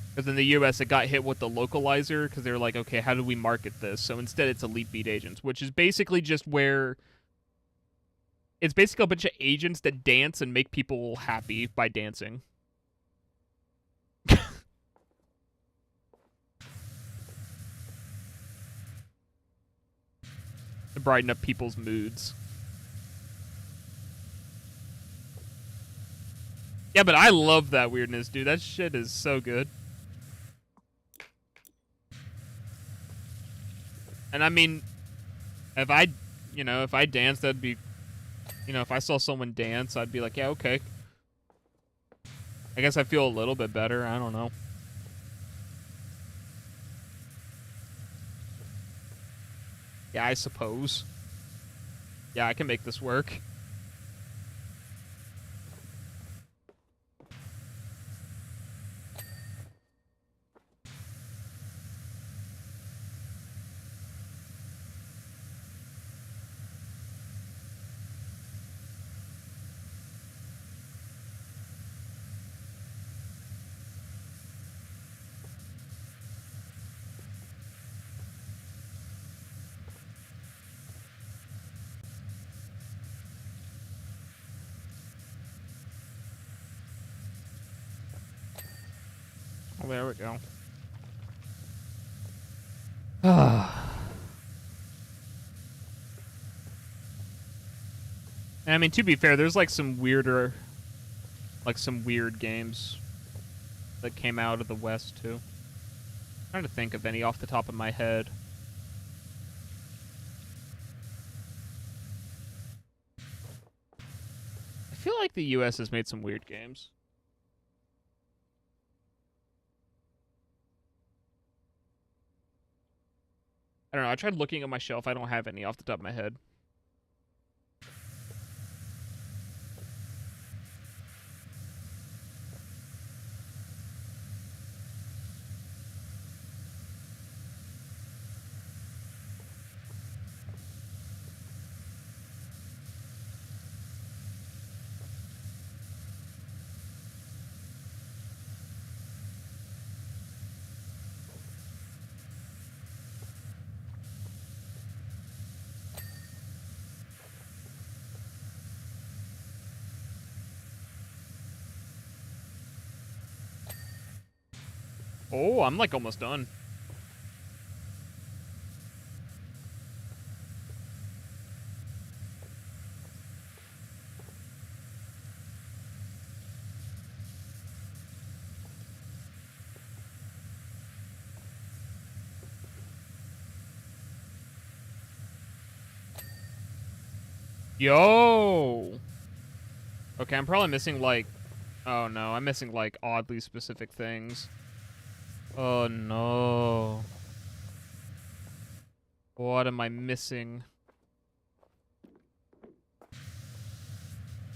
Because in the US, it got hit with the localizer, because they were like, okay, how do we market this? So instead, it's Elite Beat Agents, which is basically just where... It's basically a bunch of agents that dance and make people happy by dancing. To brighten up people's moods. Yeah, but I love that weirdness, dude. That shit is so good. And I mean, if I danced, that'd be, if I saw someone dance, I'd be like, yeah, okay. I guess I feel a little bit better. I don't know. Yeah, I suppose. Yeah, I can make this work. Oh, there we go. I mean, to be fair, there's like some weird games that came out of the West too. I'm trying to think of any off the top of my head. I feel like the US has made some weird games. I don't know. I tried looking at my shelf. I don't have any off the top of my head. Oh, I'm like almost done. Yo! Okay, I'm probably missing like... Oh no, I'm missing like oddly specific things. Oh no. What am I missing?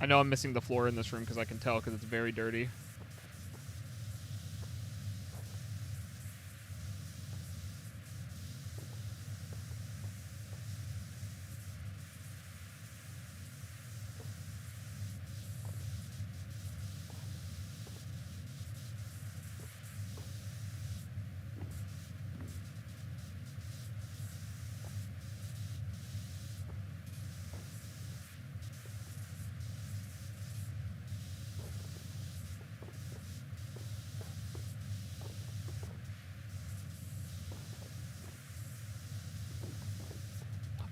I know I'm missing the floor in this room because I can tell because it's very dirty.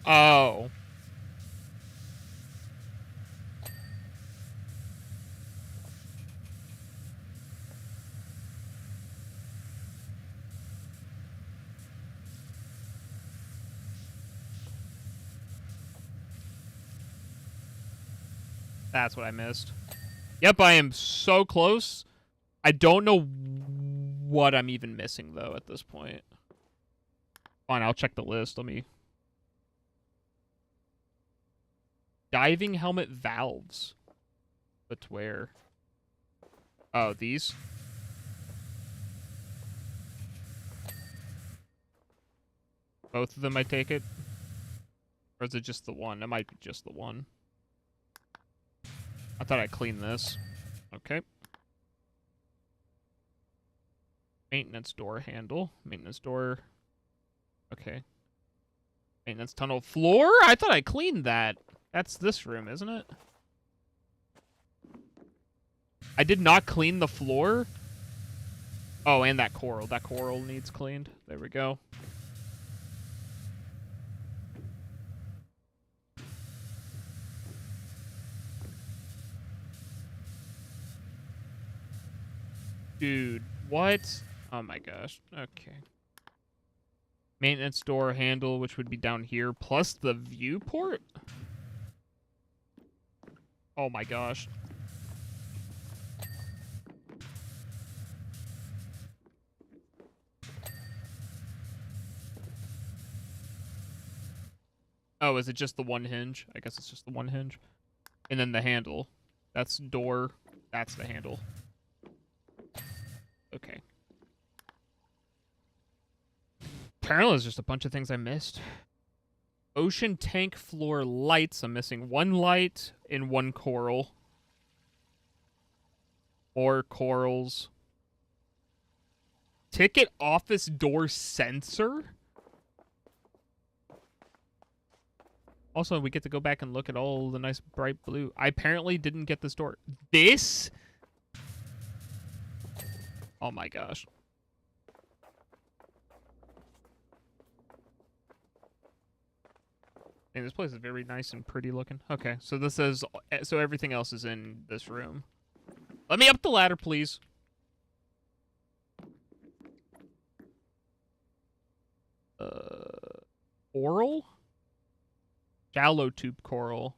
Oh. That's what I missed. Yep, I am so close. I don't know what I'm even missing, though, at this point. Fine, I'll check the list. Let me... Diving helmet valves. But where? Oh, these? Both of them, I take it? Or is it just the one? It might be just the one. I thought I cleaned this. Okay. Maintenance door handle. Maintenance door. Okay. Maintenance tunnel floor? I thought I cleaned that. That's this room, isn't it? I did not clean the floor. Oh, and that coral. That coral needs cleaned. There we go. Dude, what? Oh my gosh. Okay. Maintenance door handle, which would be down here, plus the viewport? Oh my gosh. Oh, is it just the one hinge? I guess it's just the one hinge. And then the handle. That's door. That's the handle. Okay. Apparently there's just a bunch of things I missed. Ocean tank floor lights. I'm missing one light and one coral. More corals. Ticket office door sensor? Also, we get to go back and look at all the nice bright blue. I apparently didn't get this door. This? Oh my gosh. Hey, this place is very nice and pretty looking. Okay, so this is... So everything else is in this room. Let me up the ladder, please. Coral? Shallow tube coral.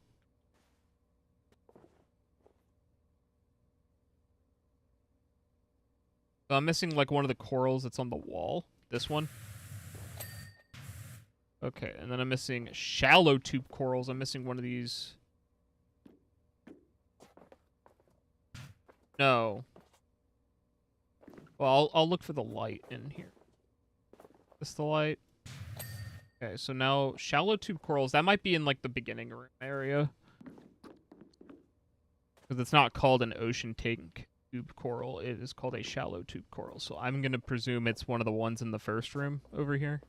So I'm missing like one of the corals that's on the wall. This one. Okay, and then I'm missing shallow tube corals. I'm missing one of these. No. Well, I'll look for the light in here. Is this the light? Okay, so now shallow tube corals. That might be in like the beginning room area. Because it's not called an ocean tank tube coral. It is called a shallow tube coral. So I'm going to presume it's one of the ones in the first room over here.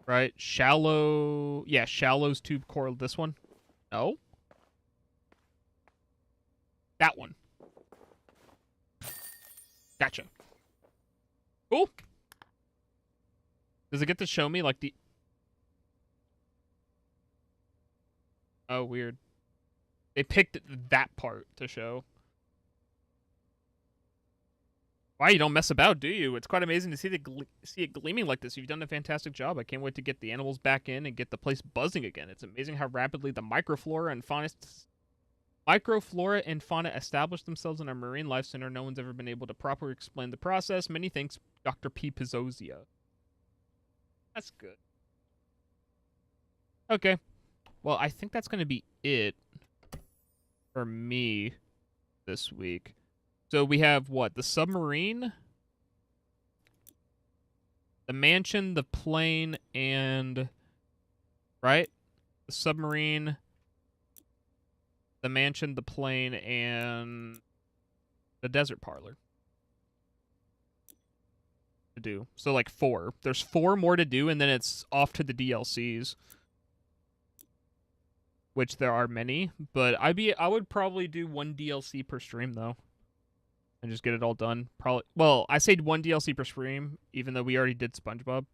Right? Shallow... Yeah, shallows tube coral. This one? No? That one. Gotcha. Cool. Does it get to show me, like, the... Oh, weird. They picked that part to show. Wow, you don't mess about, do you? It's quite amazing to see it gleaming like this. You've done a fantastic job. I can't wait to get the animals back in and get the place buzzing again. It's amazing how rapidly the microflora and fauna establish themselves in our marine life center. No one's ever been able to properly explain the process. Many thanks, Dr. P. Pizzozia. That's good. Okay. Well, I think that's going to be it for me this week. So we have what? The submarine, the mansion, the plane, and... Right? The submarine, the mansion, the plane, and the desert parlor to do. So like 4. There's 4 more to do, and then it's off to the DLCs. Which there are many, but I would probably do 1 DLC per stream though. And just get it all done. Probably. Well, I said 1 DLC per stream, even though we already did SpongeBob.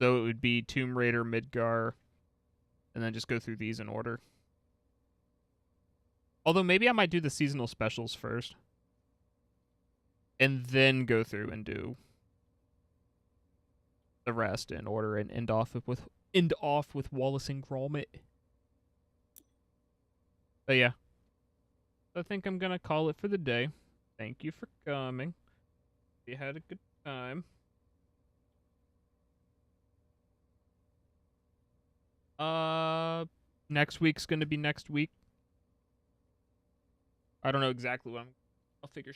So it would be Tomb Raider, Midgar, and then just go through these in order. Although maybe I might do the seasonal specials first. And then go through and do the rest in order and end off with Wallace and Gromit. But yeah, I think I'm gonna call it for the day. Thank you for coming. You had a good time. Uh, Next week's gonna be next week. I don't know exactly what I'll figure.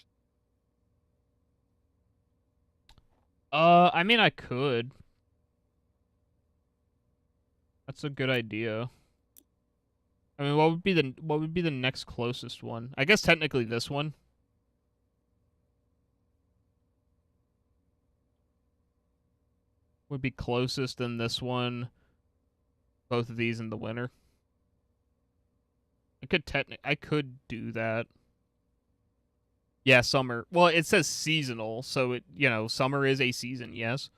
I mean, I could. That's a good idea. I mean, what would be the next closest one? I guess technically this one would be closest than this one. Both of these in the winter. I could do that. Yeah, summer. Well, it says seasonal, so summer is a season, yes.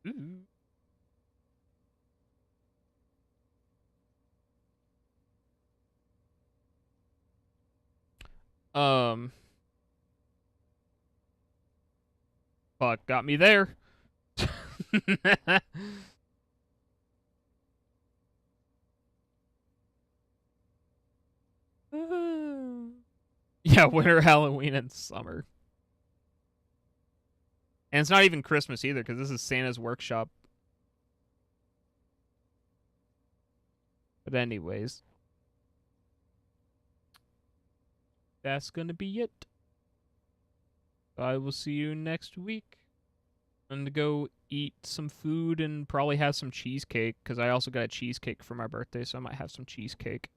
Ooh. Um, Fuck, got me there. Yeah, winter, Halloween, and summer. And it's not even Christmas either, because this is Santa's workshop. But anyways, that's gonna be it. I will see you next week. I'm gonna go eat some food and probably have some cheesecake, because I also got a cheesecake for my birthday, so I might have some cheesecake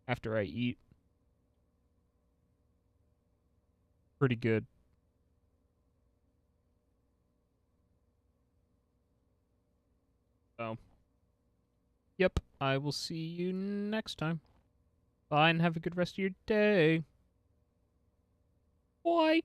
after I eat. Pretty good. So, yep, I will see you next time. Bye, and have a good rest of your day. Bye.